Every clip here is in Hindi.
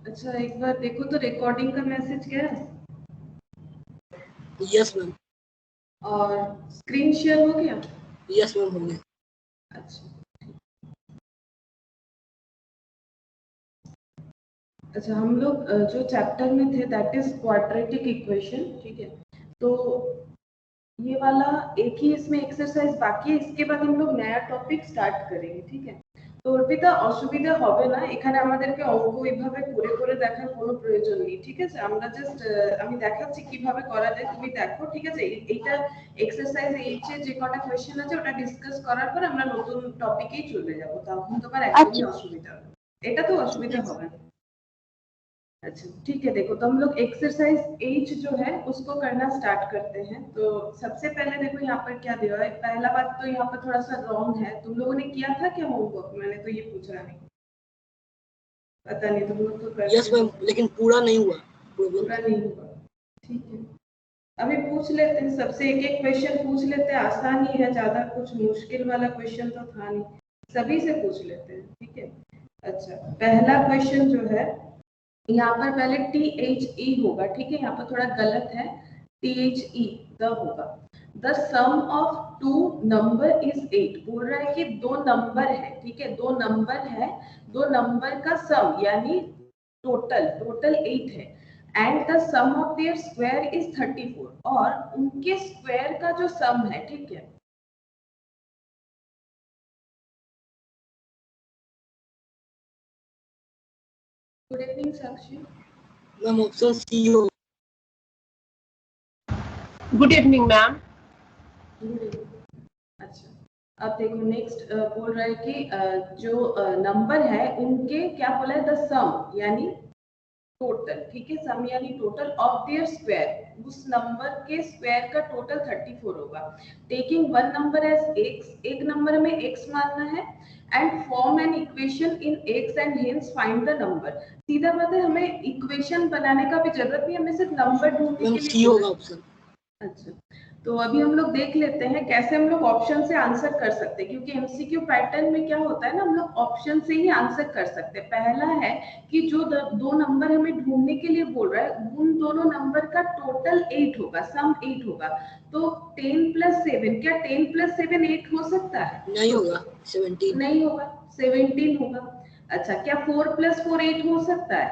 अच्छा एक बार देखो तो रिकॉर्डिंग का मैसेज गया है? Yes ma'am. और स्क्रीन शेयर हो गया? यस मैम हो गया। अच्छा अच्छा, हम लोग जो चैप्टर में थे दैट इज क्वाड्रेटिक इक्वेशन, ठीक है। तो ये वाला एक ही इसमें एक्सरसाइज बाकी है, इसके बाद हम लोग नया टॉपिक स्टार्ट करेंगे, ठीक है। তো অর্পিতা অসুবিধা হবে না, এখানে আমাদেরকে অঙ্ক এইভাবে করে করে দেখার কোনো প্রয়োজন নেই, ঠিক আছে। আমরা জাস্ট আমি দেখাচ্ছি কিভাবে করা যায়, তুমি দেখো, ঠিক আছে। এইটা এক্সারসাইজ এইচে যে কটা কোশ্চেন আছে ওটা ডিসকাস করার পর আমরা নতুন টপিকেই চলে যাব, তখন তোমার একদমই অসুবিধা হবে। এটা তো অসুবিধা হবে না। अच्छा ठीक है, देखो तो हम लोग एक्सरसाइज एच जो है उसको करना स्टार्ट करते हैं। तो सबसे पहले देखो यहाँ पर क्या दिया है। पहला बात तो यहाँ पर थोड़ा सा रॉन्ग है, तुम लोगों ने किया था क्या होमवर्क? मैंने तो ये पूछा नहीं, पता नहीं तुम लोग तो करते। यस मैम, लेकिन पूरा नहीं हुआ। पूरा नहीं हुआ, ठीक है। अभी पूछ लेते हैं सबसे, एक एक क्वेश्चन पूछ लेते हैं, आसान ही है, ज्यादा कुछ मुश्किल वाला क्वेश्चन तो था नहीं, सभी से पूछ लेते हैं, ठीक है। अच्छा पहला क्वेश्चन जो है, यहाँ पर पहले THE होगा, ठीक है। यहाँ पर थोड़ा गलत है, THE द होगा। The sum of two number is 8। बोल रहा है कि दो नंबर है, ठीक है, दो नंबर है, दो नंबर का सम यानी टोटल 8 है। And the sum of their square is 34, और उनके स्क्वायर का जो सम है, ठीक है। गुड इवनिंग साक्षी। मैम ऑप्शन सी हो। Good evening ma'am. अच्छा अब देखो नेक्स्ट बोल रहा है कि जो नंबर है उनके क्या बोला है, द सम यानी टोटल, ठीक है, सम यानी टोटल ऑफ देयर स्क्वायर, उस नंबर के स्क्वायर का टोटल 34 होगा। Taking one number as x, एक नंबर में एक्स मानना है, and form an equation in x and hence find the number. सीधा बात है, हमें इक्वेशन बनाने का भी जरूरत नहीं, हमें सिर्फ नंबर ढूंढने के लिए सी होगा ऑप्शन। अच्छा तो अभी हम लोग देख लेते हैं कैसे हम लोग ऑप्शन से आंसर कर सकते हैं, क्योंकि एमसीक्यू पैटर्न में क्या होता है ना, हम लोग ऑप्शन से ही आंसर कर सकते हैं। पहला है कि जो दो नंबर हमें ढूंढने के लिए बोल रहा है, उन दोनों नंबर का टोटल 8 होगा, सम 8 होगा। तो 10 + 7, क्या 10 + 7 8 हो सकता है? नहीं होगा, 17 नहीं होगा, 17 होगा। अच्छा क्या 4 + 4 8 हो सकता है?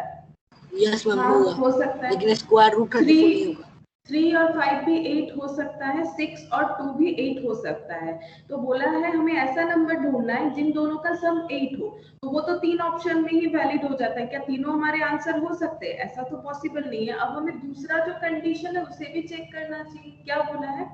यस मैम हाँ, होगा, हो सकता है। लेकिन स्क्वायर रूट 34 नहीं होगा। 3 और 5 भी 8 हो सकता है, 6 और 2 भी 8 हो सकता है। तो बोला है हमें ऐसा नंबर ढूंढना है जिन दोनों का सम 8 हो। तो वो तो तीन ऑप्शन में ही वैलिड हो जाता है। क्या तीनों हमारे आंसर हो सकते हैं? ऐसा तो पॉसिबल नहीं है। अब हमें दूसरा जो कंडीशन है उसे भी चेक करना चाहिए। क्या बोला है?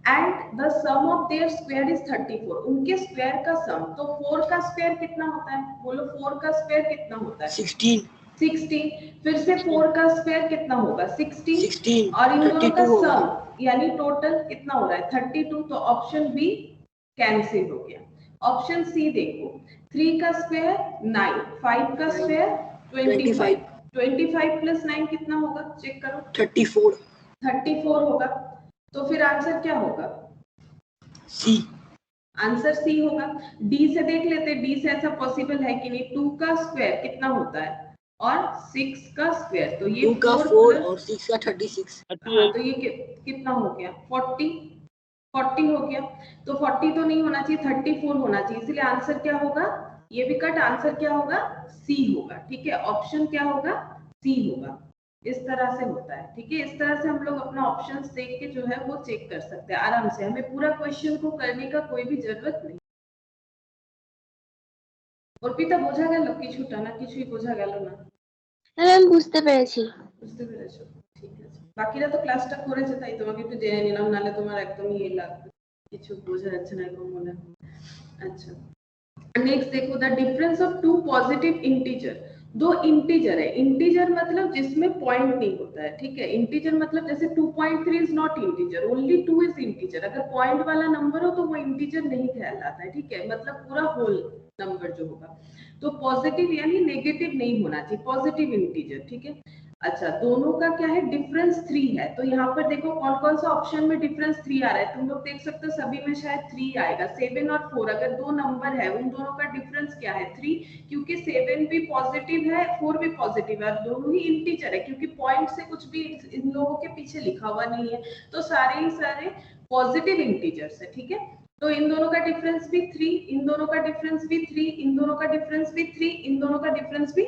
And the sum of their square is 34, उनके स्क्वायर का सम। तो 4 का स्क्वायर कितना होता है? बोलो 4 का स्क्वायर कितना होता है? 16। 16। फिर से 4 का स्क्वायर कितना होगा? 16 और इन दोनों का होगा। सम यानी टोटल कितना हो रहा है? 32। तो ऑप्शन बी कैंसिल हो गया। ऑप्शन सी देखो, 3 का स्क्वायर 9, 5 का स्क्वायर 25, 25 + 9 कितना होगा? चेक करो। 34 होगा। तो फिर आंसर क्या होगा? सी। आंसर सी होगा। डी से देख लेते, डी से ऐसा पॉसिबल है कि नहीं? 2 का स्क्वायर कितना होता है और 6 का स्क्वायर, तो ये 2 का 4 और 6 का 36। हाँ, तो ये कितना हो गया? 40 हो गया। तो 40 तो नहीं होना चाहिए, 34 होना चाहिए, इसलिए आंसर क्या होगा? ये भी कट, आंसर क्या होगा? सी होगा, ठीक है। ऑप्शन क्या होगा? सी होगा। इस तरह से होता है, ठीक है। इस तरह से हम लोग अपना ऑप्शंस देख के जो है वो चेक कर सकते हैं आराम से। हमें पूरा क्वेश्चन को करने का कोई भी जरूरत नहीं। অর্পিতা বোঝা গেল কিছুটা না কিছুই বোঝা গেল না? হ্যাঁ আমি বুঝতে পেরেছি। বুঝতে পেরেছো? ঠিক আছে। বাকিরা তো ক্লাসটা করেছে, তাই তোমাকে একটু জেনে নিলাম, নালে তোমার একদমই ইয়ে লাগবে, কিছু বোঝা যাচ্ছে না এরকম মনে হয়। अच्छा नेक्स्ट देखो, the difference of two positive integer. दो इंटीजर है, इंटीजर मतलब जिसमें पॉइंट नहीं होता है, ठीक है। इंटीजर मतलब जैसे 2.3 is not integer, only 2 is integer. अगर पॉइंट वाला नंबर हो तो वो इंटीजर नहीं कहलाता है, ठीक है, मतलब पूरा होल नंबर जो होगा। तो पॉजिटिव यानी नेगेटिव नहीं होना चाहिए, पॉजिटिव इंटीजर, ठीक है। अच्छा, दोनों का क्या है, डिफरेंस 3 है। तो यहाँ पर देखो कौन कौन सा ऑप्शन में डिफरेंस 3 आ रहा है, तुम लोग देख सकते हो सभी में शायद 3 आएगा। 7 और 4 अगर दो नंबर है, उन दोनों का डिफरेंस क्या है, 3, क्योंकि 7 भी पॉजिटिव है, 4 भी पॉजिटिव है, दोनों ही इंटीजर है, क्योंकि पॉइंट से कुछ भी इन लोगों के पीछे लिखा हुआ नहीं है, तो सारे ही सारे पॉजिटिव इंटीजर्स है। ठीक है, तो इन दोनों का डिफरेंस भी 3, इन दोनों का डिफरेंस भी 3, इन दोनों का डिफरेंस भी 3, इन दोनों का डिफरेंस भी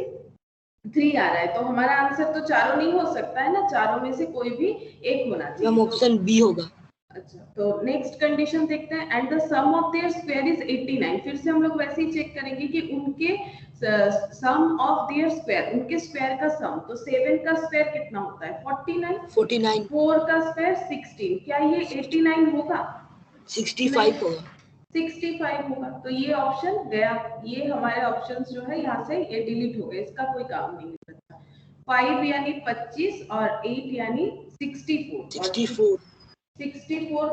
3 आ रहा है। तो हमारा आंसर तो चारों नहीं हो सकता है ना, चारों में से कोई भी एक होना चाहिए। ऑप्शन बी होगा। अच्छा, तो नेक्स्ट कंडीशन देखते हैं। And the sum of their square is 89। फिर से हम लोग वैसे ही चेक करेंगे कि उनके सम ऑफ देयर स्क्वायर, उनके स्क्वायर का सम, तो 7 का स्क्वायर कितना होता है, 49, 4 का स्क्वायर 16, क्या ये 89 होगा, 65 होगा, 65 होगा। तो ये ऑप्शन गया, ये हमारे ऑप्शंस जो है यहाँ से ये डिलीट हो गए, इसका कोई काम नहीं हो सकता। 5 यानी 25 और 8 यानी 64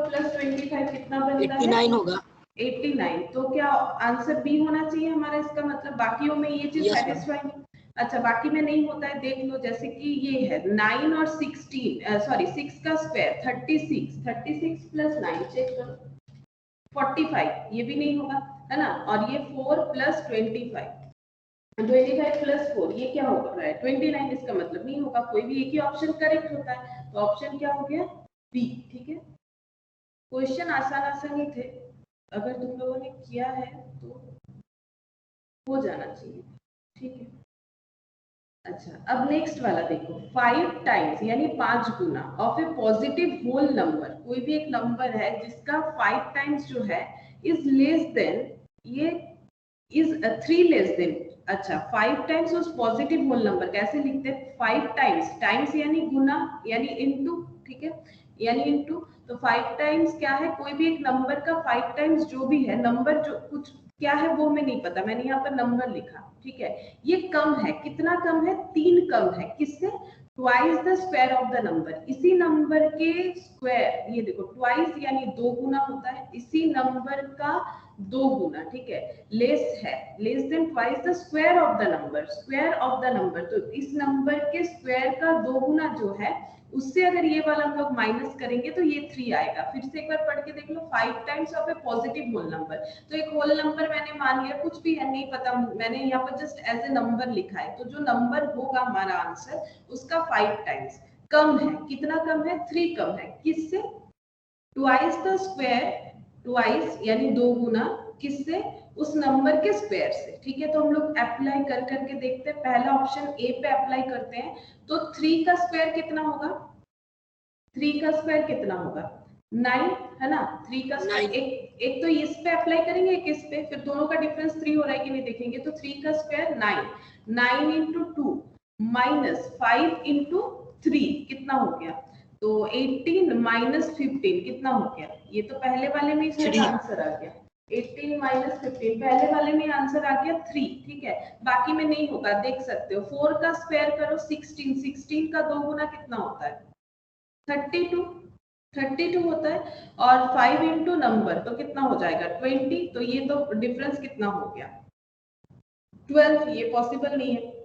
प्लस 25 कितना बनता है, 89 होगा। 89। तो क्या आंसर बी होना चाहिए हमारा, इसका मतलब बाकियों में ये चीज सेटिस्फाई नहीं। अच्छा, बाकी में नहीं होता है, देख लो, जैसे कि ये है 9 और 16, सॉरी 6 का स्क्वायर 36 प्लस 9 चेक करो 45, ये भी नहीं होगा, है ना। और ये 4 प्लस 25 प्लस 4, ये क्या होगा है 29, इसका मतलब नहीं होगा, कोई भी एक ही ऑप्शन करेक्ट होता है। तो ऑप्शन क्या हो गया, बी। ठीक है, क्वेश्चन आसान ही थे, अगर तुम लोगों ने किया है तो हो जाना चाहिए। ठीक है, अच्छा, अब नेक्स्ट वाला देखो, 5 टाइम्स यानी 5 गुना of a positive whole number, कोई भी एक नंबर है जिसका 5 टाइम्स जो है इज लेस देन, ये इज 3 लेस देन। अच्छा, 5 टाइम्स उस पॉजिटिव होल नंबर, कैसे लिखते हैं, 5 टाइम्स, टाइम्स यानी गुना यानी इनटू, ठीक है, यानी इनटू। तो 5 टाइम्स क्या है, कोई भी एक नंबर का 5 टाइम्स जो भी है, नंबर जो कुछ क्या है वो हमें नहीं पता, मैंने यहाँ पर नंबर लिखा। ठीक है, ये कम है, कितना कम है, 3 कम है, किससे, twice the square of the number, इसी नंबर के स्क्वायर, ये देखो ट्वाइस यानी 2 गुना होता है, इसी नंबर का 2 गुना। ठीक है, लेस है, less than twice the square of the number, square of the number, तो इस नंबर के स्क्वायर का 2 गुना जो है, उससे अगर ये वाला हम लोग माइनस करेंगे तो ये 3 आएगा। फिर से एक बार पढ़ के देख लो, 5 times of a positive whole number, तो एक होल नंबर मैंने मान लिया, कुछ भी है नहीं पता, मैंने यहाँ पर जस्ट एज ए नंबर लिखा है, तो जो नंबर होगा हमारा आंसर उसका 5 टाइम्स कम है, कितना कम है, 3 कम है, किससे, ट्वाइस द स्क्वायर, ट्वाइस यानी 2 गुना, किससे, उस नंबर के स्क्वायर से। ठीक है, तो हम लोग अप्लाई कर करके देखते हैं, पहला ऑप्शन ए पे अप्लाई करते हैं, तो 3 का स्क्वायर कितना होगा, 3 का स्क्वायर कितना होगा, 9, है ना। 3 का स्क्वायर, एक तो इस पे अप्लाई करेंगे, एक इस पे, फिर दोनों का डिफरेंस 3 हो रहा है कि नहीं देखेंगे। तो 3 का स्क्वायर 9, 9 इंटू 2 माइनस 5 इंटू 3 कितना हो गया, तो 18 माइनस 15 कितना हो गया, ये तो पहले वाले में ही आंसर आ गया, 18 माइनस 15, पहले वाले में आंसर आ गया 3। ठीक है, बाकी में नहीं होगा, देख सकते हो। 4 का स्क्वायर करो 16, 16 का 2 गुना कितना होता है, 32 होता है, और 5 इंटू नंबर तो कितना हो जाएगा 20, तो ये तो डिफरेंस कितना हो गया 12, ये पॉसिबल नहीं है।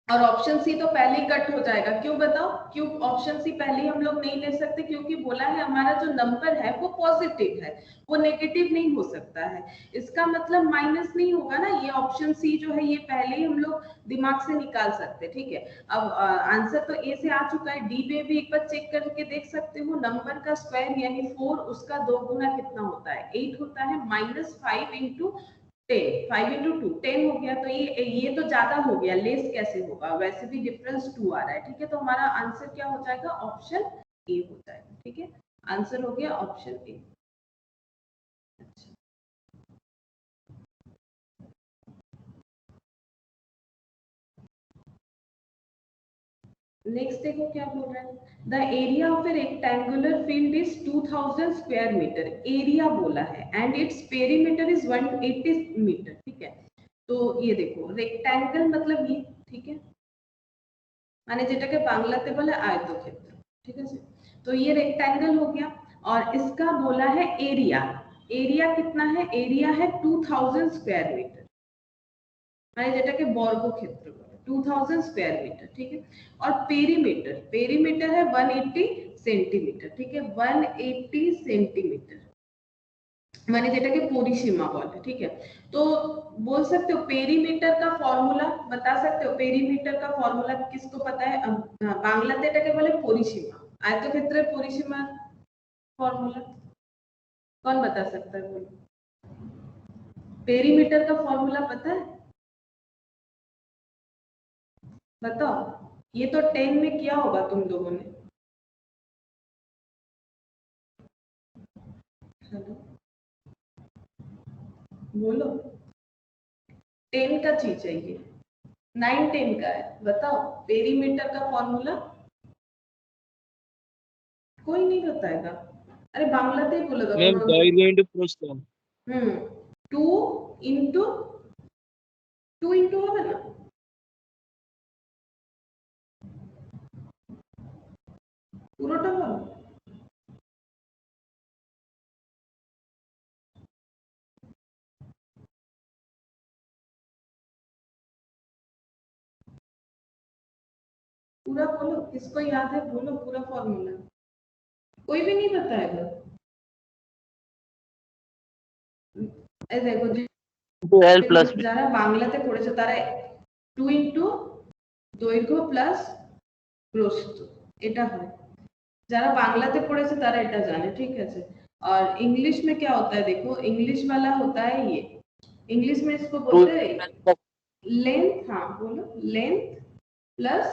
और ऑप्शन सी तो पहले ही कट हो जाएगा, क्यों बताओ, क्यों ऑप्शन सी पहले ही हम लोग नहीं ले सकते, क्योंकि बोला है हमारा जो नंबर है वो पॉजिटिव है, वो नेगेटिव नहीं हो सकता है, इसका मतलब माइनस नहीं होगा ना। ये ऑप्शन सी जो है ये पहले ही हम लोग दिमाग से निकाल सकते हैं। ठीक है, अब आंसर तो ए से आ चुका है, डी में भी एक बार चेक करके देख सकते हो, नंबर का स्क्वायर यानी 4, उसका 2 गुना कितना होता है, 8 होता है, माइनस 5 इंटू 10, 5 इंटू 2 10 हो गया, तो ये तो ज्यादा हो गया, लेस कैसे होगा, वैसे भी डिफरेंस 2 आ रहा है। ठीक है, तो हमारा आंसर क्या हो जाएगा, ऑप्शन ए हो जाएगा। ठीक है, आंसर हो गया ऑप्शन ए। अच्छा, नेक्स्ट देखो क्या बोल रहा है, the area of a rectangular field is 2000 square metre, area बोला है, and its perimeter is 180 metre. ठीक है, तो ये देखो रेक्टेंगल मतलब ये, ठीक है, মানে যেটাকে বাংলাতে বলে আয়তক্ষেত্র। ঠিক আছে, तो ये रेक्टेंगल हो गया, और इसका बोला है एरिया, एरिया कितना है, एरिया है 2000 स्क्वायर मीटर, মানে যেটাকে বর্গক্ষেত্র বলে 2000 स्क्वायर मीटर, ठीक है। और पेरीमीटर है 180 सेंटीमीटर, ठीक है, 180 सेंटीमीटर माने যেটাকে পরিসীমা বলে, ठीक है। तो बोल सकते हो पेरीमीटर का फॉर्मूला बता सकते हो, पेरीमीटर का फॉर्मूला किसको पता है? বাংলাতে এটাকে বলে পরিসীমা, আয়তক্ষেত্রের পরিসীমা फॉर्मूला कौन बता सकता है? बोलो, पेरीमीटर का फॉर्मूला पता है? बताओ। ये तो 10 में किया होगा तुम लोगों ने। हेलो, बोलो। 10 का चीज है ये, 9 10 का है। बताओ पेरीमीटर का फॉर्मूला। कोई नहीं बताएगा। अरे बांग्लाते ही बोलेगा। मैम दৈর্ঘ্য ইনটু প্রস্থ। 2 इंटू হবে না? পুরোটা বলো। पूरा बोलो, किसको याद है बोलो पूरा फॉर्मूला। कोई भी नहीं बताएगा। এই দেখো L plus B। যারা বাংলাতে পড়েছে তারা 2 ইনটু দৈর্ঘ্য প্লাস প্রস্থ এটা হয়। যারা বাংলাতে পড়েছে তারা এটা জানে, ठीक है। और इंग्लिश में क्या होता है? देखो इंग्लिश वाला होता है ये, इंग्लिश में इसको बोलते हैं लेंथ। हाँ बोलो, लेंथ प्लस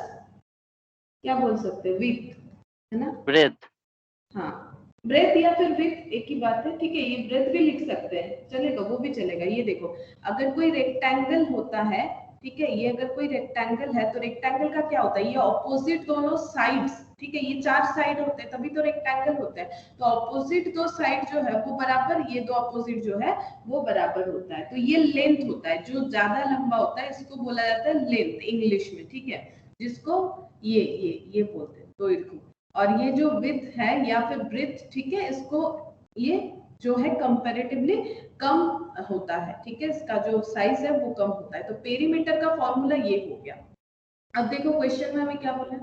क्या बोल सकते हैं? विड्थ, है ना? ब्रेथ। हाँ, ब्रेथ या फिर विड्थ एक ही बात है, ठीक है। ये ब्रेथ भी लिख सकते हैं, चलेगा, वो भी चलेगा। ये देखो अगर कोई रेक्टेंगल होता है, ठीक है, ये अगर कोई रेक्टेंगल है तो रेक्टेंगल का क्या होता है? ये ऑपोजिट दोनों साइड्स, ठीक है, ये 4 साइड होते हैं तभी तो रेक्टेंगल होता है। तो ऑपोजिट दो साइड जो है वो बराबर, ये दो ऑपोजिट जो है वो बराबर होता है। तो ये लेंथ होता है, जो ज्यादा लंबा होता है इसको बोला जाता है लेंथ इंग्लिश में, ठीक है, जिसको ये बोलते हैं दৈর্ঘ্য। और ये जो विड्थ है या फिर ब्रेथ, ठीक है, इसको ये जो है कंपैरेटिवली कम होता है, ठीक है, इसका जो साइज है वो कम होता है। तो पेरीमीटर का फॉर्मूला ये हो गया। अब देखो क्वेश्चन में हमें क्या बोला है?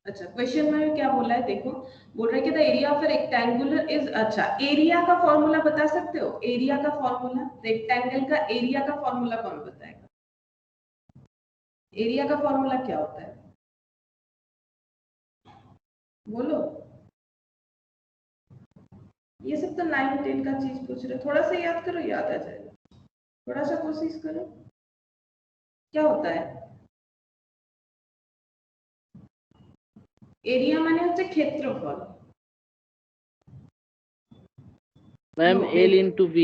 अच्छा, क्वेश्चन में क्या बोला है? देखो बोल रहा है कि the area of a rectangular is, अच्छा एरिया का फॉर्मूला बता सकते हो? एरिया का फॉर्मूला, रेक्टेंगल का एरिया का फॉर्मूला कौन बताएगा? एरिया का फॉर्मूला क्या होता है? बोलो। ये सब तो 9 10 का चीज पूछ रहे, थोड़ा सा याद करो, याद आ जाएगा। थोड़ा सा कोशिश करो। क्या होता है एरिया? माने হচ্ছে ক্ষেত্রফল। Ma'am L into B।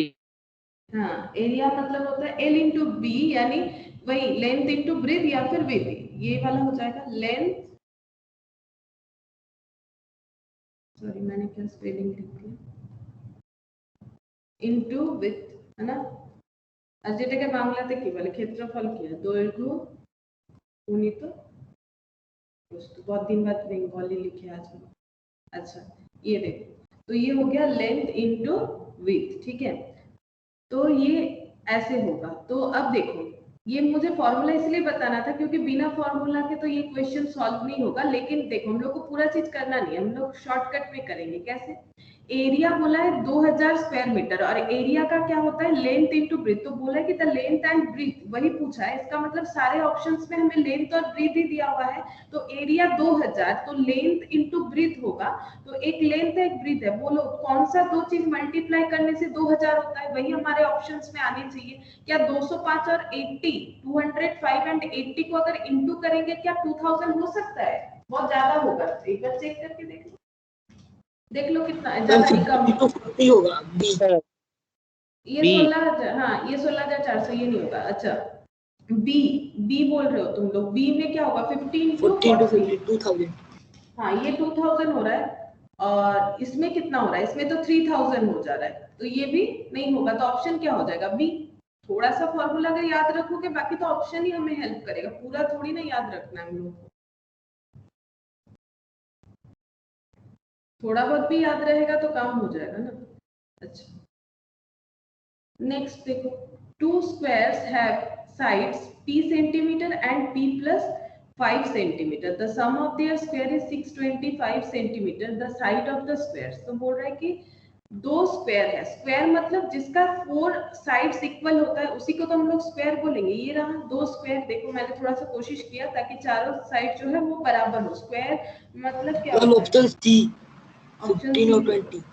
हाँ, एरिया मतलब होता है L इंटू बी, यानी वही लेंथ इंटू ब्रेथ या फिर विड्थ, ये वाला हो जाएगा लेंथ। सॉरी मैंने क्या स्पेलिंग लिख दिया, इंटू विड्थ, है ना। আর যেটাকে বাংলাতে কি বলে? ক্ষেত্রফল কি হয়? দৈর্ঘ্য গুণিত প্রস্থ। बहुत दिन बाद बंगाली लिखे आज हम। अच्छा ये देखो, तो ये हो गया लेंथ इंटू विड्थ, ठीक है। तो ये ऐसे होगा। तो अब देखो ये मुझे फॉर्मूला इसलिए बताना था क्योंकि बिना फॉर्मूला के तो ये क्वेश्चन सॉल्व नहीं होगा। लेकिन देखो हम लोग को पूरा चीज करना नहीं है, हम लोग शॉर्टकट में करेंगे। कैसे? एरिया बोला है 2000 स्क्वायर मीटर और एरिया का क्या होता है? Length into breadth. तो बोला है कि द लेंथ एंड ब्रीथ, वही पूछा है। इसका मतलब सारे ऑप्शंस में हमें लेंथ और ब्रीथ ही दिया हुआ है। तो एरिया 2000, तो लेंथ इंटू ब्रीथ होगा। तो एक लेंथ है एक ब्रीथ है, बोलो कौन सा दो चीज मल्टीप्लाई करने से 2000 होता है? वही हमारे ऑप्शंस में आने चाहिए। क्या 205 और 80, 205 एंड 80 को अगर इंटू करेंगे क्या 2000 हो सकता है? बहुत ज्यादा होगा, एक बार चेक करके देख लो, देख लो कितना ज्यादा ही कम होगा। बी ये 16,000, हाँ ये 16,400, ये नहीं होगा। अच्छा बी, बी बोल रहे हो तुम लोग, बी में क्या होगा? 15 to 2000। हाँ ये 2000 हो रहा है और इसमें कितना हो रहा है? इसमें तो 3000 हो जा रहा है, तो ये भी नहीं होगा। तो ऑप्शन क्या हो जाएगा? बी। थोड़ा सा फॉर्मूला अगर याद रखोगे, बाकी तो ऑप्शन ही हमें हेल्प करेगा, पूरा थोड़ी ना याद रखना है हम लोग को। थोड़ा बहुत भी याद रहेगा तो काम हो जाएगा ना। अच्छा नेक्स्ट देखो, to squares have sides P p centimeter and p plus 5 centimeter. The sum of their square is 625 centimeter. The side of the square, तो बोल रहा है कि दो स्क्वायर है, स्क्वायर मतलब जिसका 4 साइड्स इक्वल होता है उसी को तो हम लोग स्क्वायर बोलेंगे। ये रहा दो स्क्वायर, देखो मैंने थोड़ा सा कोशिश किया ताकि चारों साइड जो है वो बराबर हो। स्क्वायर मतलब क्या होता है? ऑप्शन सी ऑप्शन 15 और सी। 20।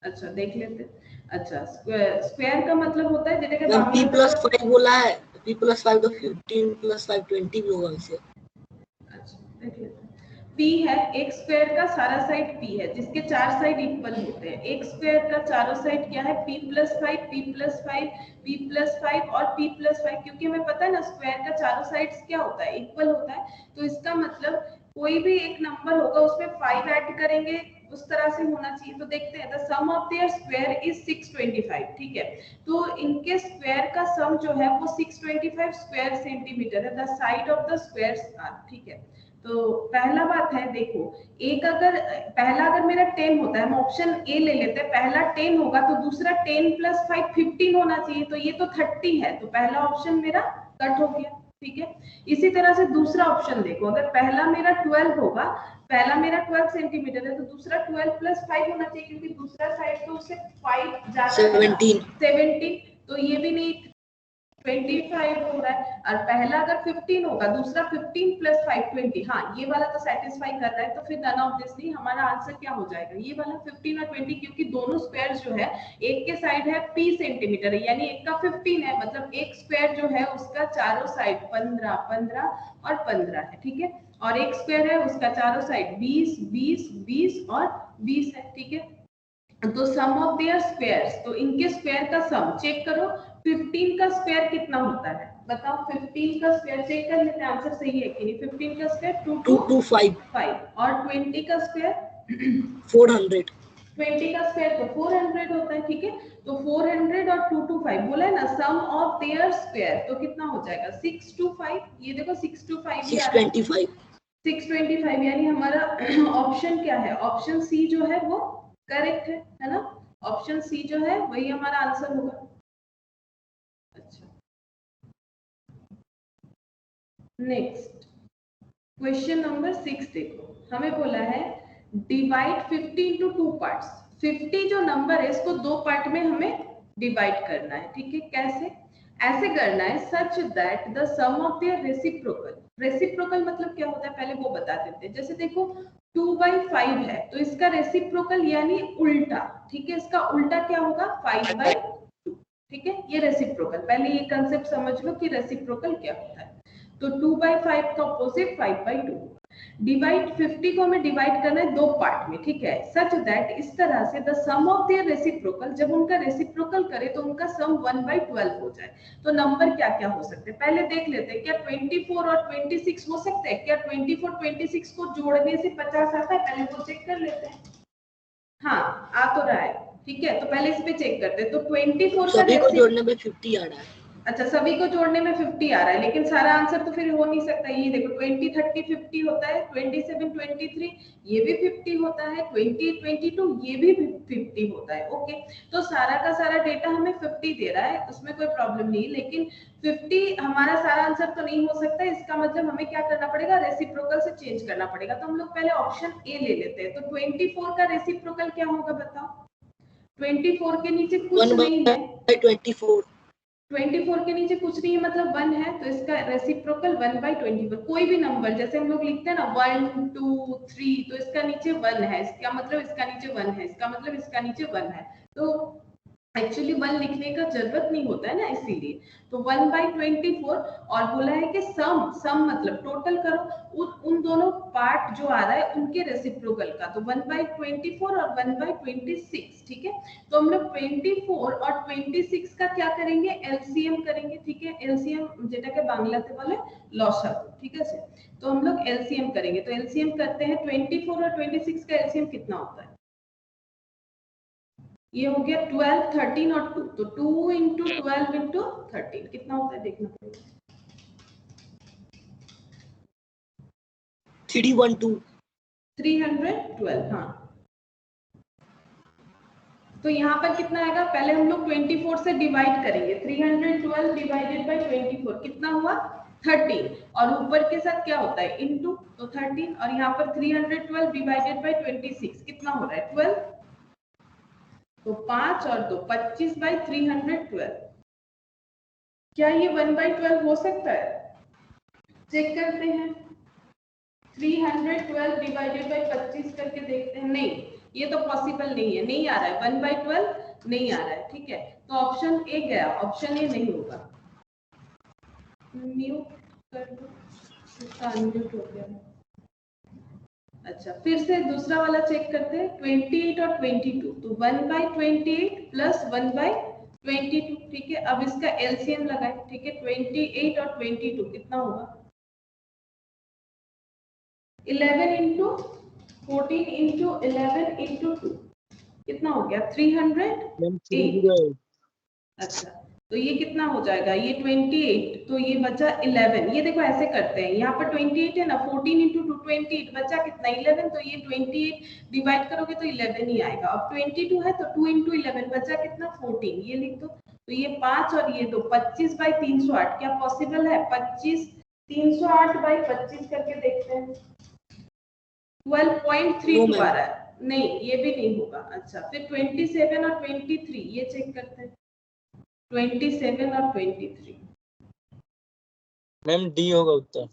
अच्छा देख लेते हैं। अच्छा स्क्वायर का मतलब होता है जैसे कि मैम p बांग्ला + 5 बोला है, p + 5 तो 15 + 5 20 भी होगा वैसे। अच्छा देख लेते हैं। p है, एक स्क्वायर का सारा साइड p है जिसके चार साइड इक्वल होते हैं। एक स्क्वायर का चारों साइड क्या है? p + 5 p + 5 p + 5 और p + 5, क्योंकि हमें पता है ना स्क्वायर का चारों साइड्स क्या होता है? इक्वल होता है। तो इसका मतलब कोई भी एक नंबर होगा उसमें 5 ऐड करेंगे, उस तरह से होना चाहिए। तो देखते हैं, the sum of their square is 625, ठीक है। तो इनके स्क्वायर का सम जो है वो 625 स्क्वायर सेंटीमीटर है। The side of the squares are, ठीक है। तो पहला बात है, देखो एक अगर पहला अगर मेरा 10 होता है, हम ऑप्शन ए ले लेते हैं, पहला 10 होगा तो दूसरा 10 + 5 15 होना चाहिए, तो ये तो 30 है, तो पहला ऑप्शन मेरा कट हो गया, ठीक है। इसी तरह से दूसरा ऑप्शन देखो, अगर पहला मेरा 12 होगा, पहला मेरा 12 सेंटीमीटर है तो दूसरा 12 + 5 होना चाहिए, क्योंकि दूसरा साइड तो उससे 5 ज्यादा है, 17, तो ये भी नहीं 25 हो रहा है। और पहला अगर 15 होगा, दूसरा 15 + 5 20, हाँ ये वाला तो सेटिस्फाई कर रहा है, तो फिर नन ऑफ दिस नहीं, हमारा आंसर क्या हो जाएगा? ये वाला 15 और 20, क्योंकि दोनों स्क्वायर जो है एक के साइड है p सेंटीमीटर है, यानी एक का 15 है, मतलब एक स्क्वायर जो है उसका चारों साइड 15 15 और 15 है, ठीक है। और एक स्क्वायर है उसका चारों साइड 20 20 20 और 20 है, ठीक है। तो सम ऑफ देयर स्क्वायर्स, तो इनके स्क्वायर का सम चेक करो। 15 का स्क्वायर कितना होता है बताओ? 15 का स्क्वायर चेक कर लेते हैं, आंसर सही है कि नहीं। 15 का स्क्वायर 225 और 20 का स्क्वायर 400। 20 का स्क्वायर तो 400 होता है, ठीक है। तो 400 और 225 बोला है ना, सम ऑफ देयर स्क्वायर, तो कितना हो जाएगा? 625। ये देखो 625 ही आ रहा है, 625, यानी हमारा ऑप्शन क्या है? ऑप्शन सी जो है वो करेक्ट है ना। ऑप्शन सी जो है वही हमारा आंसर होगा। अच्छा नेक्स्ट क्वेश्चन नंबर 6 देखो, हमें बोला है डिवाइड 50 इनटू 2 पार्ट्स। 50 जो नंबर है इसको दो पार्ट में हमें डिवाइड करना है, ठीक है। कैसे? ऐसे करना है such that the sum of their reciprocal. Reciprocal मतलब क्या होता है पहले वो बता देते हैं। जैसे देखो 2/5 है तो इसका रेसिप्रोकल यानी उल्टा, ठीक है, इसका उल्टा क्या होगा? 5/2, ठीक है। ये रेसिप्रोकल, पहले ये कंसेप्ट समझ लो कि रेसिप्रोकल क्या होता है। तो 2/5 का अपोजिट 5/2। डिवाइड 50 को हमें डिवाइड करना है दो पार्ट में, ठीक है, सच दैट इस तरह से the sum of their reciprocal, जब उनका रेसिप्रोकल करे तो उनका सम 1/12 हो जाए। तो नंबर क्या क्या हो सकते हैं पहले देख लेते हैं। क्या 24 और 26 हो सकते हैं? क्या 24 26 को जोड़ने से 50 आता है? पहले वो चेक कर लेते हैं। हाँ आ तो रहा है, ठीक है, तो पहले इस पे चेक करते हैं। तो 24 का सभी को जोड़ने में 50 आ रहा है। अच्छा सभी को जोड़ने में 50 आ रहा है, लेकिन सारा आंसर तो फिर हो नहीं सकता। ये देखो 20 30 50 होता है, 27 23 ये भी 50 होता है, 20 22 ये भी 50 होता है। ओके, तो सारा का सारा डेटा हमें 50 दे रहा है, उसमें कोई प्रॉब्लम नहीं, लेकिन 50 हमारा सारा आंसर तो नहीं हो सकता। इसका मतलब हमें क्या करना पड़ेगा? रेसिप्रोकल से चेंज करना पड़ेगा। तो हम लोग पहले ऑप्शन ए ले लेते हैं। तो 24 का रेसिप्रोकल क्या होगा बताओ? 24 के नीचे कुछ नहीं है, 1/24। 24 के नीचे कुछ नहीं है मतलब 1 है, तो इसका रेसिप्रोकल 1/24। कोई भी नंबर जैसे हम लोग लिखते हैं ना 1 2 3, तो इसका नीचे 1 है, इसका मतलब इसका नीचे 1 है, इसका मतलब इसका नीचे 1 है। तो एक्चुअली 1 लिखने का जरूरत नहीं होता है ना, इसीलिए। तो 1/24 और बोला है कि सम मतलब टोटल करो उन दोनों पार्ट जो आ रहा है उनके रेसिप्रोकल का। तो 1/24 और 1/26, ठीक है। तो हम लोग 24 और 26 का क्या करेंगे? एलसीएम करेंगे, ठीक है। एलसीएम যেটাকে বাংলাতে বলে লসাগু, ठीक है। तो हम लोग एलसीएम करेंगे, तो एलसीएम करते हैं। 24 और 26 का एलसीएम कितना होता है? ये हो गया 12 13 और 2, तो 2 × 12 × 13 कितना होता है देखना पड़ेगा। 312 312, हाँ। तो यहाँ पर कितना आएगा? पहले हम लोग 24 से डिवाइड करेंगे। 312 डिवाइडेड बाय 24 कितना हुआ? 13 और ऊपर के साथ क्या होता है इनटू, तो 13 और यहाँ पर 312 डिवाइडेड बाय 26 कितना हो रहा है 12, तो 5 और 2 25 बाय 312। क्या ये 1/12 हो सकता है? चेक करते हैं। 312 डिवाइडेड बाय 25 करके देखते हैं। नहीं, ये तो पॉसिबल नहीं है, नहीं आ रहा है 1/12 नहीं आ रहा है। ठीक है, तो ऑप्शन ए गया, ऑप्शन ए नहीं होगा। म्यूट कर दो, इसका अनम्यूट हो गया। अच्छा, फिर से दूसरा वाला चेक करते हैं 28 और 22, तो 1/28 प्लस 1/22। ठीक है, अब इसका एलसीएम लगाए। ठीक है, 28 और 22 कितना होगा 11 इंटू 14 इंटू 11 इंटू 2 कितना हो गया 308। अच्छा, तो ये कितना हो जाएगा, ये 28, तो ये बचा 11। ये देखो ऐसे करते हैं, यहाँ पर 28 है ना, 14 इंटू 2 28, बचा कितना 11, तो ये 28 डिवाइड करोगे तो 11 ही आएगा। अब 22 है तो 2 इंटू 11 बचा कितना 14, ये लिख दो। तो ये 5 और ये 2 25 बाई 308 क्या पॉसिबल है? 25 308 बाई 25 करके देखते हैं। 12.32 आ रहा है, नहीं ये भी नहीं होगा। अच्छा, फिर 27 और 23 ये चेक करते हैं। 27 और 23 मैम डी होगा उत्तर।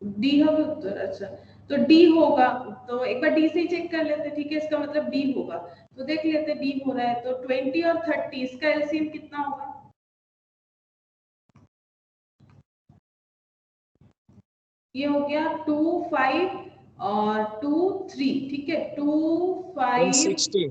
डी होगा उत्तर। अच्छा, तो डी होगा, तो एक बार डी से ही चेक कर लेते हैं। ठीक है, इसका मतलब डी होगा, तो देख लेते डी हो रहा है। तो 20 और 30 इसका एलसीएम कितना होगा? ये हो गया 2 5 और 2 3। ठीक है, 2 5 60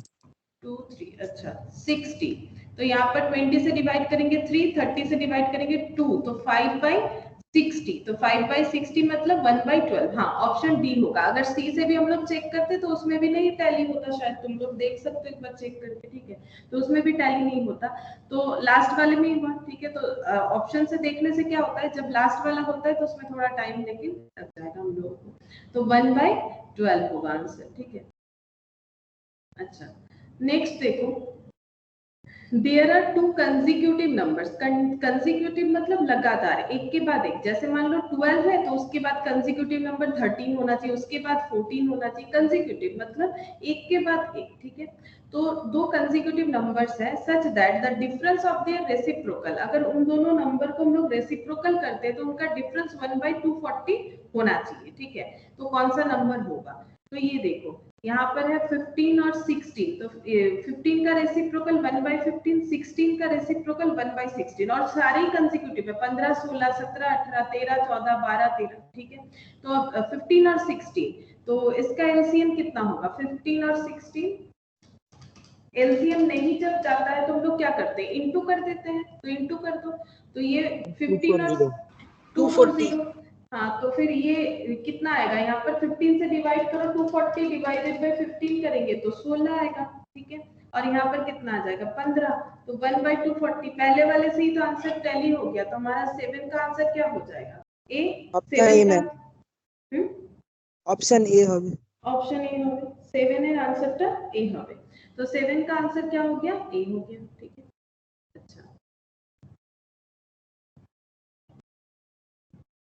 2 3, अच्छा 60। तो यहाँ पर 20 से डिवाइड करेंगे 3, 30 से डिवाइड करेंगे 2, तो 5/60। तो 5/60 मतलब 1/12। हाँ, ऑप्शन डी होगा। अगर सी से भी हम लोग चेक करते तो उसमें भी नहीं टैली होता, शायद तुम लोग देख सकते हो एक बार चेक करके। ठीक है, तो उसमें भी टैली नहीं होता, तो लास्ट वाले में ही हुआ। ठीक है, तो ऑप्शन से देखने से क्या होता है, जब लास्ट वाला होता है तो उसमें थोड़ा टाइम लेकिन लग जाएगा हम लोगों को। तो 1/12 होगा आंसर। ठीक है, अच्छा नेक्स्ट देखो, there are 2 consecutive numbers. Consecutive मतलब लगातार, एक के बाद एक। जैसे मान लो 12 है तो उसके बाद कंसेक्यूटिव नंबर 13 होना चाहिए, उसके बाद 14 होना चाहिए। कंसेक्यूटिव मतलब एक के बाद एक। ठीक है, तो 2 कंसेक्यूटिव नंबर्स है such that the difference of their reciprocal, अगर उन दोनों नंबर को हम लोग रेसिप्रोकल करते हैं तो उनका डिफरेंस 1/240 होना चाहिए। ठीक है, तो कौन सा नंबर होगा? तो ये देखो, यहाँ पर है 15 और 16, तो 15 का रेसिप्रोकल 1/15, 16 का रेसिप्रोकल 1/16, और सारे ही कंसेक्यूटिव है, 15 16 17 18 13 14 12 13। ठीक है, तो अब 15 और 16, तो इसका एलसीएम कितना होगा 15 और 16? एलसीएम नहीं जब जाता है तो हम लोग क्या करते हैं, इंटू कर देते हैं। तो इंटू कर दो, तो ये 15 और 240। हाँ, तो फिर ये कितना आएगा, यहाँ पर 15 से डिवाइड करो, 240 डिवाइडेड बाय 15 करेंगे तो 16 आएगा। ठीक है, और यहाँ पर कितना आ जाएगा 15, तो 1/240। पहले वाले से ही तो आंसर टैली हो गया, तो हमारा 7 का आंसर क्या हो जाएगा? ए। ऑप्शन ए হবে। ऑप्शन ए হবে, 7 এর आंसरটা ए হবে। तो 7 का आंसर क्या हो गया? ए हो गया। ठीक है, अच्छा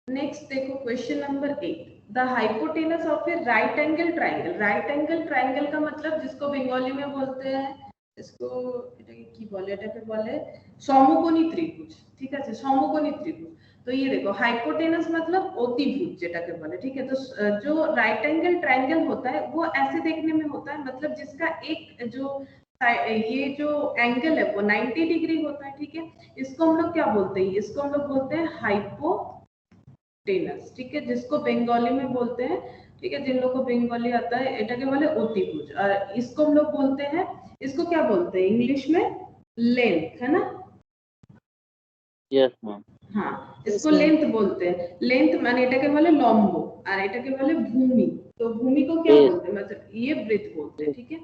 नेक्स्ट देखो question number 8, the hypotenuse of A right angle triangle. Right angle triangle का मतलब जिसको बंगाली में बोलते हैं, इसको এটাকে কি বলে, এটাকে বলে সমকোণী ত্রিভুজ। ঠিক আছে, সমকোণী ত্রিভুজ। तो ये देखो हाइपोटेनस मतलब अतिभुज যেটাকে বলে। ठीक है, तो जो राइट एंगल ट्राइंगल होता है वो ऐसे देखने में होता है, मतलब जिसका एक जो ये जो एंगल है वो 90 डिग्री होता है। ठीक है, इसको हम लोग क्या बोलते हैं, इसको हम लोग बोलते हैं हाइपोटेनस। ठीक है, जिसको बंगाली में बोलते हैं, ठीक है, जिन लोगों को बंगाली आता है এটাকে বলে অতিভুজ। और इसको हम लोग बोलते हैं, इसको क्या बोलते हैं इंग्लिश में? लेंथ, है ना? Yes ma'am. हाँ, इसको लेंथ बोलते हैं। लेंथ माने এটাকে বলে লম্ব আর এটাকে বলে ভূমি। तो भूमि को क्या बोलते हैं, मतलब ये ब्रेथ बोलते हैं। ठीक है,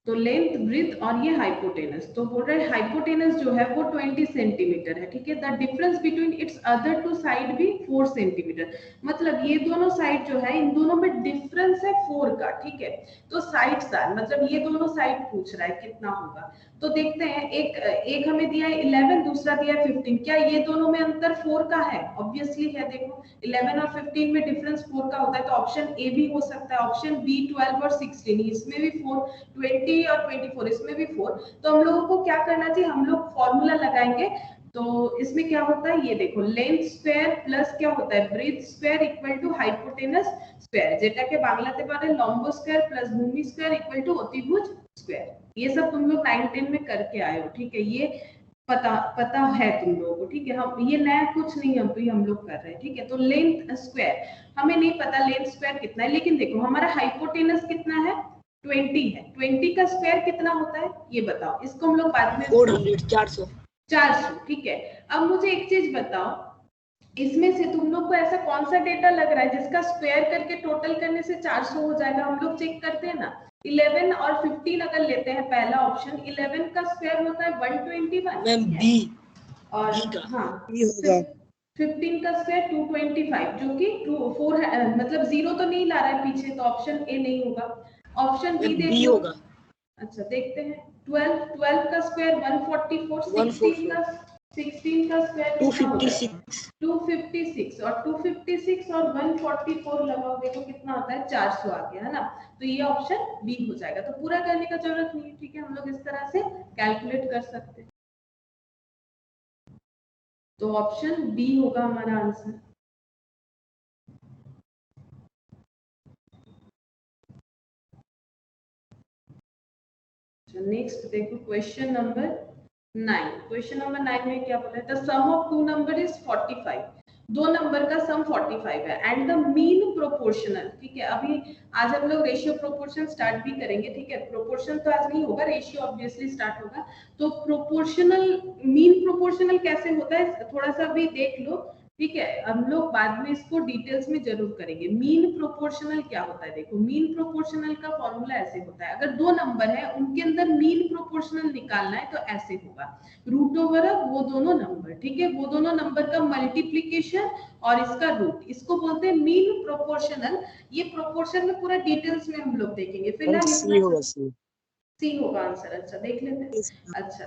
तो लेंथ, ब्रीथ और ये हाइपोटेनस, तो बोल रहे हैं हाइपोटेनस जो है वो 20 सेंटीमीटर है, ठीक है। The difference between its other two side भी 4 सेंटीमीटर, मतलब ये दोनों साइड जो है इन दोनों में डिफरेंस है 4 का, ठीक है। तो साइड्स आर, मतलब ये दोनों साइड पूछ रहा है कितना होगा। तो देखते हैं, एक हमें दिया है 11, दूसरा दिया है 15, क्या ये दोनों में अंतर 4 का है? ऑब्वियसली है। देखो 11 और 15 में डिफरेंस 4 का होता है, तो ऑप्शन ए भी हो सकता है, ऑप्शन बी 12 और 16, इसमें भी 4, 20 और 24 इसमें भी 4। तो हम लोगों को क्या करना चाहिए, हम लोग फॉर्मूला लगाएंगे। तो इसमें क्या होता है, ये देखो लेंथ स्क्वायर प्लस क्या होता है breadth square equal to hypotenuse square, যেটাকে বাংলাতে পারে লম্ব স্কয়ার প্লাস ভূমি স্কয়ার इक्वल टू অতিভুज स्क्वायर। ये सब तुम लोग 9 10 में करके आए हो, ठीक है, ये पता है तुम लोगों को, ठीक है। हम ये नया कुछ नहीं हम लोग कर रहे हैं, ठीक है। तो लेंथ स्क्वायर हमें नहीं पता लेंथ स्क्वायर कितना है, लेकिन देखो हमारा हाइपोटेनस कितना है 20 है, 20 का स्क्वायर कितना होता है ये बताओ, इसको हम लोग बाद में 400 400, ठीक है। अब मुझे एक चीज बताओ, इसमें से तुम लोग को ऐसा कौन सा डेटा लग रहा है जिसका स्क्वायर करके टोटल करने से 400 हो जाएगा? हम लोग चेक करते हैं ना, 11 और 15 अगर लेते हैं, पहला ऑप्शन 11 का स्क्वायर होता है 121 मैम बी और हाँ बी होगा 15 का स्क्वायर 225, जो कि 4 मतलब 0 तो नहीं ला रहा है पीछे, तो ऑप्शन ए नहीं होगा। ऑप्शन बी देख लो, होगा। अच्छा देखते हैं, 12 का स्क्वायर 144, 16 का स्क्वायर 256 और 256 और 144 लगाओ, देखो कितना होता है 400 आ गया, है ना। तो ये ऑप्शन बी हो जाएगा, तो पूरा करने का जरूरत नहीं है, ठीक है, हम लोग इस तरह से कैलकुलेट कर सकते हैं। तो ऑप्शन बी होगा हमारा आंसर। नेक्स्ट देखो क्वेश्चन नंबर 9। क्वेश्चन नंबर 9 में क्या बोला है, the sum of two number is 45, दो नंबर का सम 45 है, एंड द मीन प्रोपोर्शनल, ठीक है। अभी आज हम लोग रेशियो प्रोपोर्शन स्टार्ट भी करेंगे, ठीक है, प्रोपोर्शन तो आज नहीं होगा, रेशियो ऑब्वियसली स्टार्ट होगा। तो प्रोपोर्शनल, मीन प्रोपोर्शनल कैसे होता है थोड़ा सा भी देख लो, ठीक है, हम लोग बाद में इसको डिटेल्स में जरूर करेंगे। मीन प्रोपोर्शनल क्या होता है, देखो मीन प्रोपोर्शनल का फॉर्मूला ऐसे होता है, अगर दो नंबर है उनके अंदर मीन प्रोपोर्शनल निकालना है तो ऐसे होगा, रूट ओवर ऑफ वो दोनों नंबर, ठीक है, वो दोनों नंबर का मल्टीप्लीकेशन और इसका रूट, इसको बोलते हैं मीन प्रोपोर्शनल। ये प्रोपोर्शन में पूरा डिटेल्स में हम लोग देखेंगे, फिलहाल सी होगा आंसर। अच्छा देख लेते हैं। अच्छा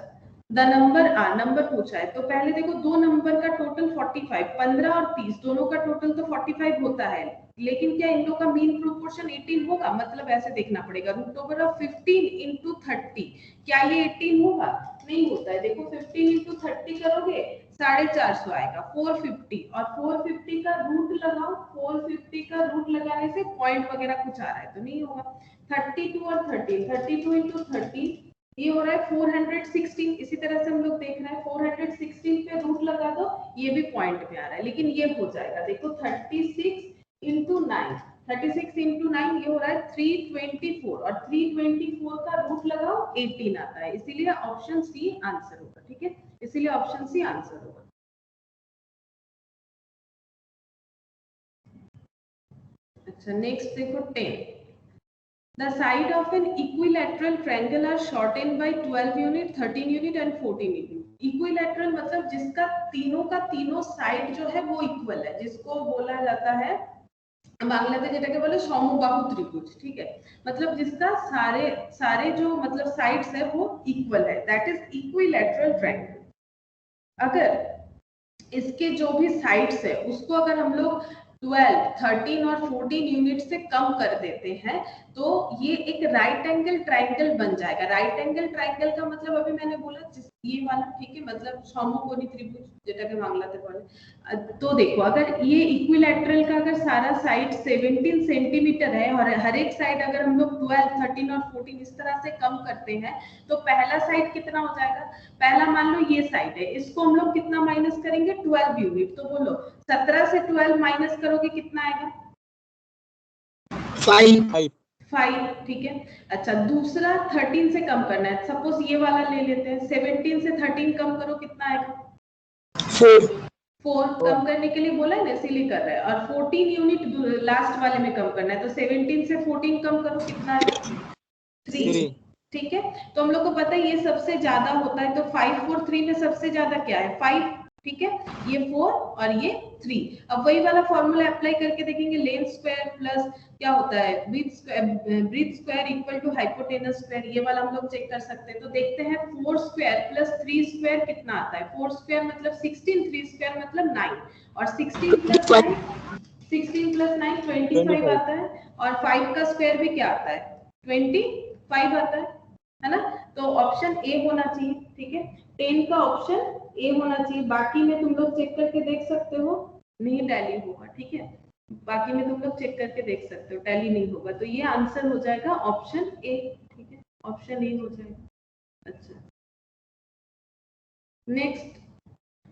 द नंबर पूछा है, तो पहले देखो दो नंबर का टोटल 45, 15 और 30 दोनों का टोटल तो 45 होता है, लेकिन क्या इन लोगों का मीन प्रोपोर्शन 18 होगा? मतलब ऐसे देखना पड़ेगा, रूट ओवर ऑफ 15 इंटू 30, क्या ये 18 होगा? नहीं होता है। देखो 15 इंटू 30 करोगे 450 आएगा, 450, और 450 का रूट लगाओ, 450 का रूट लगाने से पॉइंट वगैरह कुछ आ रहा है तो नहीं होगा। 32 और 13, 32 इंटू 30 ये हो रहा है 416, इसी तरह से हम लोग देख रहे हैं 416 पे रूट लगा दो, ये भी पॉइंट में आ रहा है, लेकिन ये हो जाएगा। देखो 36 इंटू 9, 36 इंटू 9 ये हो रहा है 324, और 324 का रूट लगाओ 18 आता है, इसीलिए ऑप्शन सी आंसर होगा, ठीक है, इसीलिए ऑप्शन सी आंसर होगा। अच्छा नेक्स्ट देखो 10, the side of an equilateral triangle are shortened by 12 unit, 13 unit and 14 unit. Equilateral मतलब जिसका तीनों का तीनों साइड जो है वो इक्वल है, जिसको बोला जाता है बांग्लाते যেটাকে বলে সমবাহু त्रिभुज, ठीक है, मतलब जिसका सारे जो मतलब साइड्स है वो इक्वल है, दैट इज इक्विलैटरल ट्रायंगल। अगर इसके जो भी साइड्स है उसको अगर हम लोग 12, 13 और 14 यूनिट से कम कर देते हैं तो ये एक राइट एंगल ट्रायंगल बन जाएगा। राइट एंगल ट्रायंगल का मतलब अभी मैंने बोला ये वाला, ठीक है, मतलब समकोणी त्रिभुज যেটাকে বাংলাতে বলে। तो देखो अगर ये इक्विलैटरल का अगर सारा साइड 17 सेंटीमीटर है और हर एक साइड अगर हम लोग 12, 13 और 14 इस तरह से कम करते हैं तो पहला साइड कितना हो जाएगा? पहला मान लो ये साइड है, इसको हम लोग कितना माइनस करेंगे? 12 यूनिट। तो बोलो 17 से 12 माइनस करोगे कितना आएगा? 5, ठीक है। अच्छा दूसरा 13 से कम करना है, सपोज ये वाला ले लेते हैं, 17 से 13 कम करो कितना आएगा? 4 कम करने के लिए बोला है ना, इसीलिए कर रहा है। और 14 यूनिट लास्ट वाले में कम करना है, तो 17 से 14 कम करो कितना आएगा? 3, ठीक है। तो हम लोग को पता है ये सबसे ज्यादा होता है, तो 5 4 3 में सबसे ज्यादा क्या है 5, ठीक है, ये 4 और ये 3। अब वही वाला फॉर्मूला अप्लाई करके देखेंगे, लेंथ स्क्वायर प्लस क्या होता है breadth square equal to hypotenuse square, ये वाला हम लोग चेक कर सकते हैं। तो देखते हैं 4 स्क्वायर प्लस 3 स्क्वायर कितना आता है। 4 स्क्वायर मतलब 16, 3 स्क्वायर मतलब 9, और 16 प्लस 9 25 आता है, और 5 का स्क्वायर भी क्या आता है 25 आता है ना। तो ऑप्शन ए होना चाहिए, ठीक है। 10 का ऑप्शन ए होना चाहिए। बाकी में तुम लोग चेक करके देख सकते हो, नहीं टैली होगा, ठीक है। बाकी में तुम लोग चेक करके देख सकते हो, टैली नहीं होगा, तो ये आंसर हो जाएगा ऑप्शन ए, ठीक है, ऑप्शन ए हो जाएगा। अच्छा, next,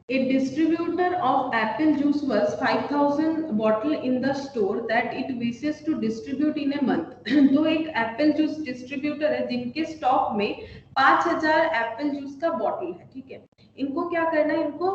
a distributor of apple juice was 5000 bottle in the store that it wishes to distribute in a month. तो एक एप्पल जूस डिस्ट्रीब्यूटर है जिनके स्टॉक में 5000 एप्पल जूस का बॉटल है, ठीक है। इनको क्या करना है, इनको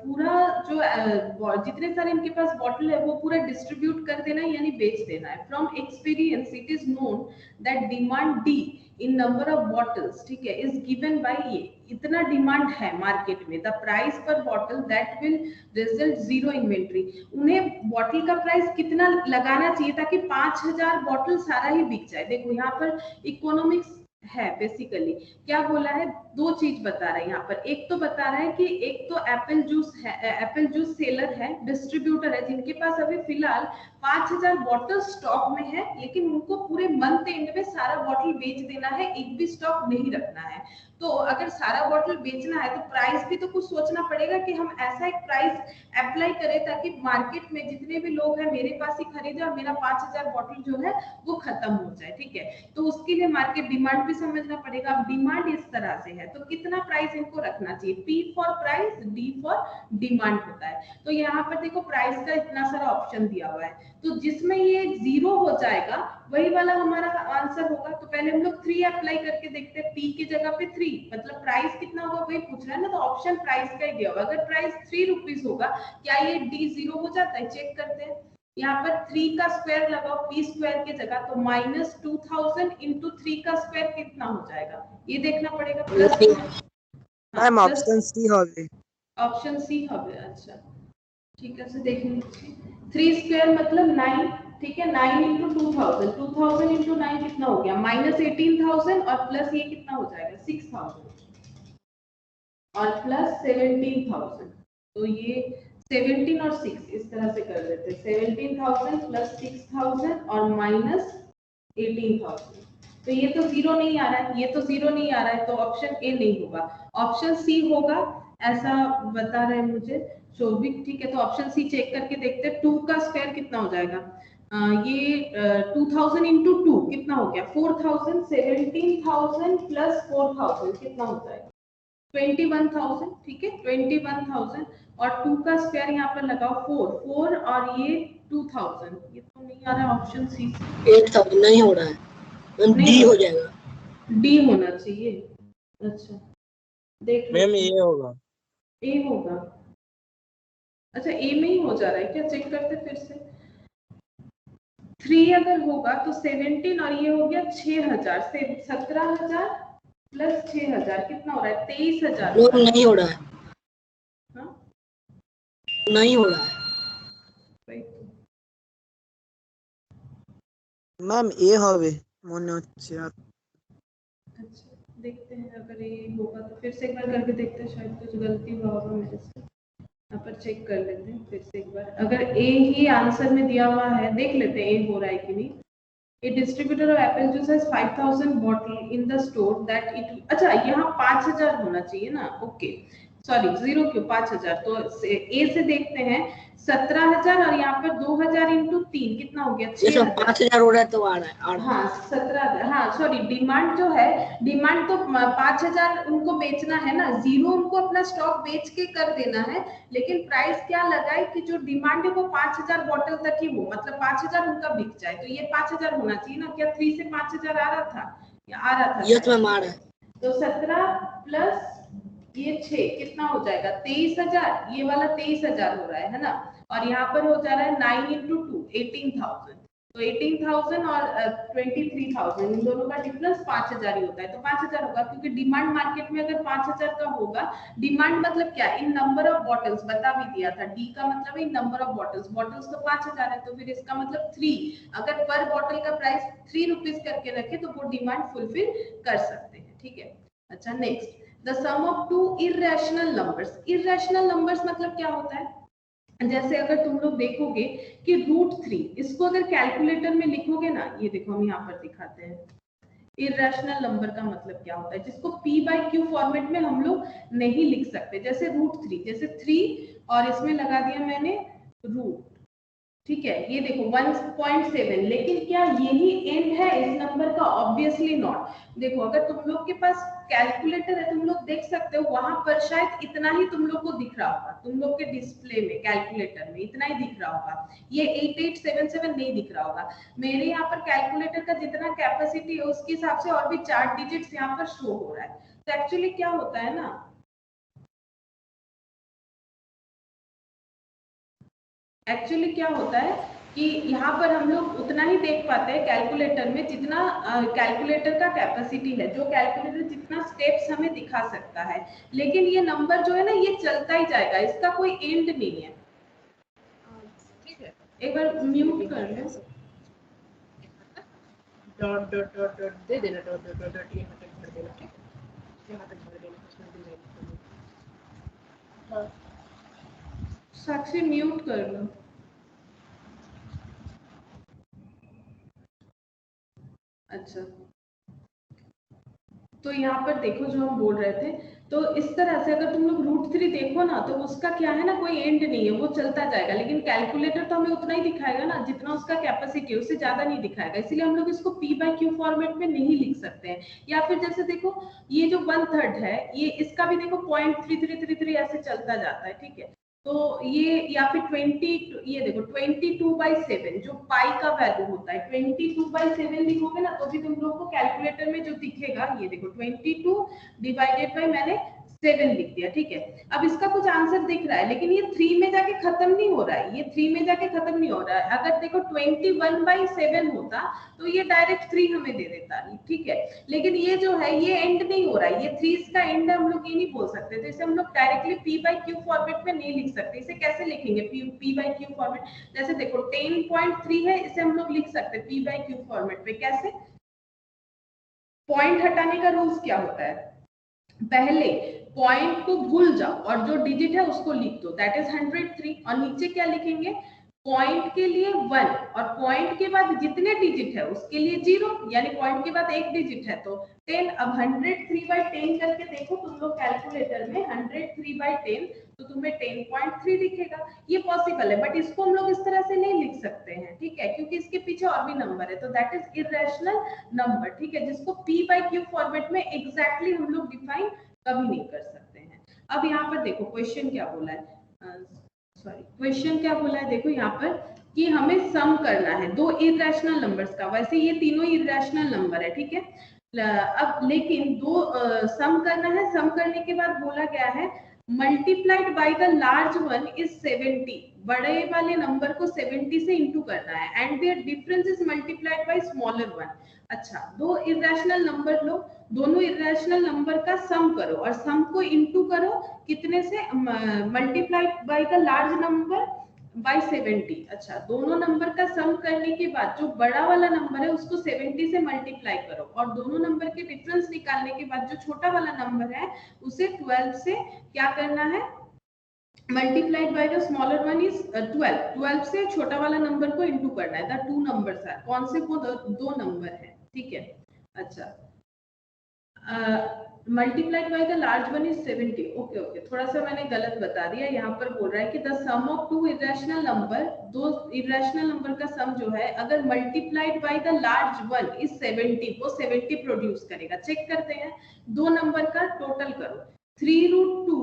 पूरा जो जितने सारे इनके पास बॉटल है वो पूरा डिस्ट्रीब्यूट कर देना है, यानी बेच देना है। From experience it is known that demand D in number of bottles, ठीक है, इज गिवन बाय ये, इतना डिमांड है मार्केट में, द प्राइस पर bottle that will result zero inventory. उन्हें बॉटल का प्राइस कितना लगाना चाहिए ताकि 5000 बॉटल सारा ही बिक जाए। देखो यहाँ पर इकोनॉमिक्स है, बेसिकली क्या बोला है, दो चीज बता रहा है यहाँ पर। एक तो बता रहा है कि एक तो एप्पल जूस है, एप्पल जूस सेलर है, डिस्ट्रीब्यूटर है, जिनके पास अभी फिलहाल 5000 बॉटल स्टॉक में है, लेकिन उनको पूरे मंथ एंड में सारा बॉटल बेच देना है, एक भी स्टॉक नहीं रखना है। तो अगर सारा बॉटल बेचना है तो प्राइस भी तो कुछ सोचना पड़ेगा कि हम ऐसा एक प्राइस अप्लाई करें ताकि मार्केट में जितने भी लोग हैं मेरे पास ही खरीदे और मेरा 5000 बॉटल जो है वो खत्म हो जाए, ठीक है। तो उसके लिए मार्केट डिमांड भी समझना पड़ेगा। अब डिमांड इस तरह से है तो कितना प्राइस इनको रखना चाहिए, P for price, D for demand होता है। तो यहाँ पर देखो प्राइस का इतना सारा ऑप्शन दिया हुआ है, तो जिसमें ये जीरो हो जाएगा वही वाला हमारा आंसर होगा। तो पहले हम लोग 3 अप्लाई करके देखते हैं, पी की जगह पे 3, मतलब प्राइस कितना होगा वही पूछ रहा है ना, तो ऑप्शन प्राइस का ही दिया होगा। अगर प्राइस 3 रुपीज होगा, क्या ये डी जीरो हो जाता है, चेक करते हैं। यहाँ पर 3 का स्क्वायर लगाओ पी स्क्वायर की जगह, तो माइनस 2000 इंटू 3 का स्क्वायर कितना हो जाएगा ये देखना पड़ेगा। प्लस मैम ऑप्शन सी होगी, ऑप्शन सी होगा, अच्छा ठीक है, से देखेंगे। 3 स्क्वायर मतलब 9, ठीक है, 9 इंटू 2000, 2000 इंटू 9 कितना हो गया माइनस 18000, और प्लस ये कितना हो जाएगा 6000, और प्लस 17000। तो ये 17 और 6 इस तरह से कर देते हैं, 17000 प्लस 6000 और माइनस 18000। तो ये तो जीरो नहीं आ रहा है, ये तो जीरो नहीं आ रहा है, तो ऑप्शन ए नहीं होगा, ऑप्शन सी होगा, ऐसा बता रहे हैं मुझे शोभिक, ठीक है। तो ऑप्शन सी चेक करके देखते हैं, 2 का स्क्वायर कितना हो जाएगा, ये 2000 इंटू 2 कितना हो गया 4000, 17000 प्लस 4000 कितना हो जाएगा 21000, ठीक है, 21000, और 2 का स्क्वायर यहाँ पर लगाओ 4 और ये 2000, ये तो नहीं आ रहा है ऑप्शन सी, 8000 नहीं हो रहा है, डी हो जाएगा, डी होना चाहिए। अच्छा देख मैम ये होगा, ए होगा, अच्छा ए में ही हो जा रहा है क्या, चेक करते फिर से। 3 अगर होगा तो 17 और ये हो गया 6000 से 17000 प्लस 6000 कितना हो रहा है 23000। नहीं हो रहा है, हाँ नहीं हो रहा है मैम ए হবে মনে হচ্ছে। अच्छा देखते हैं, अगर ये होगा तो फिर से एक बार करके देखते हैं, शायद कुछ गलती हुआ होगा मेरे से। यहाँ पर चेक कर लेते हैं फिर से एक बार, अगर ए ही आंसर में दिया हुआ है देख लेते हैं ए हो रहा है कि नहीं। A distributor of apple juice has 5000 bottle in the store that it, अच्छा यहाँ 5000 होना चाहिए ना, ओके सॉरी जीरो क्यों 5000, तो ए से देखते हैं 17000 और यहाँ पर 2000 इंटू 3 कितना हो गया 6000, 5000 हो रहा है तो आ रहा है, हाँ 17000, हाँ सॉरी डिमांड जो है, डिमांड तो 5000 उनको बेचना है ना, जीरो उनको अपना स्टॉक बेच के कर देना है, लेकिन प्राइस क्या लगाए कि जो डिमांड है वो 5000 बॉटल तक ही हो, मतलब 5000 उनका बिक जाए, तो ये 5000 होना चाहिए ना, क्या 3 से 5000 आ रहा था या आ रहा था, ये तो मैं मार है, तो 17 प्लस ये 6 कितना हो जाएगा 23000, ये वाला 23000 हो रहा है ना, और यहाँ पर हो जा रहा है 9 इंटू 2 18000, तो 18,000 और 23,000 इन दोनों का डिफरेंस 5,000 ही होता है, तो 5,000 होगा, क्योंकि डिमांड मार्केट में अगर 5,000 का होगा, डिमांड मतलब क्या, इन नंबर ऑफ बॉटल्स बता भी दिया था, डी का मतलब है इन नंबर ऑफ बॉटल्स, बॉटल्स तो 5,000 है, तो फिर इसका मतलब 3, अगर पर बॉटल का प्राइस 3 रुपीज करके रखे तो वो डिमांड फुलफिल कर सकते हैं, ठीक है। अच्छा, next, the sum of two irrational numbers. Irrational numbers मतलब क्या होता है, जैसे अगर तुम लोग देखोगे कि √3, इसको अगर कैलकुलेटर में लिखोगे ना, ये देखो हम यहाँ पर दिखाते हैं, इररेशनल नंबर का मतलब क्या होता है, जिसको p/q फॉर्मेट में हम लोग नहीं लिख सकते, जैसे √3, जैसे 3 और इसमें लगा दिया मैंने रूट, ठीक है, ये देखो 1.7, लेकिन क्या यही एंड है इस नंबर का? Obviously not. देखो, अगर तुम लोग के पास कैलकुलेटर है, तुम लोग देख सकते हो, वहां पर शायद इतना ही तुम लोग को दिख रहा होगा, तुम लोग के डिस्प्ले में कैलकुलेटर में इतना ही दिख रहा होगा, ये 8877 नहीं दिख रहा होगा। मेरे यहाँ पर कैलकुलेटर का जितना कैपेसिटी है उसके हिसाब से और भी 4 डिजिट्स यहाँ पर शो हो रहा है। तो एक्चुअली क्या होता है ना, एक्चुअली क्या होता है कि यहाँ पर हम लोग उतना ही देख पाते हैं कैलकुलेटर में जितना कैलकुलेटर का कैपेसिटी है, जो कैलकुलेटर जितना स्टेप्स हमें दिखा सकता है, लेकिन ये नंबर जो है ना, ये चलता ही जाएगा, इसका कोई एंड नहीं है। ठीक है, एक बार म्यूट कर लो। डॉट डॉट डॉट डॉट दे देना, डॉट डॉट डॉट डॉट यहाँ तक भर देना, ठीक है, यहाँ तक भर देना, उसमें डिजाइन करना। हाँ, साक्षी म्यूट कर लो। अच्छा, तो यहाँ पर देखो जो हम बोल रहे थे, तो इस तरह से अगर तुम लोग √3 देखो ना, तो उसका क्या है ना, कोई एंड नहीं है, वो चलता जाएगा, लेकिन कैलकुलेटर तो हमें उतना ही दिखाएगा ना जितना उसका कैपेसिटी है, उससे ज्यादा नहीं दिखाएगा, इसीलिए हम लोग इसको p/q फॉर्मेट में नहीं लिख सकते हैं। या फिर जैसे देखो, ये जो 1/3 है, ये इसका भी देखो 0.3333 ऐसे चलता जाता है, ठीक है, तो ये, या फिर 20, ये देखो 22/7 जो पाई का वैल्यू होता है, 22/7 लिखोगे ना तो भी तुम लोग को कैलकुलेटर में जो दिखेगा, ये देखो 22 डिवाइडेड बाय मैंने 7 लिख दिया, ठीक है। अब इसका कुछ आंसर दिख रहा है, लेकिन ये 3 में जाके खत्म नहीं हो रहा है, ये 3 में जाके खत्म नहीं हो रहा है। अगर देखो 21/7 होता तो ये डायरेक्ट 3 हमें दे देता, ठीक है, लेकिन ये जो है ये एंड नहीं हो रहा है, ये 3 का एंड हम लोग ये नहीं बोल सकते, तो इसे हम लोग डायरेक्टली p/q फॉर्मेट में नहीं लिख सकते। इसे कैसे लिखेंगे p/q फॉर्मेट? जैसे देखो 10.3 है, इसे हम लोग लिख सकते हैं p/q फॉर्मेट में, कैसे? पॉइंट हटाने का रूल्स क्या होता है, पहले पॉइंट को भूल जाओ और जो डिजिट है उसको लिख दो, दैट इज 103, और नीचे क्या लिखेंगे, पॉइंट के लिए 1 और पॉइंट के बाद जितने डिजिट है उसके लिए 0, यानी पॉइंट के बाद एक डिजिट है तो 10। अब 103/10 करके देखो तुम लोग कैलकुलेटर में, 103/10 तो तुम्हें 10.3 दिखेगा, ये पॉसिबल है, बट इसको हम लोग इस तरह से नहीं लिख सकते हैं, ठीक है, क्योंकि इसके पीछे और भी नंबर है, तो दैट इज इररेशनल नंबर, ठीक है, जिसको p/q फॉर्मेट में एग्जैक्टली हम लोग डिफाइन कभी नहीं कर सकते हैं। अब यहाँ पर देखो क्वेश्चन क्या बोला है, सॉरी क्वेश्चन क्या बोला है, देखो यहाँ पर कि हमें सम करना है दो इररेशनल नंबर्स का, वैसे ये तीनों इररेशनल नंबर है, ठीक है, अब लेकिन दो सम करना है, सम करने के बाद बोला गया है multiplied by the large one is 70, बड़े वाले नंबर को 70 से इंटू करना है, and their difference is multiplied by smaller one. अच्छा, दो इररेशनल नंबर लो, दोनों इररेशनल नंबर का सम करो और सम को इंटू करो कितने से, multiplied by the large number by 70। अच्छा, दोनों नंबर का सम करने के बाद जो बड़ा वाला नंबर है उसको 70 से मल्टीप्लाई करो और दोनों नंबर के डिफरेंस निकालने के बाद जो छोटा वाला नंबर है उसे 12 से क्या करना है, multiplied by the smaller one is 12 से छोटा वाला नंबर को इंटू करना है, द टू नंबर्स आर, कौन से, वो दो नंबर है, ठीक है। अच्छा, multiplied by the large one is 70, okay okay, थोड़ा सा मैंने गलत बता दिया, यहाँ पर बोल रहा है कि the sum of two irrational number, दो इररेशनल नंबर का सम जो है अगर multiplied by the large one is 70, वो 70 प्रोड्यूस करेगा। चेक करते हैं, दो नंबर का टोटल करो, 3√2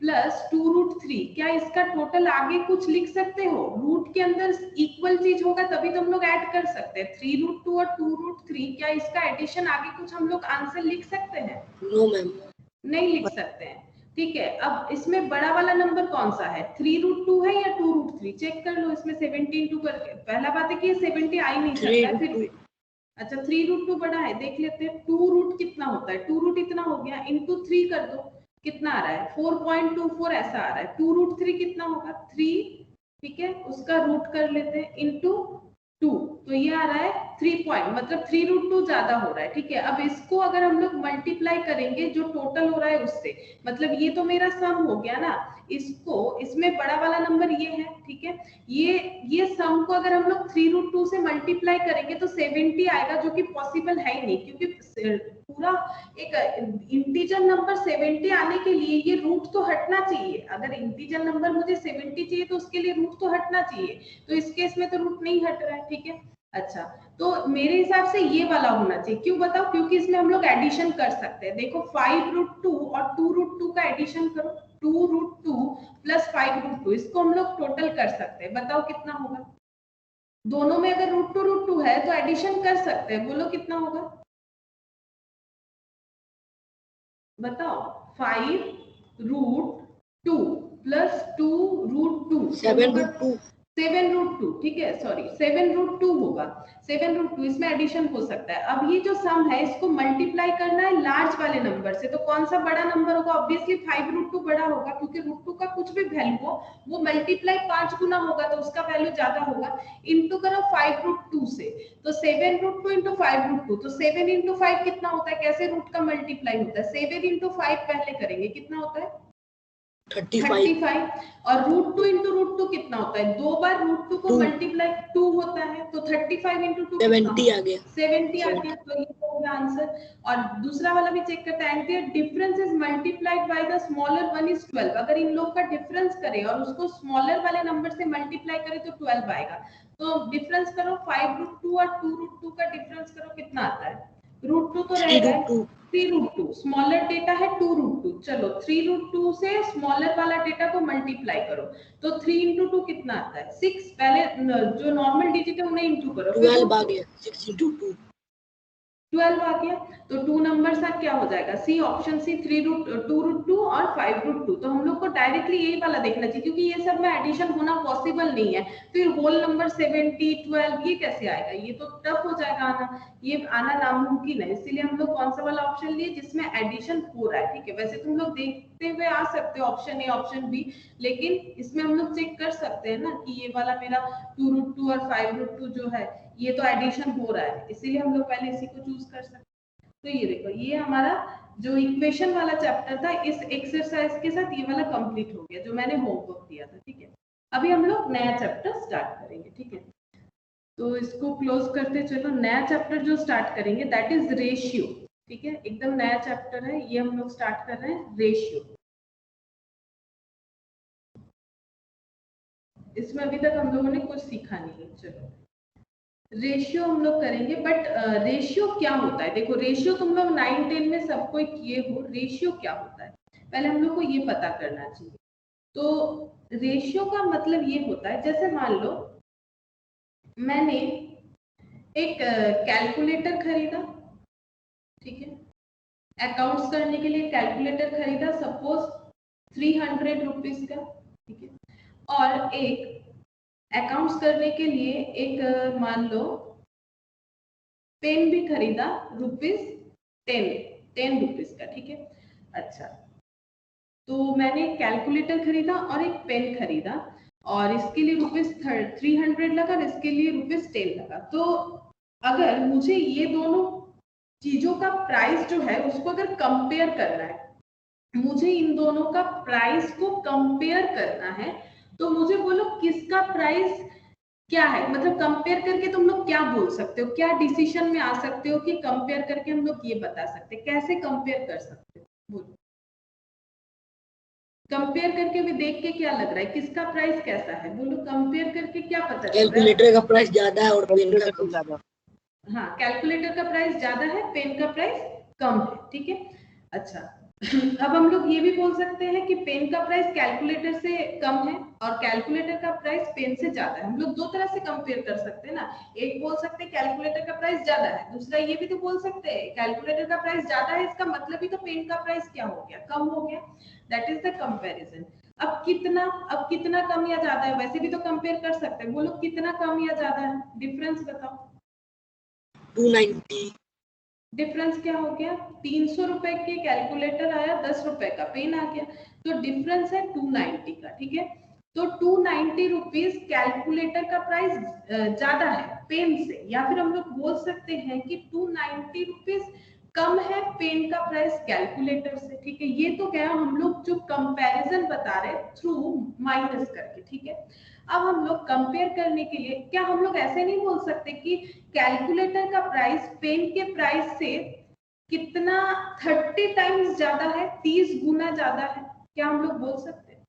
प्लस 2√3, क्या इसका टोटल आगे कुछ लिख सकते हो? रूट के अंदर इक्वल चीज होगा तभी तो हम लोग ऐड कर सकते हैं, 3√2 और 2√3, क्या इसका एडिशन आगे कुछ हम लोग आंसर लिख सकते हैं? नो मैम, नहीं लिख सकते हैं, ठीक है। अब इसमें बड़ा वाला नंबर कौन सा है, 3√2 है या 2√3? चेक कर लो इसमें 70 इंटू करके। पहला बात है कि ये 70 आ ही नहीं सकता है, फिर भी अच्छा 3√2 बड़ा है, देख लेते हैं 2 रूट कितना होता है। 2 रूट इतना हो गया, इंटू 3 कर दो, कितना आ रहा है 4.24 ऐसा आ रहा है। 2√3 कितना होगा 3, ठीक है, उसका रूट कर लेते हैं इंटू 2, तो ये आ रहा है 3 पॉइंट, मतलब 3√2 ज्यादा हो रहा है। ठीक है, अब इसको अगर हम लोग मल्टीप्लाई करेंगे जो टोटल हो रहा है उससे, मतलब ये तो मेरा सम हो गया ना, इसको इसमें बड़ा वाला नंबर ये है, ठीक है, ये सम को अगर हम लोग 3√2 से मल्टीप्लाई करेंगे तो 70 आएगा, जो कि पॉसिबल है ही नहीं, क्योंकि पूरा एक इंटीजर नंबर 70 आने के लिए ये रूट तो हटना चाहिए। अगर इंटीजर नंबर मुझे 70 चाहिए तो उसके लिए रूट तो हटना चाहिए, तो इस केस में तो रूट नहीं हट रहा है। ठीक है, अच्छा, तो मेरे हिसाब से ये वाला होना चाहिए। क्यों बताओ, क्योंकि इसमें हम लोग एडिशन कर सकते हैं। देखो 5√2 और 2√2 का एडिशन करो, 2√2 प्लस 5√2, इसको हम लोग टोटल कर सकते हैं। बताओ कितना होगा, दोनों में अगर √2 है तो एडिशन कर सकते हैं, बोलो कितना होगा, बताओ। 5√2 प्लस 2√2 7√2 7√2, ठीक है, सॉरी 7√2 होगा, 7√2, इसमें एडिशन हो सकता है। अब ये जो सम है इसको मल्टीप्लाई करना है लार्ज वाले नंबर से, तो कौन सा बड़ा नंबर होगा, ऑब्वियसली 5√2 बड़ा होगा, क्योंकि √2 का कुछ भी वैल्यू हो वो मल्टीप्लाई 5 गुना होगा तो उसका वैल्यू ज्यादा होगा। इंटू करो 5√2 से, तो 7√2 इंटू 5√2, तो 7 इंटू 5 कितना होता है, कैसे रूट का मल्टीप्लाई होता है, 7 इंटू 5 पहले करेंगे, कितना होता है 35, और √2 इंटू √2 कितना होता है, दो बार √2 को मल्टीप्लाई 2 होता है, तो 35 इंटू 2 70 आ गया, 70 आ गया, तो ये होगा आंसर। और दूसरा वाला भी चेक करते हैं, and difference is multiplied by the smaller one is 12। अगर इन लोग का डिफरेंस करें और उसको स्मॉलर वाले नंबर से मल्टीप्लाई करें तो 12 आएगा। तो डिफरेंस करो 5√2 और 2√2 का डिफरेंस करो, कितना आता है, √2 तो रहेगा, 3√2, स्मॉलर डेटा है 2√2, चलो 3√2 से स्मॉलर वाला डेटा को मल्टीप्लाई करो, तो 3 इंटू 2 कितना आता है 6, पहले जो नॉर्मल डिजिट है उन्हें इंटू करो, 12 आ गया, 6 इंटू 2 12 आ गया, तो 2 नंबर सा क्या हो जाएगा, सी, ऑप्शन सी, 2√2 और 5√2। तो हम लोग को डायरेक्टली यही वाला देखना चाहिए, क्योंकि ये सब में एडिशन होना पॉसिबल नहीं है, फिर होल नंबर 70, 12 ये कैसे आएगा, ये तो टफ हो जाएगा आना, ये आना नामुमकिन है। इसीलिए हम लोग कौन सा वाला ऑप्शन लिए जिसमें एडिशन हो रहा है। ठीक है, वैसे तुम लोग देखते हुए आ सकते हो ऑप्शन ए ऑप्शन बी, लेकिन इसमें हम लोग चेक कर सकते हैं ना कि ये वाला मेरा 2√2 और 5√2 जो है ये तो एडिशन हो रहा है, इसीलिए हम लोग पहले इसी को चूज कर सकते हैं। तो ये देखो, ये हमारा जो इक्वेशन वाला चैप्टर था इस एक्सरसाइज के साथ ये वाला कंप्लीट हो गया जो मैंने होमवर्क दिया था। ठीक है, अभी हम लोग नया चैप्टर स्टार्ट करेंगे। ठीक है, तो इसको क्लोज करते चलो, नया चैप्टर जो स्टार्ट करेंगे दैट इज रेशियो। ठीक है, एकदम नया चैप्टर है ये, हम लोग स्टार्ट कर रहे हैं रेशियो। इसमें अभी तक हम लोगों ने कुछ सीखा नहीं है। चलो रेशियो हम लोग करेंगे, बट रेशियो क्या होता है, देखो रेशियो तुम लोग 9-10 में सब कोई किए हो, रेशियो क्या होता है पहले हम लोग को ये पता करना चाहिए। तो रेशियो का मतलब ये होता है, जैसे मान लो मैंने एक कैलकुलेटर खरीदा, ठीक है, अकाउंट्स करने के लिए कैलकुलेटर खरीदा, सपोज 300 रुपीज का, ठीक है, और एक अकाउंट्स करने के लिए एक मान लो पेन भी खरीदा ₹10 रुपीज का। ठीक है, अच्छा, तो मैंने एक कैलकुलेटर खरीदा और एक पेन खरीदा, और इसके लिए ₹300 लगा और इसके लिए ₹10 लगा। तो अगर मुझे ये दोनों चीजों का प्राइस जो है उसको अगर कंपेयर करना है, मुझे इन दोनों का प्राइस को कंपेयर करना है, तो मुझे बोलो किसका प्राइस क्या है, मतलब कंपेयर करके तुम लोग क्या बोल सकते हो, क्या डिसीजन में आ सकते हो कि कंपेयर करके हम लोग ये बता सकते हैं, कैसे कंपेयर कर सकते हो, बोलो कंपेयर करके भी देख के क्या लग रहा है, किसका प्राइस कैसा है, बोलो कंपेयर करके क्या पता चल रहा है। कैलकुलेटर का प्राइस ज्यादा है और पेन का कम। हाँ, कैलकुलेटर का प्राइस ज्यादा है, पेन का प्राइस कम है। ठीक है, अच्छा, अब हम लोग ये भी बोल सकते हैं कि पेन का प्राइस कैलकुलेटर से कम है और कैलकुलेटर का प्राइस पेन से ज्यादा है। हम लोग दो तरह से कंपेयर कर सकते हैं ना, एक बोल सकते हैं कैलकुलेटर का प्राइस ज्यादा है, दूसरा ये भी तो बोल सकते हैं कैलकुलेटर का प्राइस ज्यादा है, इसका मतलब ही तो पेन का प्राइस क्या हो गया, कम हो गया। That is the comparison. अब कितना कम या ज्यादा है, वैसे भी तो कंपेयर कर सकते हैं। बोलो कितना कम या ज्यादा है, डिफरेंस बताओ। 290। डिफरेंस क्या हो गया, 300 रुपए के कैलकुलेटर आया, 10 रुपए का पेन आ गया, तो डिफरेंस है 290 का। ठीक है, तो 290 रुपीज कैलकुलेटर का प्राइस ज्यादा है पेन से, या फिर हम लोग बोल सकते हैं कि 290 रुपीज कम है पेन का प्राइस कैलकुलेटर से। ठीक है, ये तो क्या हम लोग जो कंपैरिजन बता रहे थ्रू माइनस करके। ठीक है, अब हम लोग कंपेयर करने के लिए क्या हम लोग ऐसे नहीं बोल सकते कि कैलकुलेटर का प्राइस पेन के प्राइस से कितना 30 टाइम्स ज्यादा है, 30 गुना ज्यादा है, क्या हम लोग बोल सकते हैं?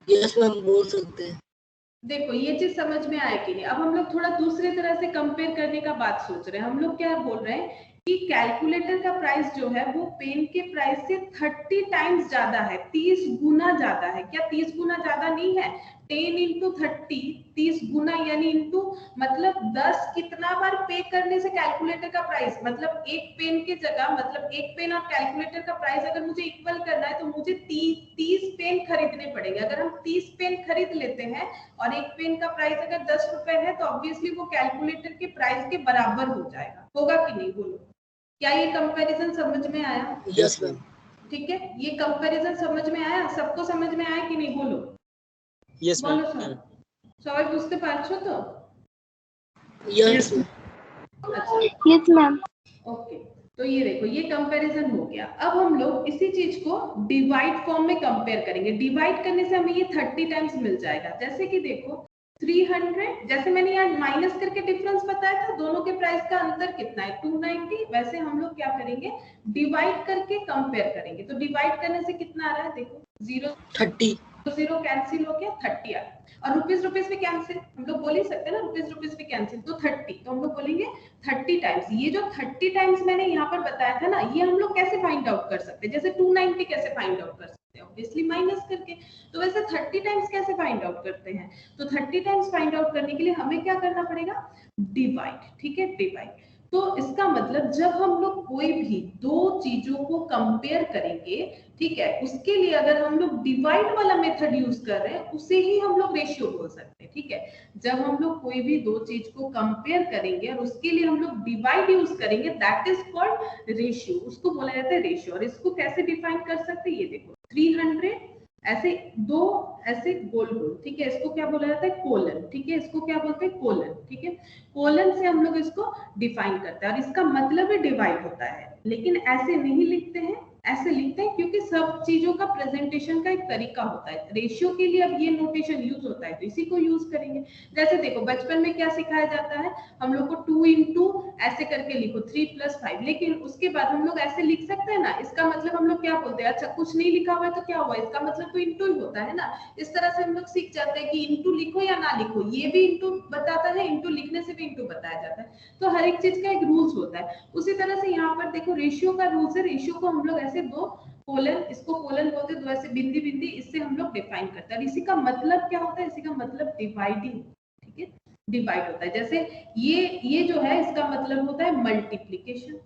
यस मैम, बोल सकते हैं। देखो ये चीज समझ में आए कि नहीं। अब हम लोग थोड़ा दूसरे तरह से कंपेयर करने का बात सोच रहे हैं। हम लोग क्या बोल रहे हैं कि कैलकुलेटर का प्राइस जो है वो पेन के प्राइस से 30 टाइम्स ज्यादा है, 30 गुना ज्यादा है। क्या 30 गुना ज्यादा नहीं है, 10 इंटू 30, 30 गुना यानी इंटू मतलब 10 कितना बार पे करने से कैलकुलेटर का प्राइस, मतलब एक पेन के जगह, मतलब एक पेन और कैलकुलेटर का प्राइस अगर मुझे इक्वल करना है तो मुझे 30 पेन खरीदने पड़ेंगे। अगर हम 30 पेन खरीद लेते हैं और एक पेन का प्राइस अगर 10 रुपए है तो ऑब्वियसली वो कैलकुलेटर के प्राइस के बराबर हो जाएगा, होगा कि नहीं, बोलो। क्या ये कंपैरिजन समझ में आया? Yes ma'am. ठीक है, ये कंपैरिजन समझ में आया, सबको समझ में आया कि नहीं, बोलो। यस बोलो मैम। सर, সবাই বুঝতে পারছো তো? Yes ma'am. अच्छा, यस मैम। ओके, तो ये देखो ये कंपैरिजन हो गया। अब हम लोग इसी चीज को डिवाइड फॉर्म में कंपेयर करेंगे। डिवाइड करने से हमें ये 30 टाइम्स मिल जाएगा। जैसे कि देखो 300, जैसे मैंने यहाँ माइनस करके डिफरेंस बताया था, दोनों के प्राइस का अंतर कितना है 290, वैसे हम लोग क्या करेंगे डिवाइड करके कंपेयर करेंगे। तो डिवाइड करने से कितना आ रहा है, देखो 0 30। 0 कैंसिल हो गया, 30 आ गया। और रुपीज रुपीज भी कैंसिल, हम लोग बोल ही सकते हैं ना, रुपीज रुपीज भी कैंसिल, तो 30, तो हम लोग बोलेंगे 30 टाइम्स। ये जो 30 टाइम्स मैंने यहाँ पर बताया था ना, ये हम लोग कैसे फाइंड आउट कर सकते हैं, जैसे 290 कैसे फाइंड आउट कर सकते हैं, ऑब्वियसली माइनस करके। तो वैसे 30 टाइम्स कैसे फाइंड आउट करते हैं, तो 30 टाइम्स फाइंड आउट करने के लिए हमें क्या करना पड़ेगा, डिवाइड। ठीक है, डिवाइड। तो इसका मतलब जब हम लोग कोई भी दो चीजों को कंपेयर करेंगे, ठीक है, उसके लिए अगर हम लोग डिवाइड वाला मेथड यूज कर रहे हैं, उसे ही हम लोग रेशियो बोल सकते हैं। ठीक है, जब हम लोग कोई भी दो चीज को कंपेयर करेंगे और उसके लिए हम लोग डिवाइड यूज करेंगे, दैट इज कॉल्ड रेशियो, उसको बोला जाता है रेशियो। और इसको कैसे डिफाइन कर सकते हैं, ये देखो 300 ऐसे दो ऐसे गोल गोल, ठीक है, इसको क्या बोला जाता है, कोलन। ठीक है, इसको क्या बोलते हैं, कोलन। ठीक है, कोलन से हम लोग इसको डिफाइन करते हैं और इसका मतलब ही डिवाइड होता है। लेकिन ऐसे नहीं लिखते हैं, ऐसे लिखते हैं क्योंकि सब चीजों का प्रेजेंटेशन का एक तरीका होता है। रेशियो के लिए अब ये नोटेशन यूज होता है तो इसी को यूज करेंगे। जैसे देखो बचपन में क्या सिखाया जाता है, हम लोग को 2 इंटू ऐसे करके लिखो 3 + 5, लेकिन उसके बाद हम लोग ऐसे लिख सकते हैं ना, इसका मतलब हम लोग क्या बोलते हैं, अच्छा कुछ नहीं लिखा हुआ है तो क्या हुआ, इसका मतलब तो इंटू ही होता है ना। इस तरह से हम लोग सीख जाते हैं कि इंटू लिखो या ना लिखो, ये भी इंटू बताता है, इंटू लिखने से भी इंटू बताया जाता है। तो हर एक चीज का एक रूल्स होता है। उसी तरह से यहाँ पर देखो रेशियो का रूल्स है, रेशियो को हम लोग ऐसे दो कोलन, इसको कोलन बोलते हैं, दो ऐसे बिंदी बिंदी, इससे हम लोग डिफाइन करते हैं। और इसी का मतलब क्या होता है, इसी का मतलब डिवाइडिंग। ठीक है, डिवाइड होता है। जैसे ये जो है इसका मतलब होता है मल्टीप्लीकेशन,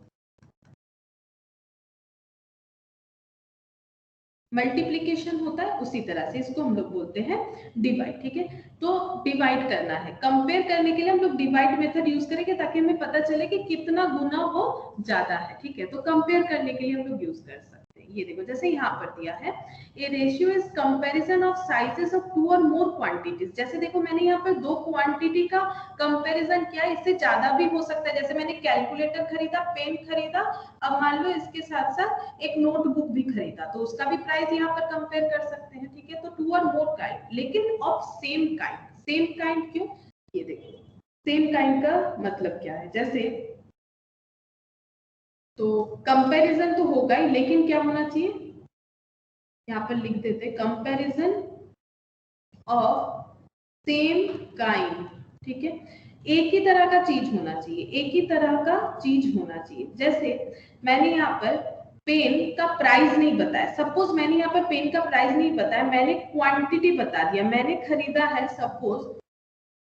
मल्टीप्लीकेशन होता है, उसी तरह से इसको हम लोग बोलते हैं डिवाइड। ठीक है, तो डिवाइड करना है, कंपेयर करने के लिए हम लोग डिवाइड मेथड यूज करेंगे ताकि हमें पता चले कि कितना गुना वो ज्यादा है। ठीक है, तो कंपेयर करने के लिए हम लोग यूज कर सकते हैं। ये देखो जैसे यहाँ पर दिया है, ए ratio is comparison of sizes of 2 और मोर क्वांटिटीज। जैसे देखो मैंने यहाँ पर दो क्वांटिटी का कंपैरिजन किया, इससे ज्यादा भी हो सकता है। जैसे मैंने कैलकुलेटर खरीदा, पेन खरीदा, अब मान लो इसके साथ साथ एक नोटबुक भी खरीदा, तो उसका भी प्राइस यहाँ पर कंपेयर कर सकते हैं। ठीक है, तो 2 और मोर काइंड, लेकिन of same kind. Same kind क्यों, ये देखो सेम काइंड का मतलब क्या है, जैसे तो कंपैरिजन तो होगा ही, लेकिन क्या होना चाहिए, यहाँ पर लिख देते कंपैरिजन ऑफ सेम काइंड। ठीक है, एक ही तरह का चीज होना चाहिए, एक ही तरह का चीज होना चाहिए। जैसे मैंने यहाँ पर पेन का प्राइस नहीं बताया, सपोज मैंने यहाँ पर पेन का प्राइस नहीं बताया, मैंने क्वांटिटी बता दिया, मैंने खरीदा है सपोज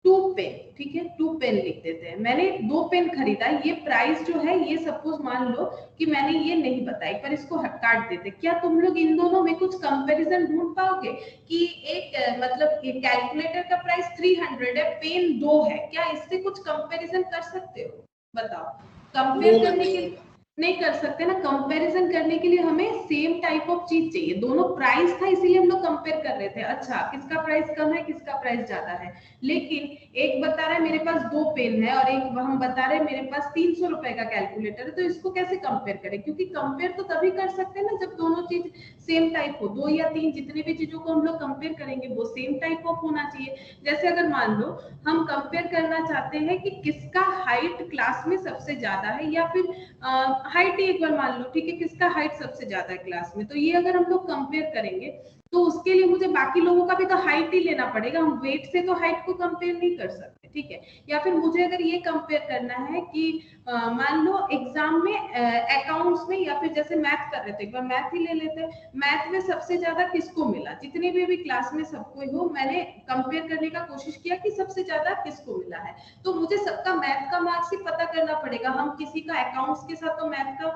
2 पेन, ठीक है 2 पेन लिख देते हैं, मैंने 2 पेन खरीदा, ये प्राइस जो है ये सपोज मान लो कि मैंने ये नहीं बताई, पर इसको काट देते, क्या तुम लोग इन दोनों में कुछ कंपैरिजन ढूंढ पाओगे कि एक मतलब कैलकुलेटर का प्राइस 300 है, पेन 2 है, क्या इससे कुछ कंपैरिजन कर सकते हो? बताओ। कंपेयर करने के लिए नहीं कर सकते ना, कंपैरिजन करने के लिए हमें सेम टाइप ऑफ चीज चाहिए, दोनों प्राइस था इसीलिए हम लोग कंपेयर कर रहे थे, अच्छा किसका प्राइस कम है किसका प्राइस ज्यादा है, लेकिन एक बता रहा है मेरे पास 2 पेन है और एक हम बता रहे हैं मेरे पास 300 रुपए का कैलकुलेटर है, तो इसको कैसे कंपेयर करें, क्योंकि कंपेयर तो तभी कर सकते हैं ना जब दोनों चीज सेम टाइप हो, 2 या 3 जितने भी चीजों को हम लोग कंपेयर करेंगे वो सेम टाइप ऑफ होना चाहिए। जैसे अगर मान लो हम कंपेयर करना चाहते हैं कि किसका हाइट क्लास में सबसे ज्यादा है, या फिर हाइट ही एक बार मान लो, ठीक है किसका हाइट सबसे ज्यादा है क्लास में, तो ये अगर हम लोग कंपेयर करेंगे तो उसके लिए मुझे बाकी लोगों का भी तो हाइट ही लेना पड़ेगा, हम वेट से तो हाइट को कंपेयर नहीं कर सकते, ठीक है। या फिर मुझे अगर ये कंपेयर करना है कि मान लो एग्जाम में अकाउंट्स में या फिर जैसे मैथ कर रहे थे, एक बार मैथ ही ले लेते हैं, मैथ में सबसे ज्यादा किसको मिला, जितने भी क्लास में सबको हो, मैंने कंपेयर करने का कोशिश किया कि सबसे ज्यादा किसको मिला है, तो मुझे सबका मैथ का मार्क्स ही पता करना पड़ेगा, हम किसी का अकाउंट्स के साथ तो मैथ का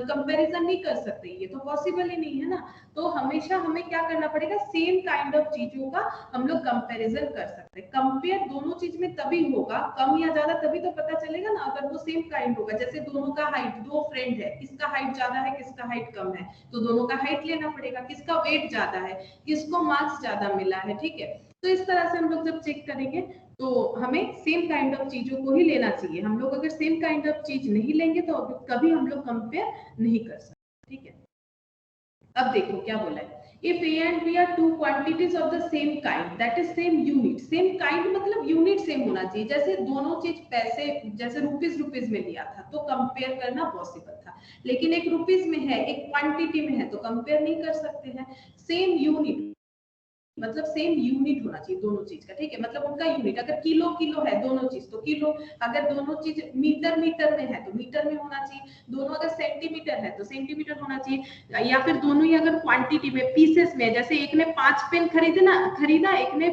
कंपैरिजन नहीं कर सकते, ये तो पॉसिबल ही नहीं है ना, तो हमेशा हमें क्या करना पड़ेगा, सेम काइंड ऑफ चीजों का हम लोग कंपैरिजन कर सकते हैं। कंपेयर दोनों चीज में तभी होगा, कम या ज्यादा तभी तो पता चलेगा ना, अगर वो सेम काइंड होगा, जैसे दोनों का हाइट, 2 फ्रेंड है, किसका हाइट ज्यादा है किसका हाइट कम है, तो दोनों का हाइट लेना पड़ेगा, किसका वेट ज्यादा है किसको मार्क्स ज्यादा मिला है, ठीक है। तो इस तरह से हम लोग जब चेक करेंगे तो हमें सेम काइंड ऑफ चीजों को ही लेना चाहिए, हम लोग अगर सेम काइंड ऑफ चीज नहीं लेंगे तो कभी हम लोग कंपेयर नहीं कर सकते, ठीक है। अब देखो क्या बोला है, if A and B are two quantities of the same kind, that is same unit, same kind मतलब यूनिट सेम होना चाहिए, जैसे दोनों चीज पैसे जैसे रुपीज में लिया था तो कंपेयर करना पॉसिबल था, लेकिन एक रुपीज में है एक क्वांटिटी में है तो कंपेयर नहीं कर सकते हैं। सेम यूनिट मतलब सेम यूनिट होना चाहिए दोनों चीज का, ठीक है, मतलब उनका यूनिट, अगर किलो किलो है दोनों चीज तो किलो, अगर दोनों चीज मीटर मीटर में है तो मीटर में होना चाहिए, दोनों अगर सेंटीमीटर है तो सेंटीमीटर होना चाहिए, या फिर दोनों ही अगर क्वांटिटी में पीसेस में, जैसे एक ने 5 पेन खरीदा एक ने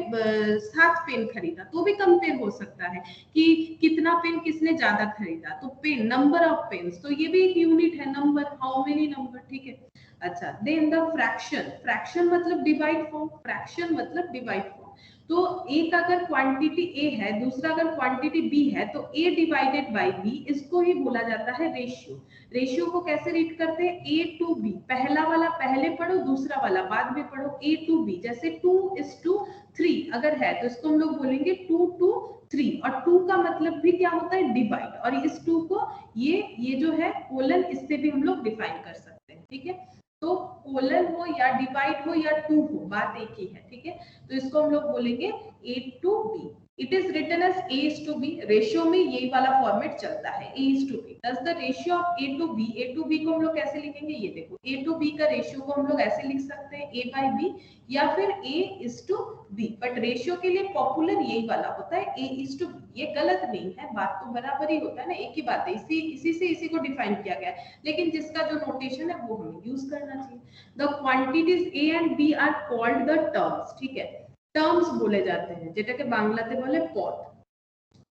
7 पेन खरीदा तो भी कंपेयर हो सकता है कि कितना पेन किसने ज्यादा खरीदा, तो पेन नंबर ऑफ पेन्स, तो ये भी एक यूनिट है, नंबर, हाउ मेनी नंबर, ठीक है। अच्छा, देन द फ्रैक्शन, फ्रैक्शन मतलब डिवाइड फॉर्म, फ्रैक्शन मतलब डिवाइड फॉर्म, तो एक अगर क्वांटिटी ए है दूसरा अगर क्वांटिटी बी है तो ए डिवाइडेड बाय बी, इसको ही बोला जाता है रेशियो। रेशियो को कैसे रीड करते हैं, ए टू बी, पहला वाला पहले पढ़ो दूसरा वाला बाद में पढ़ो, ए टू बी, जैसे 2:3 अगर है तो इसको हम लोग बोलेंगे 2:3, और 2 का मतलब भी क्या होता है, डिवाइड, और इस 2 को ये जो है कोलन, इससे भी हम लोग डिफाइन कर सकते हैं, ठीक है। तो कोलन हो या डिवाइड हो या 2 हो, बात एक ही है, ठीक है। तो इसको हम लोग बोलेंगे A to B, it is written as A is to B, ratio में यही वाला फॉर्मेट चलता है, A is to B, thus the ratio of A to B, A to B को हम लोग कैसे लिखेंगे, ये देखो A to B का रेशियो को हम लोग ऐसे लिख सकते हैं A by B या फिर A is to B, but ratio के लिए पॉपुलर यही वाला होता है A is to B, ये गलत नहीं है, बात तो बराबर ही होता है ना, एक ही बात है, इसी से इसी को डिफाइन किया गया है, लेकिन जिसका जो नोटेशन है वो हमें यूज करना चाहिए। The quantities A and B are called the terms, ठीक है, टर्म्स बोले जाते हैं, যেটাকে বাংলাতে বলে পদ,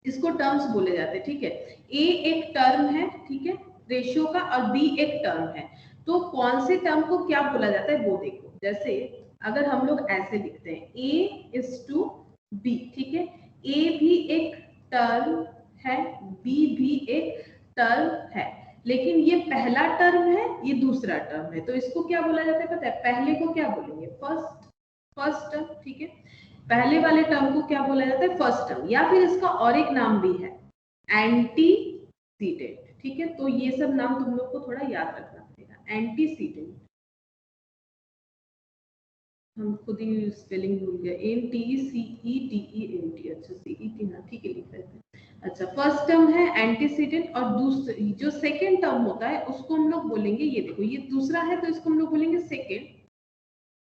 इसको टर्म्स बोले जाते हैं, ठीक है। ए एक टर्म है, ठीक है, रेशियो का, और बी एक टर्म है, तो कौन से टर्म को क्या बोला जाता है वो देखो, जैसे अगर हम लोग ऐसे लिखते हैं A is to B, ठीक है, A भी एक टर्म है B भी एक टर्म है, लेकिन ये पहला टर्म है ये दूसरा टर्म है, तो इसको क्या बोला जाता है पता है, पहले को क्या बोलेंगे, फर्स्ट टर्म, ठीक है, पहले वाले टर्म को क्या बोला जाता है, फर्स्ट टर्म, या फिर इसका और एक नाम भी है एंटीसीडेंट, ठीक है, तो ये सब नाम तुम लोग को थोड़ा याद रखना पड़ेगा। एंटीसीडेंट, हम खुद ही स्पेलिंग भूल गए, NTECEDENT, अच्छा CET ना, ठीक है, लिख लेते हैं। अच्छा, फर्स्ट टर्म है एंटीसीडेंट, और दूसरी जो सेकेंड टर्म होता है उसको हम लोग बोलेंगे, ये देखो ये दूसरा है तो इसको हम लोग बोलेंगे सेकेंड,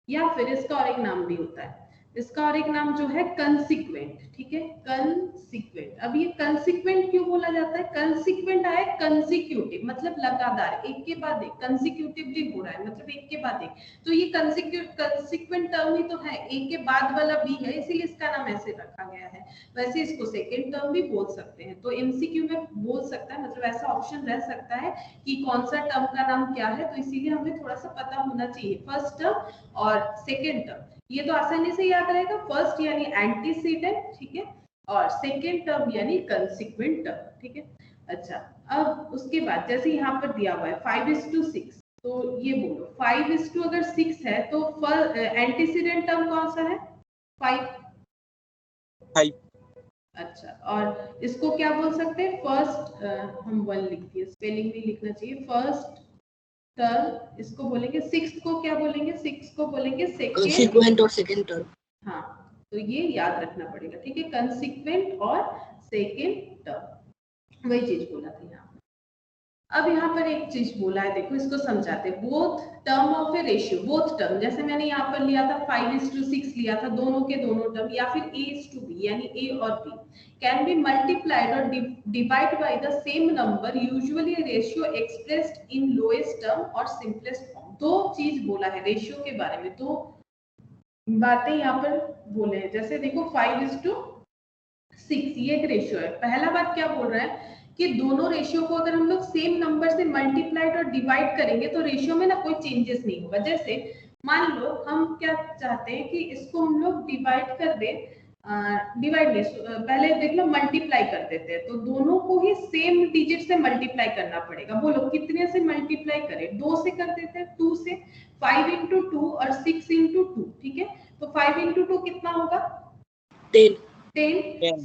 या फिर इसका और एक नाम भी होता है इसका और एक नाम जो है कंसिक्वेंट, ठीक है, कंसिक्वेंट। अब ये कंसिक्वेंट क्यों बोला जाता है? कंसिक्वेंट आया कंसिक्यूटिव, मतलब लगातार, एक के बाद एक, कंसिक्यूटिवली हो रहा है मतलब एक के बाद एक, तो ये कंसिक्वेंट टर्म ही तो है, एक के बाद वाला भी है, इसीलिए इसका नाम ऐसे रखा गया है। वैसे इसको सेकेंड टर्म भी बोल सकते हैं, तो एमसीक्यू में बोल सकता है, मतलब ऐसा ऑप्शन रह सकता है कि कौन सा टर्म का नाम क्या है, तो इसीलिए हमें थोड़ा सा पता होना चाहिए फर्स्ट टर्म और सेकेंड टर्म। ये तो आसानी से याद रहेगा, फर्स्ट यानी एंटीसीडेंट, ठीक है, और सेकेंड टर्म यानी कंसिक्वेंट टर्म, ठीक है। अच्छा, अब उसके बाद जैसे यहाँ पर दिया हुआ है 5:6, तो ये बोलो 5:, अगर 6 है तो एंटीसीडेंट टर्म कौन सा है? 5। अच्छा, और इसको क्या बोल सकते हैं? फर्स्ट, हम 1 लिख दिए, स्पेलिंग नहीं लिखना चाहिए, फर्स्ट टर्म इसको बोलेंगे। 6 को क्या बोलेंगे? 6 को बोलेंगे सेकेंड कंसिक्वेंट और सेकंड टर्म। हाँ, तो ये याद रखना पड़ेगा, ठीक है, कंसिक्वेंट और सेकेंड टर्म, वही चीज बोला था यहाँ। अब यहाँ पर एक चीज बोला है, देखो इसको समझाते। Both term of a ratio, both term, जैसे मैंने यहाँ पर लिया था 5:6 लिया था, दोनों के दोनों टर्म, या फिर A:B यानी A और B कैन बी मल्टीप्लाइड और divide by the same number, usually ratio expressed in lowest term और सिंपलेस्ट फॉर्म। दो चीज बोला है रेशियो के बारे में, दो बातें यहाँ पर बोले हैं। जैसे देखो 5:6 ये एक रेशियो है। पहला बात क्या बोल रहा है कि दोनों रेशियो को अगर हम लोग सेम नंबर से मल्टीप्लाइड और डिवाइड करेंगे तो रेशियो में ना कोई चेंजेस नहीं होगा। जैसे मान लो हम क्या चाहते हैं कि इसको हम लोग डिवाइड कर दें, डिवाइड नहीं, पहले देख लो मल्टीप्लाई कर देते हैं, तो दोनों को ही सेम डिजिट से मल्टीप्लाई करना पड़ेगा। बोलो कितने से मल्टीप्लाई करें? 2 से कर देते हैं, 2 से। 5 × 2 और 6 × 2, ठीक है, तो 5 × 2 कितना होगा? 10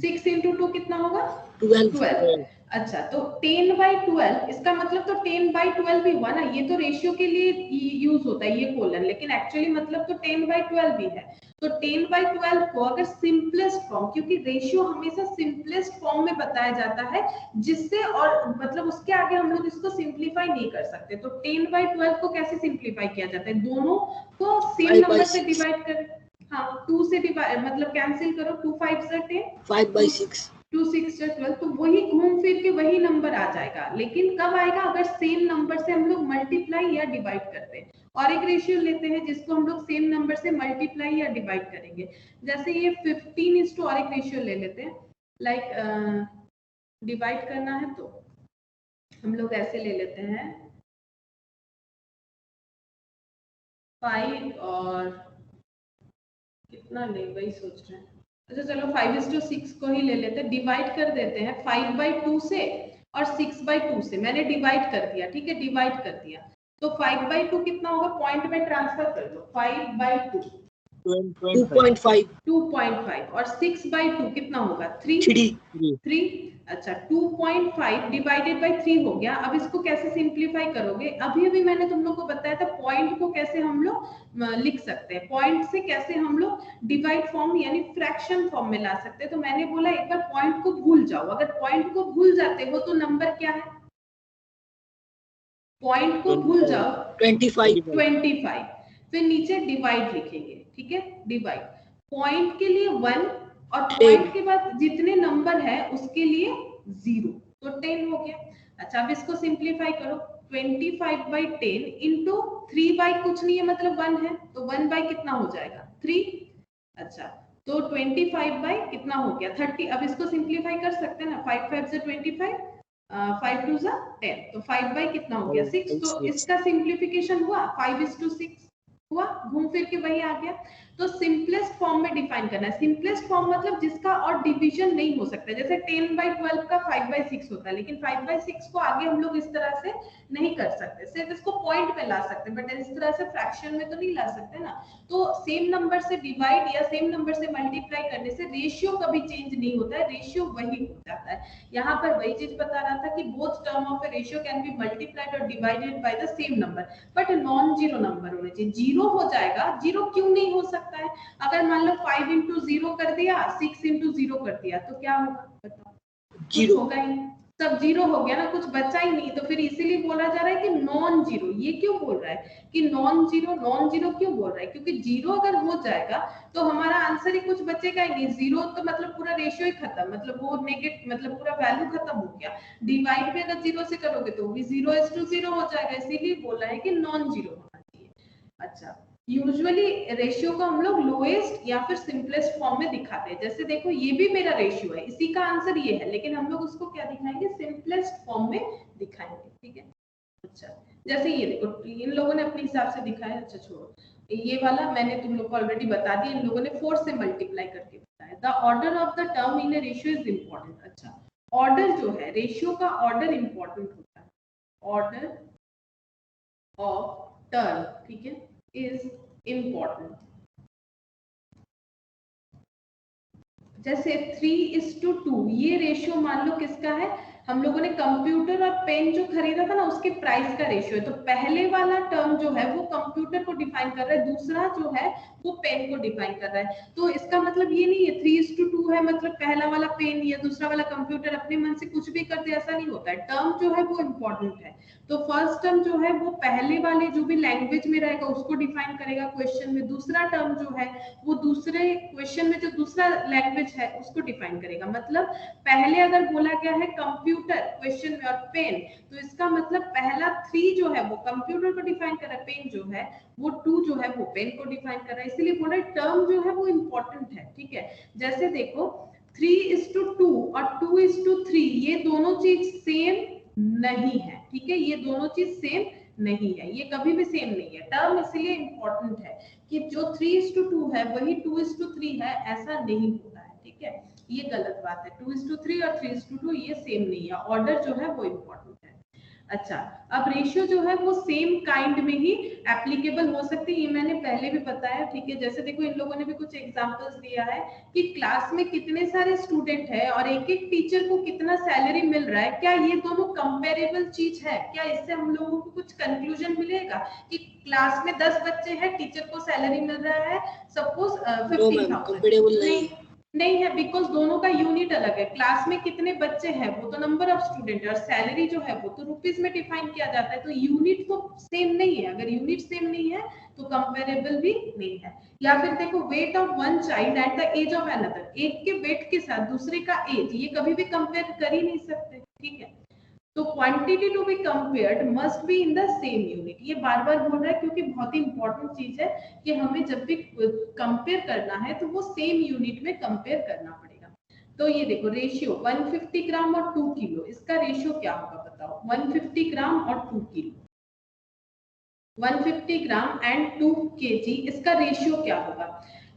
6 × 2 कितना होगा? 12। अच्छा, तो 10/12, इसका मतलब तो 10/12 ही हुआ ना, ये तो रेशियो के लिए यूज होता है ये कोलन, लेकिन एक्चुअली मतलब तो 10/12 ही है। तो 10/12 को अगर सिंपलेस्ट फॉर्म, क्योंकि रेशियो हमेशा सिंपलेस्ट फॉर्म में बताया जाता है, जिससे और मतलब उसके आगे हम लोग इसको सिंप्लीफाई नहीं कर सकते। तो 10/12 को कैसे सिंप्लीफाई किया जाता है? दोनों को सेम नंबर से डिवाइड कर, हाँ 2 से डिवाइड, मतलब कैंसिल करो, 2 5 10, 5/6, 2 6 12, तो वही घूम फिर के वही नंबर आ जाएगा। लेकिन कब आएगा? अगर सेम नंबर से हम लोग मल्टीप्लाई या डिवाइड करते हैं। और एक रेशियो लेते हैं जिसको हम लोग सेम नंबर से मल्टीप्लाई या डिवाइड करेंगे, जैसे ये 15:, और एक रेशियो ले लेते हैं, लाइक डिवाइड करना है तो हम लोग ऐसे ले लेते हैं 5 और कितना ले, वही सोच रहे हैं। अच्छा चलो 5:6 को ही ले लेते हैं, डिवाइड कर देते हैं 5/2 से और 6/2 से। मैंने डिवाइड कर दिया, ठीक है, डिवाइड कर दिया, तो 5/2 कितना होगा? पॉइंट में ट्रांसफर कर दो, 5/2 2.5 2.5, और 6/2 कितना होगा? 3। अच्छा, 2.5 डिवाइडेड बाय 3 हो गया। अब इसको कैसे सिंप्लीफाई करोगे? अभी अभी मैंने तुम लोग को बताया था पॉइंट को कैसे हम लोग लिख सकते हैं, पॉइंट से कैसे हम लोग डिवाइड फॉर्म यानी फ्रैक्शन फॉर्म में ला सकते हैं। तो मैंने बोला एक बार पॉइंट को भूल जाओ, अगर पॉइंट को भूल जाते हो तो नंबर क्या है? पॉइंट को भूल जाओ, 25, फिर नीचे डिवाइड लिखेंगे, ठीक है, डिवाइड, पॉइंट के लिए 1 और पॉइंट के बाद जितने नंबर है उसके लिए 0, तो 10 हो गया। अच्छा, अब इसको सिंप्लीफाई करो, 25/10 इंटू 3 कुछ नहीं है, मतलब 1 है, तो 1 कितना हो जाएगा? 3। अच्छा, तो 25 कितना हो गया? 30। अब इसको सिंप्लीफाई कर सकते हैं ना, 5 5 से 25, 5 2 10, तो 5 कितना हो गया? 6। तो इसका सिंप्लीफिकेशन हुआ, 5:6 हुआ, घूम फिर के वही आ गया। तो सिंपलेस्ट फॉर्म में डिफाइन करना है। सिंपलेस्ट फॉर्म मतलब जिसका और डिवीजन नहीं हो सकता, जैसे 10/12 का 5/6 होता है, लेकिन 5/6 को आगे हम लोग इस तरह से नहीं कर सकते, सिर्फ इसको पॉइंट में ला सकते हैं, बट इस तरह से फ्रैक्शन में तो नहीं ला सकते ना। तो सेम नंबर से डिवाइड या सेम नंबर से मल्टीप्लाई करने से रेशियो कभी चेंज नहीं होता है, रेशियो वही हो जाता है। यहाँ पर वही चीज बता रहा था कि both term of a ratio can be multiplied और divided by the same number, but non zero number होने चाहिए। जीरो हो जाएगा, जीरो क्यों नहीं हो सकता है? अगर मान लो 5 × 0 कर दिया, 6 × 0 कर दिया, तो क्या होगा? बताओ, जीरो होगा ही। सब जीरो हो गया ना, कुछ बचा ही नहीं, तो फिर इसीलिए बोला जा रहा है कि नॉन जीरो। ये क्यों बोल रहा है कि नॉन जीरो क्यों बोल रहा है? क्योंकि जीरो अगर हो जाएगा तो हमारा आंसर ही कुछ बचेगा ही नहीं। जीरो तो मतलब पूरा रेशियो ही खत्म, मतलब वो नेगेटिव, मतलब पूरा वैल्यू खत्म हो गया। डिवाइड भी अगर जीरो से करोगे तो भी 0:0 हो जाएगा, इसीलिए बोला है कि नॉन जीरो होना चाहिए। अच्छा, यूजुअली रेशियो को हम लोग लोएस्ट या फिर सिंपलेस्ट फॉर्म में दिखाते हैं। जैसे देखो ये भी मेरा रेशियो है, इसी का आंसर ये है, लेकिन हम लोग उसको क्या दिखाएंगे? सिंपलेस्ट फॉर्म में दिखाएंगे, ठीक है। अच्छा, जैसे ये देखो इन लोगों ने अपने हिसाब से दिखाया। अच्छा छोड़ो, ये वाला मैंने तुम लोग को ऑलरेडी बता दिया, इन लोगों ने 4 से मल्टीप्लाई करके बताया। The order of the term in A ratio is important. अच्छा, ऑर्डर जो है, रेशियो का ऑर्डर इंपॉर्टेंट होता है। ऑर्डर ऑफ टर्म, ठीक है, इज इंपॉर्टेंट। जैसे 3:2 ये रेशियो मान लो किसका है? हम लोगों ने कंप्यूटर और पेन जो खरीदा था ना, उसके प्राइस का रेशियो है। तो पहले वाला टर्म जो है वो कंप्यूटर को डिफाइन कर रहा है, दूसरा जो है वो पेन को डिफाइन कर रहा है। तो इसका मतलब ये नहीं है 3:2 है मतलब पहला वाला पेन या दूसरा वाला कंप्यूटर अपने मन से कुछ भी कर दे, ऐसा नहीं होता है। टर्म जो है वो इंपॉर्टेंट है। तो फर्स्ट टर्म जो है वो पहले वाले जो भी लैंग्वेज में रहेगा उसको डिफाइन करेगा क्वेश्चन में। दूसरा टर्म जो है वो दूसरे क्वेश्चन में जो दूसरा लैंग्वेज है उसको डिफाइन करेगा। मतलब पहले अगर बोला गया है कंप्यूटर क्वेश्चन में और पेन, तो इसका मतलब पहला 3 जो है वो कंप्यूटर को डिफाइन कर रहा है, पेन जो है वो 2 जो है वो पेन को डिफाइन कर रहा है। इसलिए बोला टर्म जो है वो इंपॉर्टेंट है, ठीक है। जैसे देखो 3:2 और 2:3 ये दोनों चीज सेम नहीं है, ठीक है। ये दोनों चीज सेम नहीं है, ये कभी भी सेम नहीं है। टर्म इसलिए इंपॉर्टेंट है कि जो 3:2 है वही 2:3 है, ऐसा नहीं होता है, ठीक है। ये गलत बात है। 2:3 और 3:2 ये सेम नहीं है। ऑर्डर जो है वो इंपॉर्टेंट है। अच्छा, अब रेशियो जो है वो सेम काइंड में ही एप्लीकेबल हो सकती है, ये मैंने पहले भी बताया, ठीक है। जैसे देखो इन लोगों ने भी कुछ एग्जांपल्स दिया है कि क्लास में कितने सारे स्टूडेंट है और एक एक टीचर को कितना सैलरी मिल रहा है। क्या ये दोनों कंपेरेबल चीज है? क्या इससे हम लोगों को कुछ कंक्लूजन मिलेगा कि क्लास में 10 बच्चे हैं, टीचर को सैलरी मिल रहा है सपोज 15,000? कंपेरेबल नहीं नहीं है, बिकॉज दोनों का यूनिट अलग है। क्लास में कितने बच्चे हैं वो तो नंबर ऑफ स्टूडेंट है, और सैलरी जो है वो तो रुपीस में डिफाइन किया जाता है। तो यूनिट तो सेम नहीं है। अगर यूनिट सेम नहीं है तो कंपेरेबल भी नहीं है। या फिर देखो weight of one child at the age of another, एक के वेट के साथ दूसरे का एज, ये कभी भी कंपेयर कर ही नहीं सकते, ठीक है। तो quantity to be compared must be in the same unit, ये बार बार बोल रहा है क्योंकि बहुत ही इंपॉर्टेंट चीज है कि हमें जब भी कंपेयर करना है तो वो सेम यूनिट में कंपेयर करना पड़ेगा। तो ये देखो रेशियो 150 ग्राम और 2 किलो, इसका रेशियो क्या होगा बताओ? 150 ग्राम और 2 किलो, 150 ग्राम एंड 2 केजी, इसका रेशियो क्या होगा?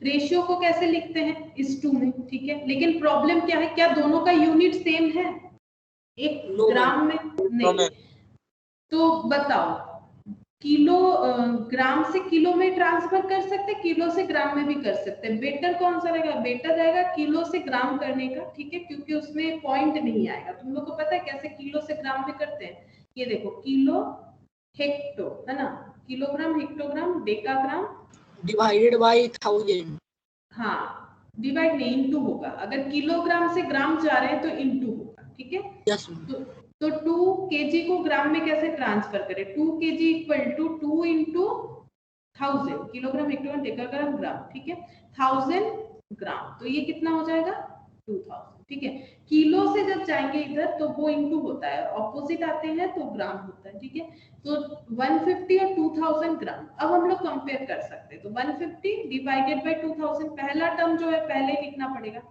रेशियो को कैसे लिखते हैं? इस 2 में, ठीक है। लेकिन प्रॉब्लम क्या है, क्या दोनों का यूनिट सेम है? एक ग्राम में नहीं, तो बताओ किलो ग्राम से किलो में ट्रांसफर कर सकते, किलो से ग्राम में भी कर सकते हैं। बेटर कौन सा रहेगा? बेटर रहेगा किलो से ग्राम करने का, ठीक है, क्योंकि उसमें पॉइंट नहीं आएगा। तुम लोग को पता है कैसे किलो से ग्राम में करते हैं? ये देखो किलो हेक्टो है ना, kilogram hectogram decagram divided by 1000। हाँ, डिवाइड नहीं इनटू होगा। अगर किलोग्राम से ग्राम जा रहे हैं तो इनटू होगा, ठीक है। यस तो 2 केजी को ग्राम में कैसे ट्रांसफर करें? 2 KG equal to 2 into 1000, kilogram hectogram decagram gram, ठीक है। 1000 ग्राम, तो ये कितना हो जाएगा? 2000, ठीक है। किलो से जब जाएंगे इधर तो वो इंटू होता है, ऑपोजिट आते हैं तो ग्राम होता है, ठीक है। तो 150 और 2000 ग्राम। अब हम लोग कंपेयर कर सकते हैं। तो 150 डिवाइडेड बाय 2000, पहला टर्म जो है पहले लिखना पड़ेगा।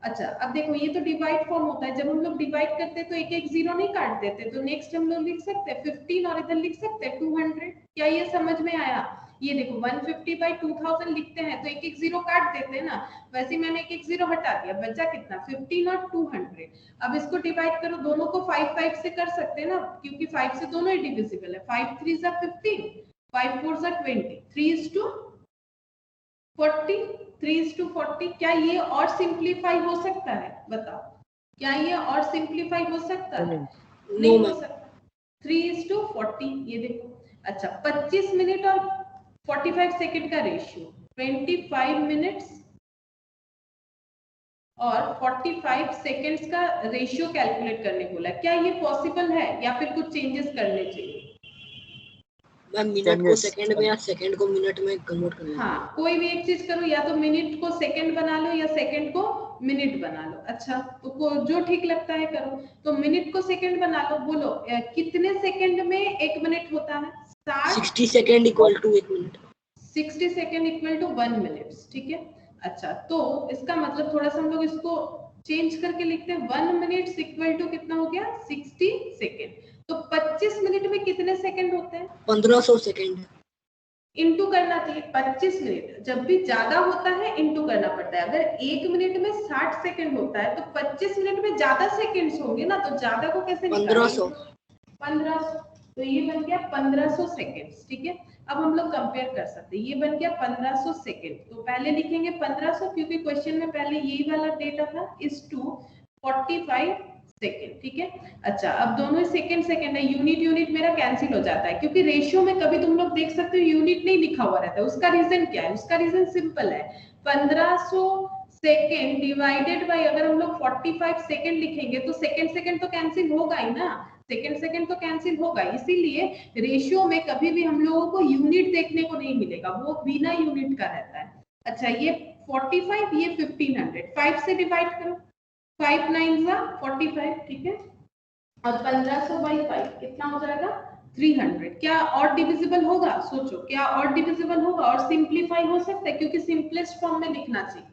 अच्छा, अब देखो ये तो डिवाइड फॉर्म होता है, जब हम लोग डिवाइड करते हैं तो एक एक जीरो नहीं काट देते, तो नेक्स्ट हम लोग लिख सकते हैं 15 और इधर लिख सकते हैं 200। क्या ये समझ में आया? ये देखो 150 बाय 2000 लिखते हैं तो एक एक जीरो काट देते हैं ना, वैसे मैंने एक एक जीरो हटा दिया, बचा कितना? 15 और 200। अब इसको डिवाइड करो, दोनों को 5 5 से कर सकते हैं ना, क्योंकि 5 से दोनों ही डिविजिबल है। 5 3 जा 15, 5 4 जा 20, 3:40, 3:40। क्या ये और सिंप्लीफाई हो सकता है? बताओ, क्या ये और सिंप्लीफाई हो सकता है? नहीं हो सकता। 3:40, ये देखो। अच्छा, 25 मिनट और 45 सेकंड का रेशियो, 25 मिनट्स और 45 सेकेंड्स का रेशियो कैलकुलेट करने बोला। क्या ये पॉसिबल है या फिर कुछ चेंजेस करने चाहिए? मैम मिनट को सेकंड में या सेकंड को मिनट में कन्वर्ट करना है। हाँ, कोई भी एक चीज करो, या तो मिनट को सेकंड बना लो या सेकंड को मिनट बना लो। अच्छा, तो जो ठीक लगता है करो। तो मिनट को सेकंड बना लो। बोलो कितने सेकंड में 1 मिनट होता है? 60 second equal to 1 minute. 60 second equal to 1 minute, ठीक है। अच्छा, तो इसका मतलब थोड़ा सा हम लोग इसको चेंज करके लिखते हैं। 1 मिनट इक्वल टू कितना हो गया? 60 सेकंड। तो 25 मिनट में कितने सेकंड होते हैं? 1500 सेकंड। इंटू करना चाहिए। 25 मिनट जब भी ज्यादा होता है इंटू करना पड़ता है। अगर 1 मिनट में 60 सेकंड होता है तो 25 मिनट में ज्यादा सेकंड्स होंगे ना, तो ज्यादा को कैसे निकालेंगे? 1500। तो ये बन गया 1500 सेकंड्स, ठीक है। अब हम लोग कंपेयर कर सकते हैं। ये बन गया 1500 सेकंड। तो पहले लिखेंगे 1500 क्योंकि क्वेश्चन में पहले यही वाला डेटा था, इज टू 45 सेकंड, ठीक है। अच्छा, अब दोनों सेकंड सेकंड है, यूनिट यूनिट मेरा कैंसिल हो जाता है क्योंकि रेशियो में कभी तुम लोग देख सकते हो यूनिट नहीं लिखा हुआ रहता है। उसका रीजन क्या है? उसका रीजन सिंपल है। 1500 सेकंड डिवाइडेड बाय, अगर हम लोग 45 सेकंड लिखेंगे तो सेकंड सेकंड तो कैंसिल होगा ही ना, सेकंड सेकंड तो कैंसिल होगा। इसीलिए रेशियो में कभी भी हम लोगों को यूनिट देखने को नहीं मिलेगा, वो बिना यूनिट का रहता है। अच्छा, ये 45, ये 1500, 5 से डिवाइड करो। 5 9 45, ठीक है। और 1500 बाई 5 कितना हो जाएगा? 300। क्या और डिविजिबल होगा? सोचो, क्या और डिविजिबल होगा और सिंप्लीफाई हो सकता है? क्योंकि सिंपलेस्ट फॉर्म में लिखना चाहिए।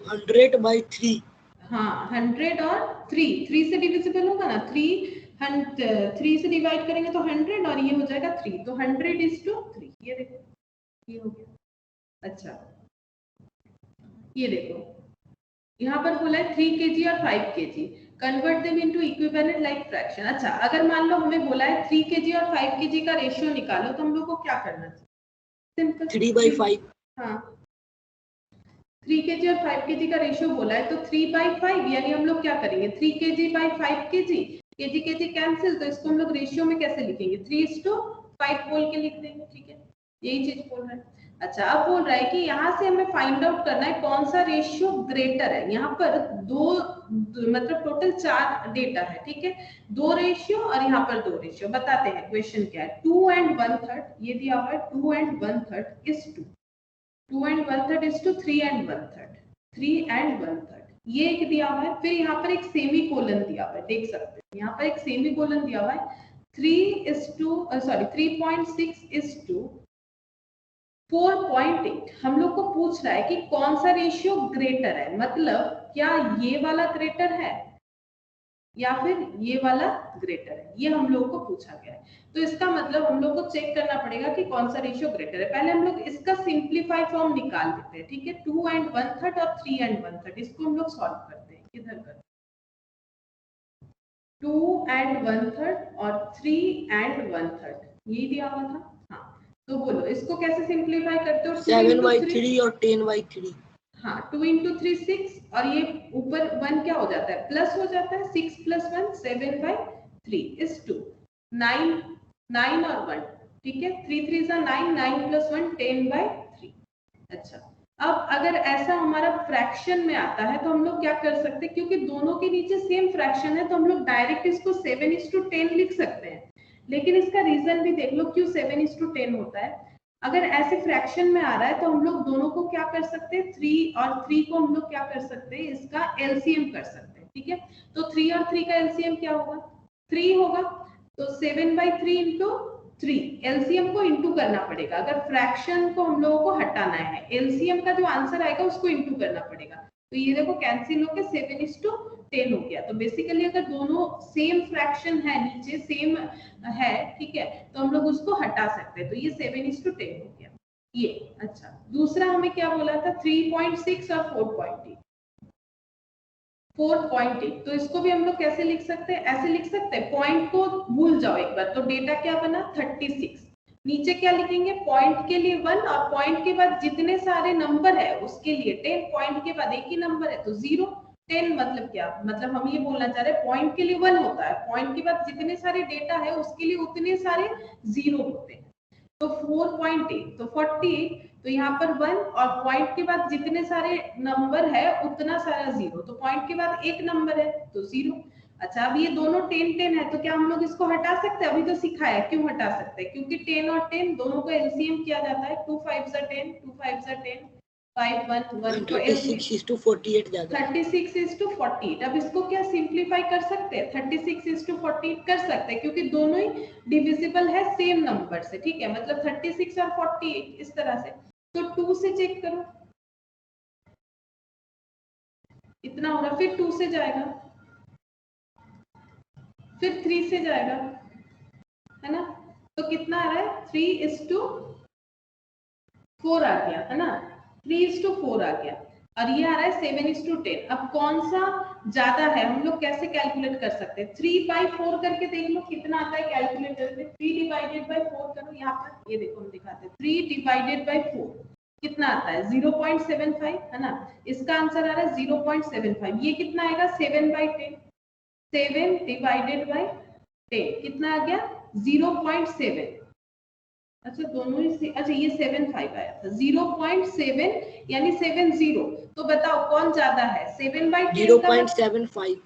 100 by 3। हाँ, 100 और 3 से डिविजिबल होगा ना। 3 से डिवाइड करेंगे तो 100 और ये हो जाएगा 3, तो 100 is to 3। ये देखो, ये हो गया। अच्छा, ये देखो यहाँ पर बोला है 3 kg और 5 kg, convert them into equivalent like fraction. अच्छा, अगर मान लो हमें बोला है 3 kg और 5 kg का रेशियो निकालो, तो हम लोग को क्या करना चाहिए? Simple, 3 by 5। हाँ, 3 kg और 5 kg का रेशियो बोला है तो 3 by 5, यानी हम लोग क्या करेंगे? 3 kg by 5 kg, kg kg cancel, तो इसको हम लोग रेशियो में कैसे लिखेंगे? 3:5 बोल के लिख देंगे, ठीक है। यही चीज बोल रहा है। अच्छा, अब बोल रहा है कि यहाँ से हमें फाइंड आउट करना है कौन सा रेशियो ग्रेटर है। यहाँ पर मतलब टोटल 4 डेटा है, ठीक है। 2 रेशियो और यहाँ पर 2 रेशियो। बताते हैं क्वेश्चन क्या है। 2 and 1/3, ये दिया हुआ है 2 and 1/3 is 2, 2 and 1/3 is to 3 and 1/3, 3 and 1/3, ये एक दिया हुआ है। फिर यहाँ पर एक सेमी कोलन दिया हुआ है, देख सकते हैं यहाँ पर एक सेमी कोलन दिया हुआ है। 3.6 is to 4.8। हम लोग को पूछ रहा है कि कौन सा रेशियो ग्रेटर है, मतलब क्या ये वाला ग्रेटर है या फिर ये वाला ग्रेटर है, ये हम लोग को पूछा गया है। तो इसका मतलब हम लोग को चेक करना पड़ेगा कि कौन सा रेशियो ग्रेटर है। पहले हम लोग इसका सिंप्लीफाई फॉर्म निकाल लेते हैं, ठीक है। 2 and 1/3 और 3 and 1/3, इसको हम लोग सॉल्व करते हैं। किधर करते हैं? 2 and 1/3 और 3 and 1/3, यही दिया हुआ था। हाँ, तो बोलो इसको कैसे सिंप्लीफाई करते हो? 7 by 3 और 10 by 3। हाँ, 2 into 3 6, और ये ऊपर 1 क्या हो जाता है? प्लस हो जाता है। 6 + 1 7 by 3 is 2, 9 और 1, ठीक है। 3 3 9, 9 + 1 10 by 3। अच्छा, अब अगर ऐसा हमारा फ्रैक्शन में आता है तो हम लोग क्या कर सकते हैं? क्योंकि दोनों के नीचे सेम फ्रैक्शन है तो हम लोग डायरेक्ट इसको 7:10 लिख सकते हैं। लेकिन इसका रीजन भी देख लो क्यों 7:10 होता है। अगर ऐसे फ्रैक्शन में आ रहा है तो हम लोग दोनों को क्या कर सकते हैं? 3 और 3 को हम लोग क्या कर सकते हैं? इसका एलसीएम कर सकते हैं, ठीक है। तो 3 और 3 का एलसीएम क्या होगा? 3 होगा। तो 7/3 इंटू 3, एलसीएम को इंटू करना पड़ेगा। अगर फ्रैक्शन को हम लोगों को हटाना है, एलसीएम का जो आंसर आएगा उसको इंटू करना पड़ेगा। तो ये देखो कैंसिल होकर 7:10 हो गया। तो बेसिकली अगर दोनों सेम फ्रैक्शन है, नीचे सेम है, ठीक है, तो हम लोग उसको हटा सकते हैं। तो ये 7:10 हो गया ये। अच्छा, दूसरा हमें क्या बोला था? 3.6 और 4.8। 4.8, तो इसको भी हम लोग कैसे लिख सकते हैं? ऐसे लिख सकते हैं, पॉइंट को भूल जाओ एक बार। तो डेटा क्या बना? 36। नीचे क्या लिखेंगे? पॉइंट के लिए 1 और पॉइंट के बाद जितने सारे नंबर है उसके लिए 10, पॉइंट के बाद एक ही नंबर है तो 0। 10 मतलब क्या? मतलब हम ये बोलना चाह रहे हैं पॉइंट के लिए 1 होता है, पॉइंट के बाद जितने सारे डेटा है उसके लिए उतने सारे 0 होते हैं। तो 4.8 तो 48, तो यहाँ पर 1 और पॉइंट के बाद जितने सारे नंबर है उतना सारा 0, तो पॉइंट के बाद एक नंबर है तो 0। अच्छा, अब ये दोनों 10 10 है, तो क्या हम लोग इसको हटा सकते हैं? अभी तो सिखाया क्यों हटा सकते हैं, क्योंकि 10 और 10 दोनों को एलसीएम किया जाता है, 2 5 सा 10, 2 5 सा 10, 5 1 1, तो 36:48 ज्यादा है। 36:48। अब इसको क्या सिंप्लीफाई कर सकते हैं? 36:48 कर सकते हैं, क्योंकि दोनों ही डिविजिबल है सेम नंबर से, ठीक है, मतलब 36 और 48 इस तरह से। तो 2 से चेक करो, इतना होगा, फिर 2 से जाएगा, फिर 3 से जाएगा, है ना, तो कितना आ रहा है? 3:4 आ गया, है ना, 3:4 आ गया, और ये आ रहा है 7:10। अब कौन सा ज्यादा है हम लोग कैसे कैलकुलेट कर सकते हैं? 3/4 करके देख लो कितना आता है कैलकुलेट करके। 3/4 करो, यहाँ पर ये देखो हम दिखाते हैं, 3/4 कितना आता है? 0.75, है ना, इसका आंसर आ रहा है 0.75। ये कितना आएगा? 7/10, 7/10 कितना आ गया? 0.7। अच्छा, दोनों ही अच्छा, ये 7.5 आया था, 0.7 यानी 70। तो बताओ कौन ज्यादा है? 7/10 0.75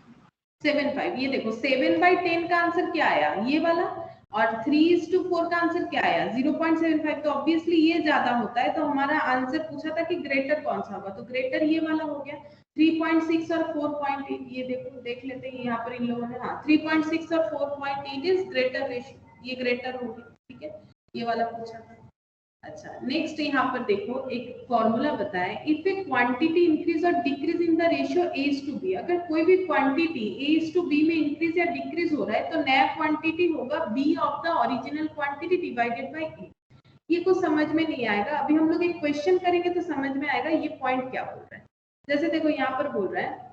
7.5। ये देखो 7/10 का आंसर क्या आया? ये वाला। और 3:4 का आंसर क्या आया? 0.75। तो ऑब्वियसली ये ज्यादा होता है, तो हमारा आंसर पूछा था कि ग्रेटर कौन सा होगा, तो ग्रेटर ये वाला हो गया। 3.6 और 4.8, ये देखो, देख लेते हैं यहाँ पर इन लोगों ने, हाँ 3.6 और 4.8 इज ग्रेटर रेशियो, ये ग्रेटर हो गया, ठीक है, ये वाला पूछा था। अच्छा, नेक्स्ट यहाँ पर देखो एक फॉर्मूला बताया, इफ ए क्वांटिटी इंक्रीज और decrease in the ratio A:B, अगर कोई भी क्वांटिटी A:B में इंक्रीज या डिक्रीज हो रहा है, तो नया क्वांटिटी होगा B of the original quantity divided by A। ये कुछ समझ में नहीं आएगा, अभी हम लोग एक क्वेश्चन करेंगे तो समझ में आएगा ये पॉइंट क्या बोल रहा है। जैसे देखो यहाँ पर बोल रहा है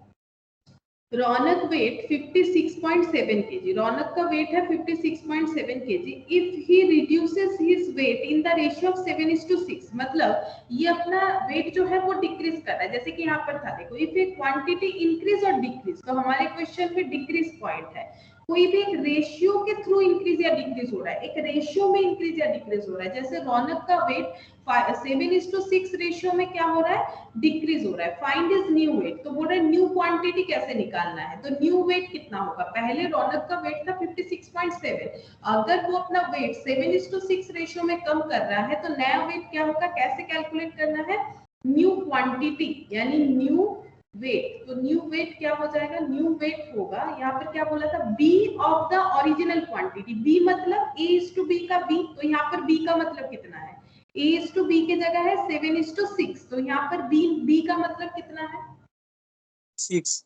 रौनक वेट 56.7 kg, रौनक का वेट है 56.7 kg, if he reduces his weight in the ratio of 7:6, मतलब ये अपना वेट जो है वो डिक्रीज कर रहा है, जैसे कि यहाँ पर था देखो, इफ ए क्वांटिटी इंक्रीज और डिक्रीज, तो हमारे क्वेश्चन में डिक्रीज पॉइंट है, कोई भी एक रेशियो के थ्रू इंक्रीज या डिक्रीज हो रहा है, एक रेशियो में इंक्रीज या डिक्रीज हो रहा है, जैसे रौनक का वेट 7:6 रेशियो में क्या हो रहा है? डिक्रीज हो रहा है। फाइंड इज न्यू वेट, तो बोल रहे हैं न्यू क्वांटिटी कैसे निकालना है, तो न्यू वेट कितना होगा? पहले रौनक का वेट था 56.7, अगर वो अपना वेट 7:6 रेशियो में कम कर रहा है, तो नया वेट क्या होगा? कैसे कैलकुलेट करना है? न्यू क्वांटिटी यानी न्यू वेट, तो न्यू वेट क्या हो जाएगा? न्यू वेट होगा, यहाँ पर क्या बोला था? B of the original quantity, B मतलब A:B का बी, तो यहाँ पर बी का मतलब कितना है? A:B की जगह है 7:6, तो यहाँ पर बी का मतलब कितना है? 6।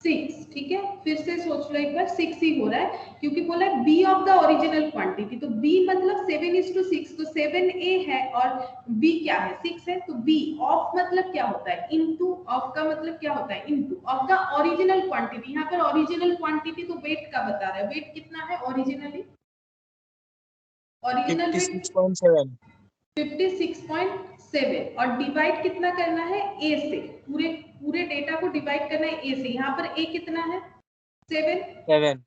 6, ठीक है, फिर से सोच लो एक बार, 6 ही हो रहा है, क्योंकि बोला है B of the original quantity, तो बी मतलब 7:6, तो 7A है और बी क्या है? 6 है, तो बी ऑफ मतलब क्या होता है? इनटू, ऑफ का मतलब क्या होता है? Into of the original quantity, यहाँ पर ओरिजिनल क्वांटिटी तो वेट का बता रहा है, वेट कितना है ओरिजिनली? Original wait 56.7। 56.7, और डिवाइड कितना करना है? ए से, पूरे पूरे डेटा को डिवाइड करना है ए से, यहाँ पर ए कितना है? 7।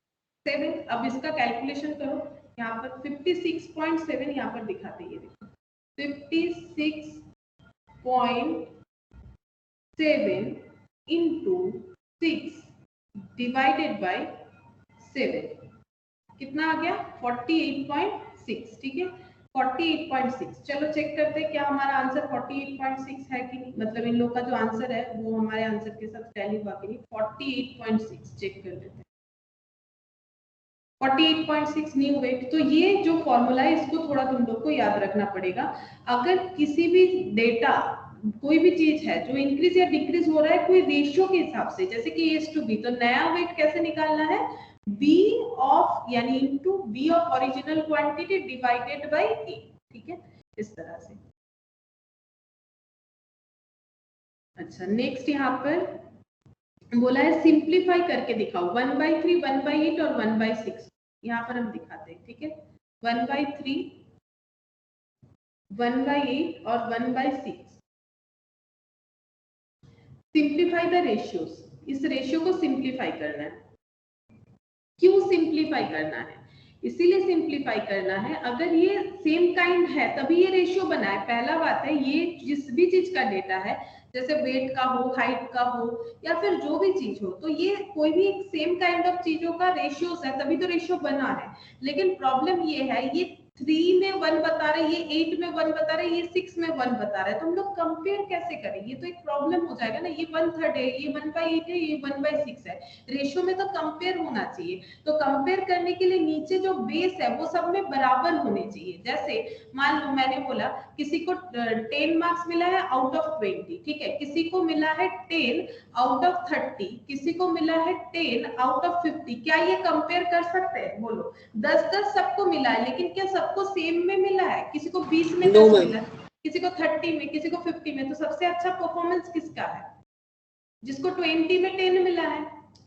7, अब इसका कैलकुलेशन करो, यहाँ पर 56.7 यहाँ पर दिखाते हैं, ये देखो 56.7 इंटू 6 डिवाइडेड बाय 7, कितना आ गया? 48.6, ठीक है, 48.6। चलो चेक करते हैं क्या हमारा आंसर 48.6 है कि नहीं, मतलब इन लोग का जो आंसर है वो हमारे आंसर के साथ टैली हुआ कि नहीं। 48.6 चेक कर लेते हैं, 48.6 न्यू वेट। तो ये जो फॉर्मूला है इसको थोड़ा तुम लोग को याद रखना पड़ेगा, अगर किसी भी डेटा कोई भी चीज है जो इंक्रीज या डिक्रीज हो रहा है कोई रेशियो के हिसाब से, जैसे कि A:B, तो नया वेट कैसे निकालना है? B ऑफ यानी into B of original quantity divided by A, ठीक है, इस तरह से। अच्छा, नेक्स्ट यहाँ पर बोला है सिंप्लीफाई करके दिखाओ, 1/3, 1/8 और 1/6, यहाँ पर हम दिखाते हैं, ठीक है, 1/3, 1/8 और 1/6। सिंप्लीफाई द रेशियोज, इस रेशियो को सिंप्लीफाई करना है। क्यों सिंप्लीफाई करना है? इसीलिए सिंप्लीफाई करना है। अगर ये सेम काइंड है तभी ये रेशियो बना है। पहला बात है, ये जिस भी चीज का डेटा है, जैसे वेट का हो, हाइट का हो, या फिर जो भी चीज हो, तो ये कोई भी एक सेम काइंड ऑफ चीजों का रेशियोस है, तभी तो रेशियो बना है। लेकिन प्रॉब्लम ये है, ये 3 में 1 बता रहे, ये 8 में 1 बता रहे, ये 6 में 1 बता रहे, तो हम लोग कंपेयर कैसे करें? ये तो एक प्रॉब्लम हो जाएगा ना। ये 1/3 है, ये 1/8 है, ये 1/6 है। रेशियो में तो कंपेयर होना चाहिए। तो कंपेयर करने के लिए नीचे जो बेस है वो सब में बराबर होने चाहिए। जैसे मान लो मैंने बोला किसी को 10 मार्क्स मिला है आउट ऑफ 20, ठीक है, किसी को मिला है 10 आउट ऑफ 30, किसी को मिला है 10 आउट ऑफ 50। क्या ये कंपेयर कर सकते हैं? बोलो। 10-10 सबको मिला है, लेकिन क्या सबको सेम में मिला है? किसी को 20 में 10 मिला है, किसी को 30 में, किसी को 50 में। तो सबसे अच्छा परफॉर्मेंस किसका है? जिसको 20 में 10 मिला है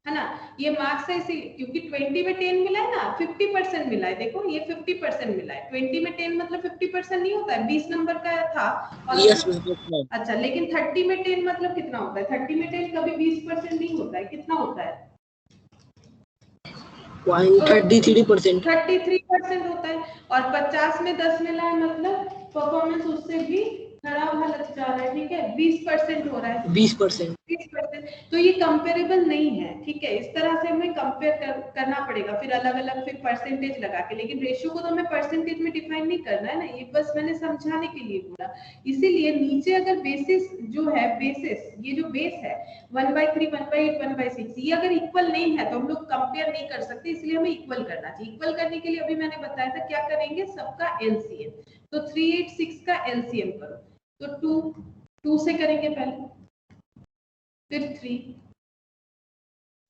ना। ये मार्क्स है इसी, क्योंकि 20 में 10 मिला है ना, 50% मिला है। देखो ये 50% मिला है। 20 में 10 मतलब 50% नहीं होता है, 20 नंबर का था। और यस अच्छा, लेकिन 30 में 10 मतलब कितना होता है? 30 में 10 कभी 20% नहीं होता है। कितना होता है? 33%। 33% होता है। और 50 में 10 मिला है मतलब परफॉर्मेंस उससे भी खराब हालत जा रहा है, ठीक है, 20% हो रहा है। 20%। तो ये कंपेरेबल नहीं है, ठीक है। इस तरह से हमें कंपेयर करना पड़ेगा, फिर अलग अलग फिर परसेंटेज लगा के। लेकिन रेशियो को तो हमें परसेंटेज में डिफाइन नहीं करना है ना, ये बस मैंने समझाने के लिए बोला। इसीलिए नीचे अगर बेसिस जो है, बेसिस ये जो बेस है 1/3, 1/8, 1/6, ये अगर इक्वल नहीं है तो हम लोग कंपेयर नहीं कर सकते। इसलिए हमें इक्वल करना चाहिए। इक्वल करने के लिए अभी मैंने बताया था क्या करेंगे, सबका एलसीएम। तो 386 का एलसीएम करो। तो 2 से करेंगे पहले, फिर 3,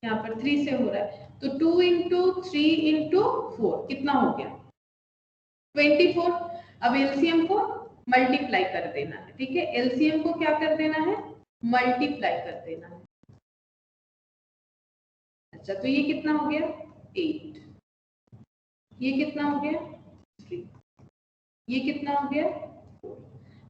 यहाँ पर 3 से हो रहा है। तो 2 × 3 × 4 कितना हो गया? 24। अब एलसीएम को मल्टीप्लाई कर देना है, ठीक है। एलसीएम को क्या कर देना है? मल्टीप्लाई कर देना है। अच्छा, तो ये कितना हो गया? 8। ये कितना हो गया? 3। ये कितना हो गया? 4।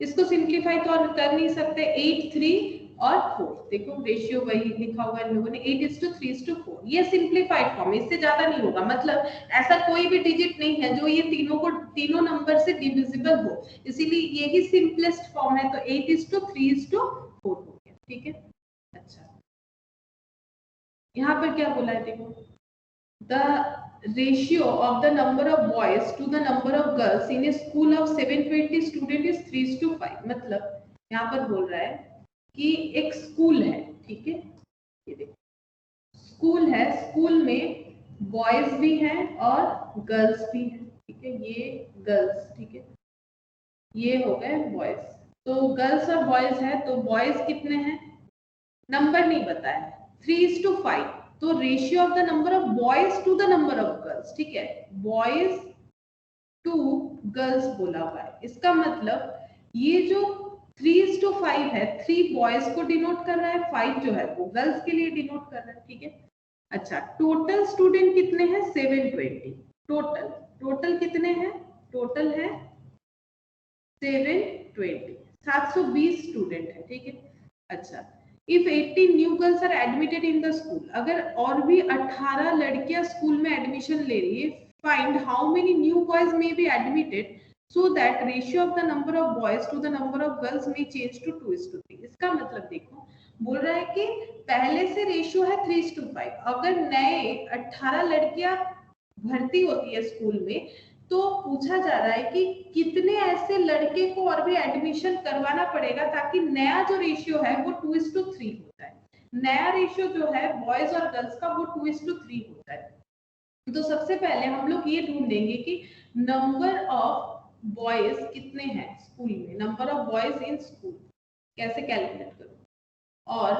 इसको सिंप्लीफाई तो और कर नहीं सकते। 8, 3 और 4, देखो रेशियो वही लिखा हुआ है इन लोगों ने, 8:3:4। ये सिंप्लीफाइड फॉर्म, इससे ज्यादा नहीं होगा। मतलब ऐसा कोई भी डिजिट नहीं है जो ये तीनों नंबर से डिविजिबल हो, इसीलिए यही सिंपलेस्ट फॉर्म है। तो 8:3:4 हो गया, ठीक है। अच्छा, यहाँ पर क्या बोला है देखो, the ratio of the number of boys to the number of girls in a school of 720 student is 3:5। मतलब यहाँ पर बोल रहा है कि एक स्कूल है, ठीक है, ये देखो स्कूल है, स्कूल में बॉयज भी हैं और गर्ल्स भी हैं, ठीक है। ये गर्ल्स, ठीक है, ये हो गए बॉयज। तो गर्ल्स और बॉयज है, तो बॉयज कितने हैं? नंबर नहीं बताया, 3:5। तो ratio of the number of boys to the number of girls, ठीक है, बॉयज टू गर्ल्स बोला हुआ है। इसका मतलब ये जो 3:5 है, 3 बॉयज को डिनोट कर रहा है, 5 जो है वो गर्ल्स के लिए डिनोट कर रहा है, ठीक है। अच्छा, टोटल स्टूडेंट कितने हैं? 720। टोटल कितने हैं? टोटल है 720, 720 स्टूडेंट है, ठीक है। अच्छा, if 18 new girls are admitted in the school, अगर और भी 18 लड़कियां स्कूल में एडमिशन ले रही है, find how many new boys may be admitted so that ratio of the number of boys to the number of girls may change to 2:3। इसका मतलब देखो, बोल रहा है कि पहले से रेशियो है 3:5। अगर नए 18 लड़कियां भर्ती होती है स्कूल में, तो पूछा जा रहा है कि कितने ऐसे लड़के को और भी एडमिशन करवाना पड़ेगा ताकि नया जो रेशियो है वो 2:3 होता है। नया रेशियो जो है बॉयज और गर्ल्स का वो 2:3 होता है। तो सबसे पहले हम लोग ये ढूंढेंगे कि नंबर ऑफ बॉयज कितने हैं स्कूल में, number of boys in school कैसे कैलकुलेट करूं, और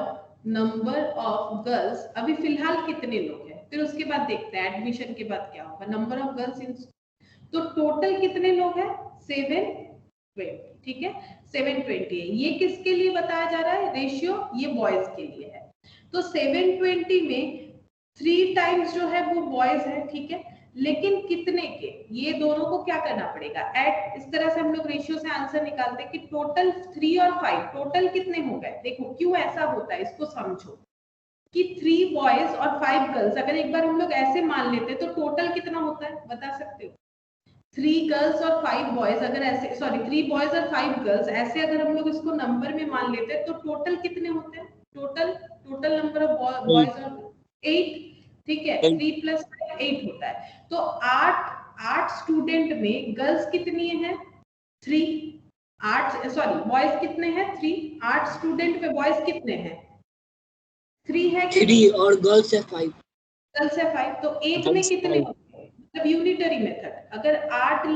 नंबर ऑफ गर्ल्स अभी फिलहाल कितने लोग हैं, फिर उसके बाद देखते हैं एडमिशन के बाद क्या होगा। Number of girls in school, तो टोटल कितने लोग हैं? 720, ठीक है, 720 है। ये किसके लिए बताया जा रहा है रेशियो? ये बॉयज के लिए है। तो 720 में 3 टाइम्स जो है वो बॉयज है, ठीक है, लेकिन कितने के? ये दोनों को क्या करना पड़ेगा, ऐड। इस तरह से हम लोग रेशियो से आंसर निकालते हैं कि टोटल 3 और 5 टोटल कितने हो गए। देखो क्यों ऐसा होता है, इसको समझो। कि 3 बॉयज और 5 गर्ल्स, अगर एक बार हम लोग ऐसे मान लेते तो टोटल कितना होता है बता सकते हो? 3 गर्ल्स और 5 बॉयज, अगर ऐसे, सॉरी 3 बॉयज और 5 गर्ल्स, ऐसे अगर हम लोग इसको नंबर में मान लेते हैं तो टोटल कितने होते हैं? टोटल नंबर ऑफ बॉयज और 8, ठीक है। 3 + 5 8 होता है। तो 8 स्टूडेंट में गर्ल्स कितनी है? 3। 8, सॉरी बॉयज कितने हैं? 3। 8 स्टूडेंट में बॉयज कितने हैं? 3 है कि 3 और गर्ल्स है 5। गर्ल्स है 5। तो एक में कितने होंगे? मतलब यूनिटरी मेथड, अगर 8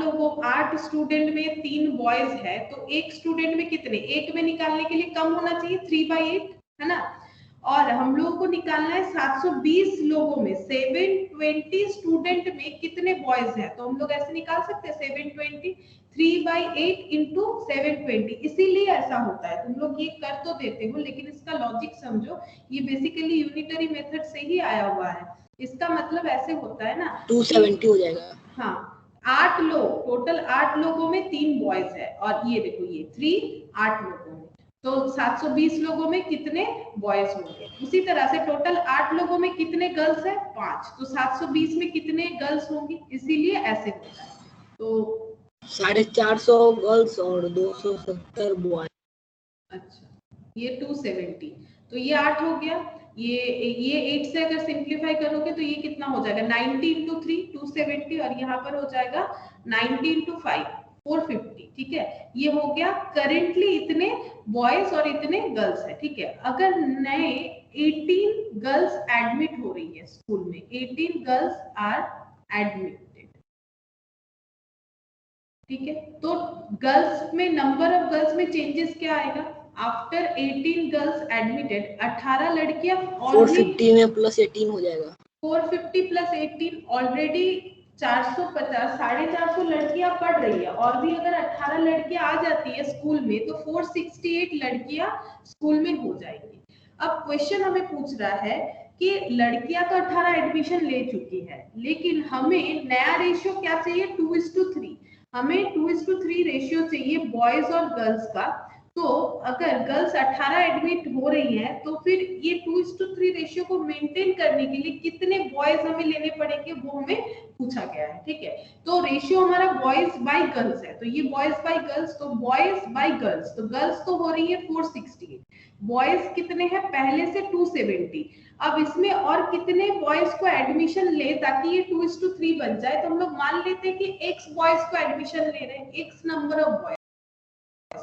स्टूडेंट में 3 बॉयज है तो एक स्टूडेंट में कितने? एक में निकालने के लिए कम होना चाहिए 3/8, है ना। और हम लोगों को निकालना है 720 लोगों में 720 स्टूडेंट में कितने बॉयज हैं। तो हम लोग ऐसे निकाल सकते हैं 720 3/8 इंटू 720। इसीलिए ऐसा होता है। तुम लोग ये कर तो देते हो लेकिन इसका लॉजिक समझो, ये बेसिकली यूनिटरी मेथड से ही आया हुआ है। इसका मतलब ऐसे होता है ना, 270 हो जाएगा। हाँ, 8 लोग, टोटल 8 लोगों में 3 बॉयज है, और ये देखो ये 3 8 लोगों में, तो 720 लोगों में कितने बॉयज होंगे। उसी तरह से टोटल 8 लोगों में कितने गर्ल्स है? 5, तो 720 में कितने गर्ल्स होंगी, इसीलिए ऐसे होता है। तो 450 गर्ल्स और 270 बॉय। अच्छा, ये 270, तो ये 8 हो गया। ये 8 से अगर सिंप्लीफाई करोगे तो ये कितना हो जाएगा? 90 × 3 270, और यहाँ पर हो जाएगा 90 × 5 450, ठीक है। ये हो गया करेंटली इतने बॉयज और इतने गर्ल्स है, ठीक है। अगर नए 18 गर्ल्स एडमिट हो रही है स्कूल में, 18 गर्ल्स आर एडमिटेड, ठीक है। तो गर्ल्स में, नंबर ऑफ गर्ल्स में चेंजेस क्या आएगा? आफ्टर 18 गर्ल्स एडमिटेड, 18 लड़कियां ऑलरेडी 450 में प्लस 18 हो जाएगा। 450 + 18 ऑलरेडी 450, 450 लड़कियां पढ़ रही है, और भी अगर 18 लड़कियां आ जाती है स्कूल में तो 468 लड़कियां स्कूल में हो जाएंगी। अब क्वेश्चन हमें पूछ रहा है कि लड़कियां तो 18 एडमिशन ले चुकी है, लेकिन हमें नया रेशियो क्या चाहिए? 2:3। हमें 2:3 रेशियो चाहिए बॉयज और गर्ल्स का। तो अगर गर्ल्स 18 एडमिट हो रही हैं तो फिर ये 2:3 रेशियो को मेंटेन करने के लिए कितने बॉयज हमें लेने पड़ेंगे, वो हमें पूछा गया है, ठीक है। तो रेशियो हमारा बॉयज बाय गर्ल्स है, तो ये बॉयज बाय गर्ल्स, तो बॉयज बाय गर्ल्स, तो गर्ल्स तो हो रही है 468, बॉयज कितने हैं पहले से 270। अब इसमें और कितने बॉयज को एडमिशन ले ताकि ये 2:3 बन जाए। तो हम लोग मान लेते हैं कि x बॉयज को एडमिशन ले रहे हैं, x नंबर ऑफ बॉयज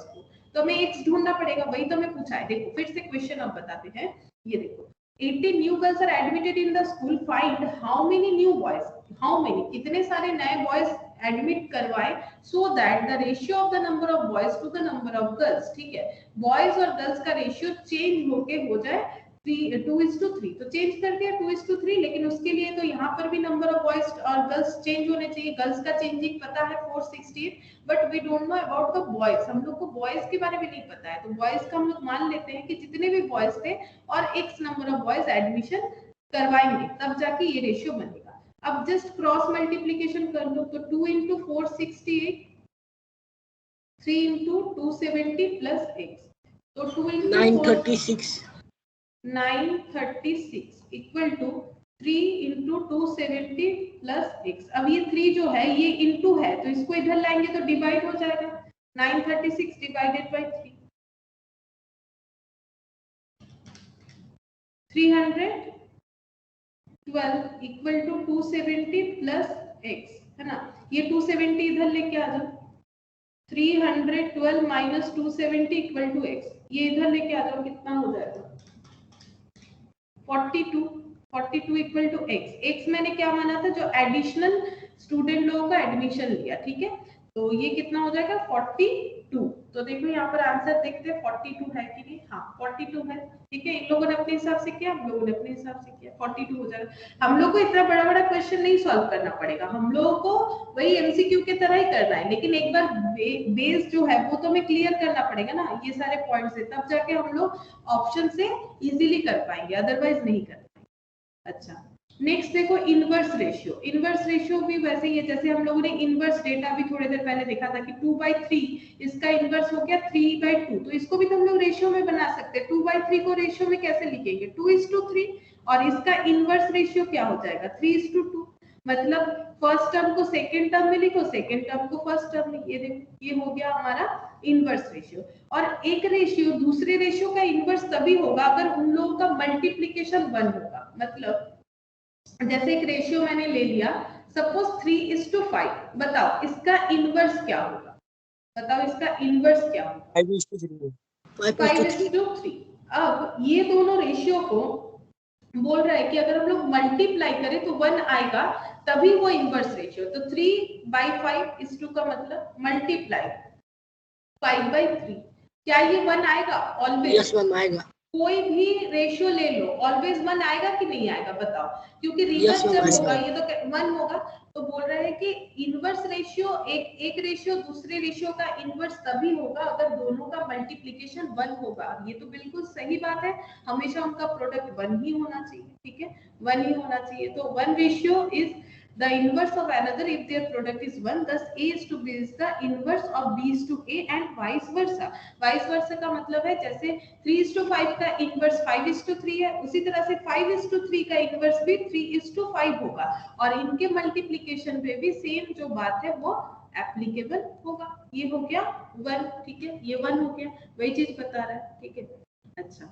को, तो हमें x ढूंढना पड़ेगा, वही तो हमें पूछा है। देखो फिर से क्वेश्चन अब बताते हैं। ये देखो 18 new girls are admitted in the school, find how many new boys, how many कितने सारे नए बॉयज एडमिट करवाए, so that the ratio of the number of boys to the number of girls, ठीक है। बॉयज और गर्ल्स का रेशियो चेंज होके हो जाए 2:3, तो चेंज कर दिया 2:3, लेकिन उसके लिए तो यहाँ पर भी नंबर ऑफ बॉयज और गर्ल्स चेंज होने चाहिए। गर्ल्स का चेंजिंग पता है 468, but we don't know about the boys, हम लोग को बॉयज के बारे में नहीं पता है। तो बॉयज का हम लोग मान लेते हैं कि जितने भी बॉयज थे और x number of boys admission करवाएंगे तब जाके ये रेशियो बनेगा। अब जस्ट क्रॉस मल्टीप्लीकेशन कर लो, तो 2 × 468, 3 × 270 प्लस x, तो 2 × 936 936 इक्वल टू 3 × 270 प्लस x। अब ये 3 जो है ये इनटू है, तो इसको इधर लाएंगे तो डिवाइड हो जाएगा, 936 divided by 3, 312 equal to 270 plus x, है ना। ये 270 इधर लेके आ जाओ, 312 माइनस 270 इक्वल टू x, ये इधर लेके आ जाओ, कितना हो जाएगा 42 इक्वल टू x मैंने क्या माना था, जो एडिशनल स्टूडेंट लोगों का एडमिशन लिया, ठीक है। तो ये कितना हो जाएगा 42। तो देखो यहाँ पर आंसर देखते हैं 42 है कि नहीं, हाँ 42 है, ठीक है। इन लोगों ने अपने हिसाब से किया, हम लोगों ने अपने हिसाब से किया, 42 हो जाएगा। हम लोग को इतना बड़ा बड़ा क्वेश्चन नहीं सॉल्व करना पड़ेगा, हम लोगों को वही एमसीक्यू के तरह ही करना है, लेकिन एक बार बेस जो है वो तो हमें क्लियर करना पड़ेगा ना, ये सारे पॉइंट्स है, तब जाके हम लोग ऑप्शन से इजीली कर पाएंगे, अदरवाइज नहीं कर पाएंगे। अच्छा, नेक्स्ट देखो इनवर्स रेशियो। इनवर्स रेशियो भी वैसे ही है जैसे हम लोगों ने इनवर्स डेटा भी थोड़ी देर पहले देखा था कि 2/3, इसका इनवर्स हो गया 3/2, तो इसको भी तो हम लोग रेशियो में बना सकते हैं। 2/3 को रेशियो में कैसे लिखेंगे? 2:3, और इसका इनवर्स रेशियो क्या हो जाएगा? 3:2। मतलब फर्स्ट टर्म को सेकेंड टर्म में लिखो, सेकेंड टर्म को फर्स्ट टर्म में। ये देखो ये हो गया हमारा इनवर्स रेशियो। और एक रेशियो दूसरे रेशियो का इनवर्स तभी होगा अगर उन लोगों का मल्टीप्लीकेशन 1 होगा। मतलब जैसे एक रेशियो मैंने ले लिया, सपोज 3:5, बताओ इसका इनवर्स क्या होगा? बताओ इसका इनवर्स क्या होगा? 5:3. 5:3। अब ये दोनों रेशियो को बोल रहा है कि अगर हम लोग मल्टीप्लाई करें तो 1 आएगा, तभी वो इनवर्स रेशियो। तो 3/5 का मतलब मल्टीप्लाई 5/3, क्या ये 1 आएगा? ऑलवेज। यस मैम आएगा। कोई भी रेशियो ले लो, ऑलवेज 1 आएगा कि नहीं आएगा? बताओ, क्योंकि रिवर्स Yes, जब ma'am, होगा yes, ये तो 1 होगा। तो बोल रहे हैं कि इनवर्स रेशियो एक रेशियो दूसरे रेशियो का इनवर्स तभी होगा अगर दोनों का मल्टीप्लिकेशन 1 होगा। ये तो बिल्कुल सही बात है, हमेशा उनका प्रोडक्ट 1 ही होना चाहिए। ठीक है, 1 ही होना चाहिए। तो 1 ratio is the inverse of another if their product is 1, thus A:B is the inverse of B:A and vice versa। vice versa का मतलब है जैसे 3:5 का इनवर्स 5:3 है, उसी तरह से 5:3 का इनवर्स भी 3:5 होगा, और इनके मल्टीप्लिकेशन पे भी सेम जो बात है वो एप्लीकेबल होगा। ये हो गया 1, ठीक है, ये 1 हो गया, वही चीज बता रहा है। ठीक है, अच्छा,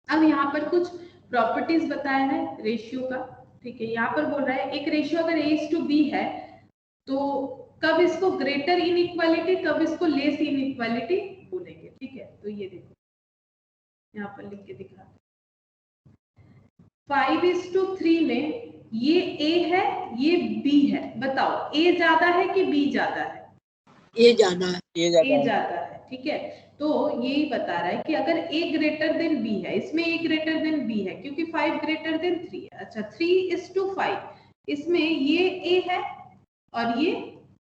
अब यहाँ पर कुछ प्रॉपर्टीज बताया है रेशियो का। ठीक है, यहाँ पर बोल रहा है एक रेशियो अगर A:B है तो कब इसको ग्रेटर इनइक्वालिटी, कब इसको लेस इनइक्वालिटी बोलेंगे। ठीक है, तो ये देखो यहाँ पर लिख के दिखा, 5:3 में ये A है, ये B है। बताओ A ज्यादा है कि B ज्यादा है? ये ज्यादा है। A ज्यादा है। ठीक है, तो यही बता रहा है कि अगर A ग्रेटर देन B है, इसमें A ग्रेटर देन B है क्योंकि 5 ग्रेटर देन 3 है। अच्छा, 3:5, इसमें ये A है और ये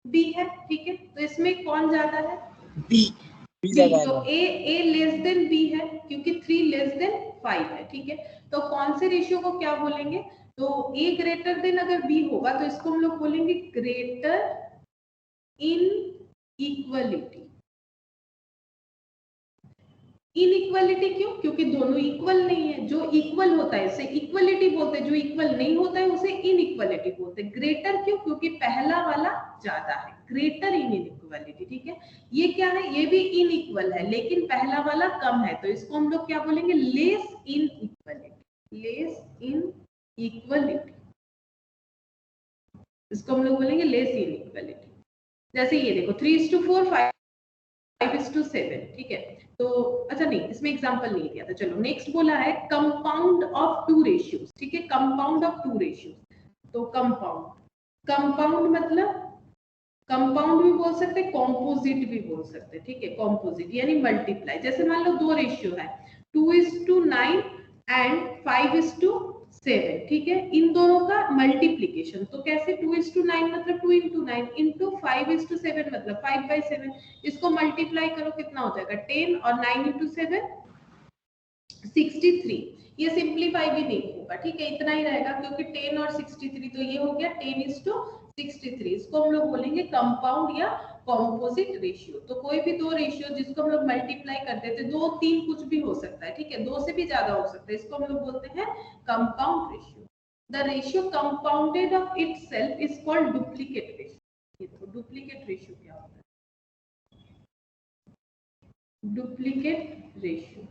B है। ठीक है, तो इसमें कौन ज्यादा है? B। तो A लेस देन B है क्योंकि 3 लेस देन 5 है। ठीक है, तो कौन से रेशियो को क्या बोलेंगे? तो A ग्रेटर देन अगर B होगा तो इसको हम लोग बोलेंगे ग्रेटर इन इक्वलिटी। इनइक्वालिटी क्यों? क्योंकि दोनों इक्वल नहीं है। जो इक्वल होता है उसे इक्वलिटी बोलते हैं, जो इक्वल नहीं होता है उसे इनइक्वालिटी बोलते हैं। ग्रेटर क्यों? क्योंकि पहला वाला ज्यादा है, ग्रेटर इन इनइक्वालिटी। ठीक है, ये क्या है? ये भी इनइक्वल है लेकिन पहला वाला कम है, तो इसको हम लोग क्या बोलेंगे? Less in equality. Less in equality, इसको हम लोग बोलेंगे लेस इन इक्वलिटी। जैसे ये देखो 3:4, 5:7। ठीक है, तो अच्छा नहीं, इसमें एग्जांपल नहीं दिया था। चलो नेक्स्ट बोला है कंपाउंड ऑफ 2 रेशियोज। ठीक है, कंपाउंड ऑफ 2 रेशियोज। तो कंपाउंड मतलब कंपाउंड भी बोल सकते हैं, कॉम्पोजिट भी बोल सकते हैं। ठीक है, कॉम्पोजिट यानी मल्टीप्लाई। जैसे मान लो 2 रेशियो है, 2:9 एंड 5:7। ठीक है, इन दोनों का मल्टीप्लिकेशन तो कैसे? 2:9 मतलब 2 × 9 इंटू 5:7 मतलब 5/7। इसको मल्टीप्लाई करो, कितना हो जाएगा? 10, और 9 × 7 63। ये सिंप्लीफाई भी नहीं होगा। ठीक है, इतना ही रहेगा क्योंकि 10 और 63, तो ये हो गया 10:63। इसको हम लोग बोलेंगे कंपाउंड या कॉम्पोजिट रेशियो। तो कोई भी 2 रेशियो जिसको हम लोग मल्टीप्लाई कर देते, 2, 3 कुछ भी हो सकता है। ठीक है, 2 से भी ज्यादा हो सकता है, इसको हम लोग बोलते हैं compound ratio. The ratio compounded of itself is called duplicate ratio. ये तो डुप्लीकेट रेशियो क्या होता है? डुप्लीकेट रेशियो,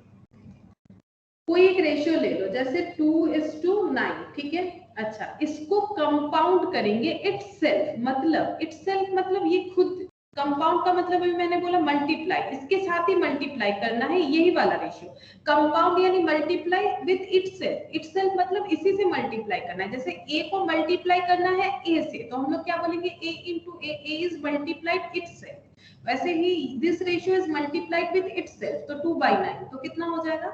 कोई एक रेशियो ले लो जैसे 2:9। ठीक है, अच्छा, इसको कंपाउंड करेंगे इटसेल्फ। मतलब इटसेल्फ मतलब ये खुद, कंपाउंड का मतलब अभी मैंने बोला मल्टीप्लाई, इसके साथ ही मल्टीप्लाई करना है, यही वाला रेशियो। कंपाउंड यानी मल्टीप्लाई विद इटसेल्फ। इटसेल्फ मतलब इसी से मल्टीप्लाई करना है। जैसे a को मल्टीप्लाई करना है a से, तो हम लोग क्या बोलेंगे? a × a, a is multiplied itself। वैसे ही this ratio is multiplied with itself, तो 2/9 तो कितना हो जाएगा?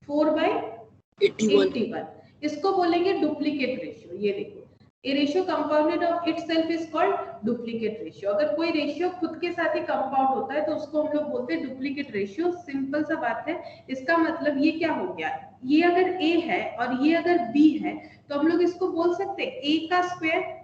4/81। इसको बोलेंगे डुप्लीकेट रेशियो। ये देखो ए ratio compounded of itself is called duplicate ratio. अगर कोई रेशियो खुद के साथ ही कंपाउंड होता है तो उसको हम लोग बोलते हैं डुप्लीकेट रेशियो। सिंपल सा बात है। इसका मतलब ये क्या हो गया, ये अगर a है और ये अगर b है तो हम लोग इसको बोल सकते हैं a का स्क्वायर,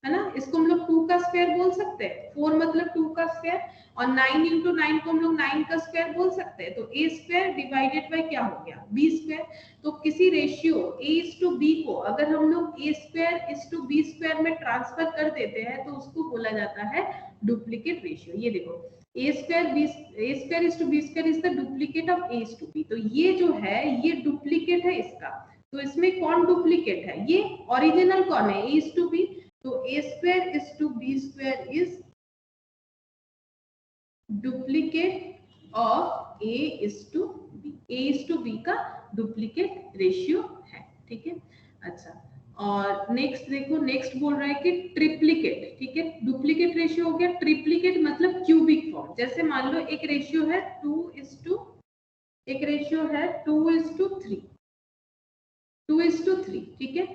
है ना, इसको हम लोग 2 का स्क्वायर बोल सकते हैं। 4 मतलब 2 का स्क्वायर, और 9 into 9 को हम लोग 9 का स्क्वायर बोल सकते हैं। तो a स्क्वायर डिवाइडेड बाय क्या हो गया, b स्क्वायर। तो किसी रेशियो a/b को अगर हम लोग a square is to b square में ट्रांसफर कर देते हैं तो उसको बोला जाता है डुप्लीकेट रेशियो। ये देखो a square is to b square is the duplicate of a/b। तो ये जो है ये डुप्लीकेट है इसका। तो इसमें कौन डुप्लीकेट है, ये ओरिजिनल कौन है, a/b। तो a square is to b square is duplicate of a is to b। a is to b का डुप्लीकेट रेशियो है, ठीक है। अच्छा, और नेक्स्ट देखो, नेक्स्ट बोल रहा है कि ट्रिप्लीकेट, ठीक है। डुप्लीकेट रेशियो हो गया, ट्रिप्लीकेट मतलब क्यूबिक फॉर्म। जैसे मान लो एक रेशियो है 2:3, एक रेशियो है 2:3, 2:3, ठीक है।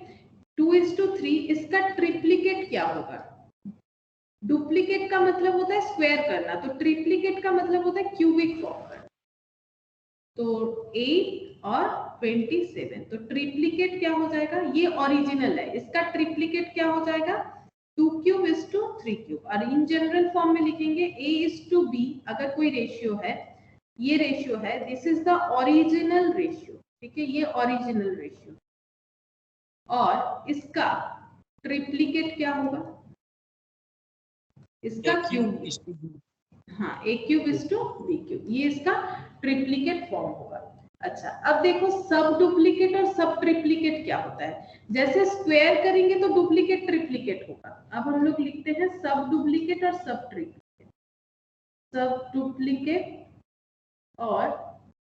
2:3 इसका ट्रिप्लीकेट क्या होगा। डुप्लीकेट का मतलब होता है स्क्वायर करना, तो ट्रिप्लीकेट का मतलब होता है क्यूबिक फॉर्म करना। तो 8 और 27, तो ट्रिप्लीकेट क्या हो जाएगा, ये ओरिजिनल है, इसका ट्रिप्लीकेट क्या हो जाएगा 2³ इज टू 3³। और इन जनरल फॉर्म में लिखेंगे a/b। अगर कोई रेशियो है, ये रेशियो है, this is the original ratio, ठीक है, ये ओरिजिनल रेशियो। और इसका ट्रिप्लीकेट क्या होगा, इसका क्यूब, हाँ a³ इज टू b³, ये इसका ट्रिप्लीकेट फॉर्म होगा। अच्छा, अब देखो सब डुप्लीकेट और सब ट्रिप्लीकेट क्या होता है। जैसे स्क्वायर करेंगे तो डुप्लीकेट ट्रिप्लीकेट होगा। अब हम लोग लिखते हैं सब डुप्लीकेट और सब ट्रिप्लीकेट, सब डुप्लीकेट और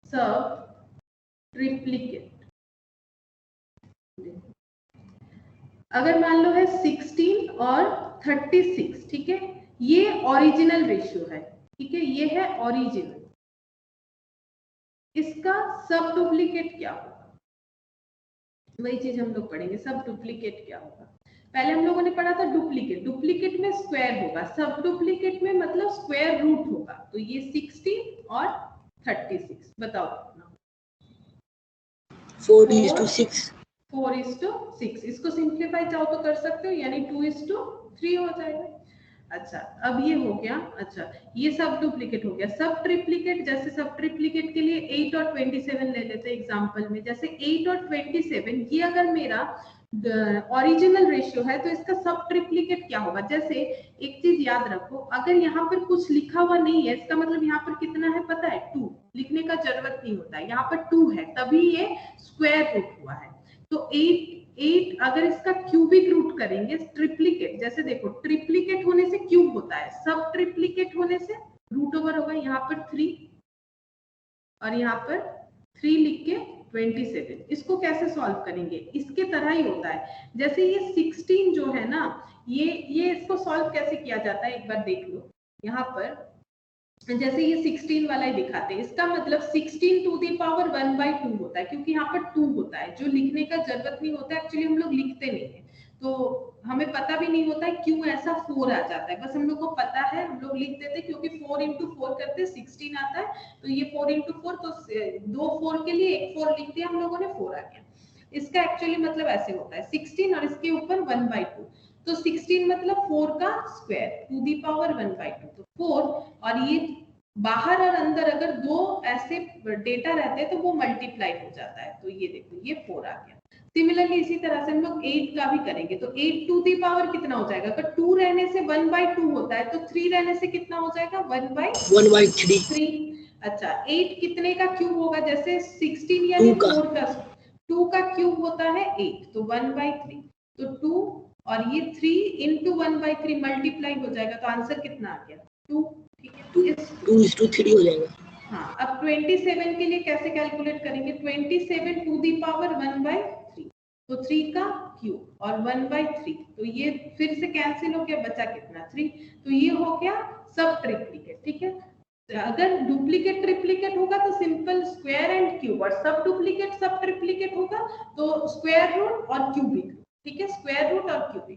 सब ट्रिप्लीकेट। अगर मान लो है 16 और 36, ठीक है, ये ओरिजिनल रेशियो है, ठीक है, ये है ओरिजिनल। इसका सब डुप्लीकेट क्या होगा, वही चीज हम लोग पढ़ेंगे। सब डुप्लीकेट क्या होगा, पहले हम लोगों ने पढ़ा था डुप्लीकेट, डुप्लीकेट में स्क्वायर होगा, सब डुप्लीकेट में मतलब स्क्वायर रूट होगा। तो ये 16 और 36, बताओ कितना, 4:6। 4:6। इसको सिंप्लीफाई चाहो तो कर सकते हो, यानी 2:3 हो जाएगा। अच्छा, अब ये हो गया। अच्छा, ये सब डुप्लीकेट हो गया। सब ट्रिप्लीकेट, जैसे सब ट्रिप्लीकेट के लिए 8 और 27 ले लेते हैं एग्जांपल में। जैसे 8 और 27 ये अगर मेरा ओरिजिनल रेशियो है तो इसका सब ट्रिप्लीकेट क्या होगा। जैसे एक चीज याद रखो, अगर यहाँ पर कुछ लिखा हुआ नहीं है इसका मतलब यहाँ पर कितना है पता है, 2। लिखने का जरूरत नहीं होता है, यहाँ पर 2 है तभी ये स्क्वायर रूट हुआ है। तो 8 अगर इसका क्यूबिक रूट करेंगे ट्रिप्लीकेट, जैसे देखो ट्रिप्लीकेट होने से क्यूब होता है, सब ट्रिप्लीकेट होने से रूट ओवर होगा। यहाँ पर 3 और यहाँ पर 3 लिख के 27। इसको कैसे सॉल्व करेंगे, इसके तरह ही होता है। जैसे ये 16 जो है ना, ये इसको सॉल्व कैसे किया जाता है एक बार देख लो। यहाँ पर जैसे ये 16 वाला ही दिखाते हैं, इसका मतलब 16 टू दी पावर 1/2 होता है, क्योंकि यहाँ पर 2 होता है, जो लिखने का जरूरत नहीं होता है। एक्चुअली हम लोग लिखते नहीं है तो हमें पता भी नहीं होता है क्यों ऐसा 4 आ जाता है, बस हम लोग को पता है, हम लोग लिख देते हैं क्योंकि 4 into 4 करते 16 आता है। तो ये 4 into 4, तो 2 4 के लिए एक 4 लिख दिया हम लोगों ने, 4 आ गया। इसका एक्चुअली मतलब ऐसे होता है 16 और इसके ऊपर 1/2। तो 16 मतलब 4 का स्क्वायर टू दी पावर 1/2, तो 4। और ये बाहर और अंदर अगर दो ऐसे डेटा रहते हैं तो वो मल्टीप्लाई हो जाता है। तो ये देखो ये 4 आ गया। सिमिलरली इसी तरह से हम लोग 8 का भी करेंगे, तो 8 टू दी पावर कितना हो जाएगा, अगर 2 रहने से 1/2 होता है तो 3 रहने से कितना हो जाएगा 1/3। अच्छा, 8 कितने का क्यूब होगा, जैसे 16 यानी 4 का 2 का क्यूब होता है 8, तो 1/3। तो 2 और ये 3 into 1/3 मल्टीप्लाई हो जाएगा, तो आंसर कितना आ गया 2, ठीक है। 2:3 हो जाएगा। हाँ, अब 27 के लिए कैसे कैलकुलेट करेंगे, 27 टू दी पावर 1/3, तो 3 का क्यूब और 1/3, तो ये फिर से कैंसिल हो गया, बचा कितना 3। तो ये हो गया सब ट्रिप्लीकेट, ठीक है। अगर डुप्लीकेट ट्रिप्लीकेट होगा तो सिंपल स्क्वायर एंड क्यूब, और सब डुप्लीकेट सब ट्रिप्लीकेट होगा तो स्क्वायर रूट और क्यूबिक, ठीक है, स्क्वायर रूट और क्यूबिक।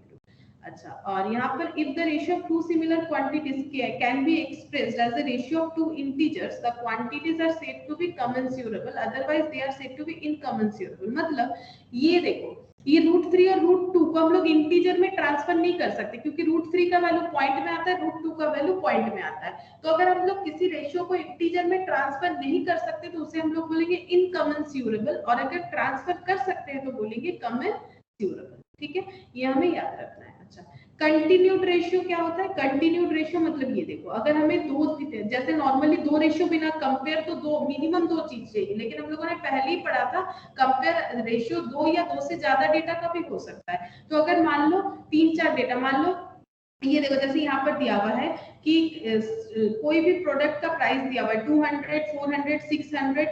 और यहाँ पर if the ratio of two similar quantities can be expressed as the ratio of two integers, the quantities are said to be commensurable, otherwise they are said to be incommensurable। मतलब ये देखो, ये √3 और √2 को हम लोग इंटीजर में ट्रांसफर नहीं कर सकते क्योंकि √3 का वैल्यू पॉइंट में आता है, √2 का वैल्यू पॉइंट में आता है। तो अगर हम लोग किसी रेशियो को इंटीजर में ट्रांसफर नहीं कर सकते तो उसे हम लोग बोलेंगे इनकमेंस्यूरेबल, और अगर ट्रांसफर कर सकते हैं तो बोलेंगे कमेंस्यूरेबल। ठीक है, ये हमें याद रखना है। अच्छा, कंटिन्यूड रेशियो क्या होता है? कंटिन्यूड रेशियो मतलब ये देखो, अगर हमें दो, जैसे नॉर्मली दो रेशियो बिना कंपेयर तो दो मिनिमम दो चीज चाहिए, लेकिन हम लोगों ने पहले ही पढ़ा था कंपेयर रेशियो दो या दो से ज्यादा डेटा का भी हो सकता है। तो अगर मान लो 3-4 डेटा, मान लो ये देखो जैसे यहाँ पर दिया हुआ है कि कोई भी प्रोडक्ट का प्राइस दिया हुआ है 200, 400, 600,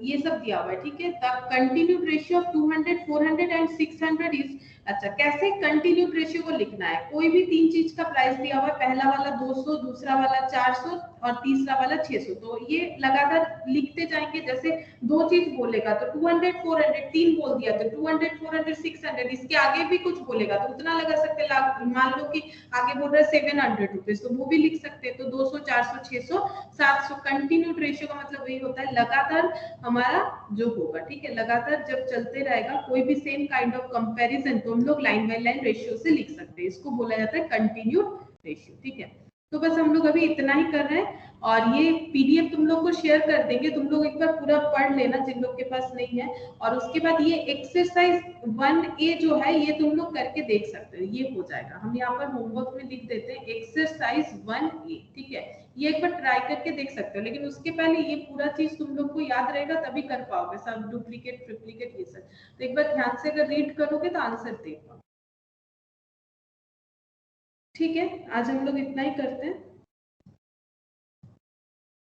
ये सब दिया हुआ है। ठीक है, the continued ratio of 200, 400 and 600 is. अच्छा, कैसे कंटिन्यूड रेशियो को लिखना है? कोई भी तीन चीज का प्राइस दिया हुआ है, पहला वाला 200, दूसरा वाला 400 और तीसरा वाला 600, तो ये लगातार लिखते जाएंगे। जैसे दो चीज बोलेगा तो 200, 400, तीन बोल दिया तो 200, 400, 600, इसके आगे भी कुछ बोलेगा तो उतना लगा सकते हैं। मान लो कि आगे बोल रहा है 700 रुपीज, तो वो भी लिख सकते हैं। तो 200, 400, 600, 700। कंटिन्यूड रेशियो का मतलब वही होता है लगातार हमारा जो होगा। ठीक है, लगातार जब चलते रहेगा कोई भी सेम काइंड ऑफ कंपैरिजन तो हम लोग लाइन बाय लाइन रेशियो से लिख सकते हैं, इसको बोला जाता है कंटिन्यूड रेशियो। ठीक है, तो बस हम लोग अभी इतना ही कर रहे हैं और ये पीडीएफ तुम लोग को शेयर कर देंगे, तुम लोग एक बार पूरा पढ़ लेना जिन लोग के पास नहीं है। और उसके बाद ये एक्सरसाइज 1A जो है ये तुम लोग करके देख सकते हो, ये हो जाएगा। हम यहाँ पर होमवर्क में लिख देते हैं एक्सरसाइज 1A। ठीक है, ये एक बार ट्राई करके देख सकते हो, लेकिन उसके पहले ये पूरा चीज तुम लोग को याद रहेगा तभी कर पाओगे, सब डुप्लीकेट ट्रिप्लीकेट ये सब। तो एक बार ध्यान से अगर रीड करोगे तो आंसर दे पाओगे। ठीक है, आज हम लोग इतना ही करते हैं।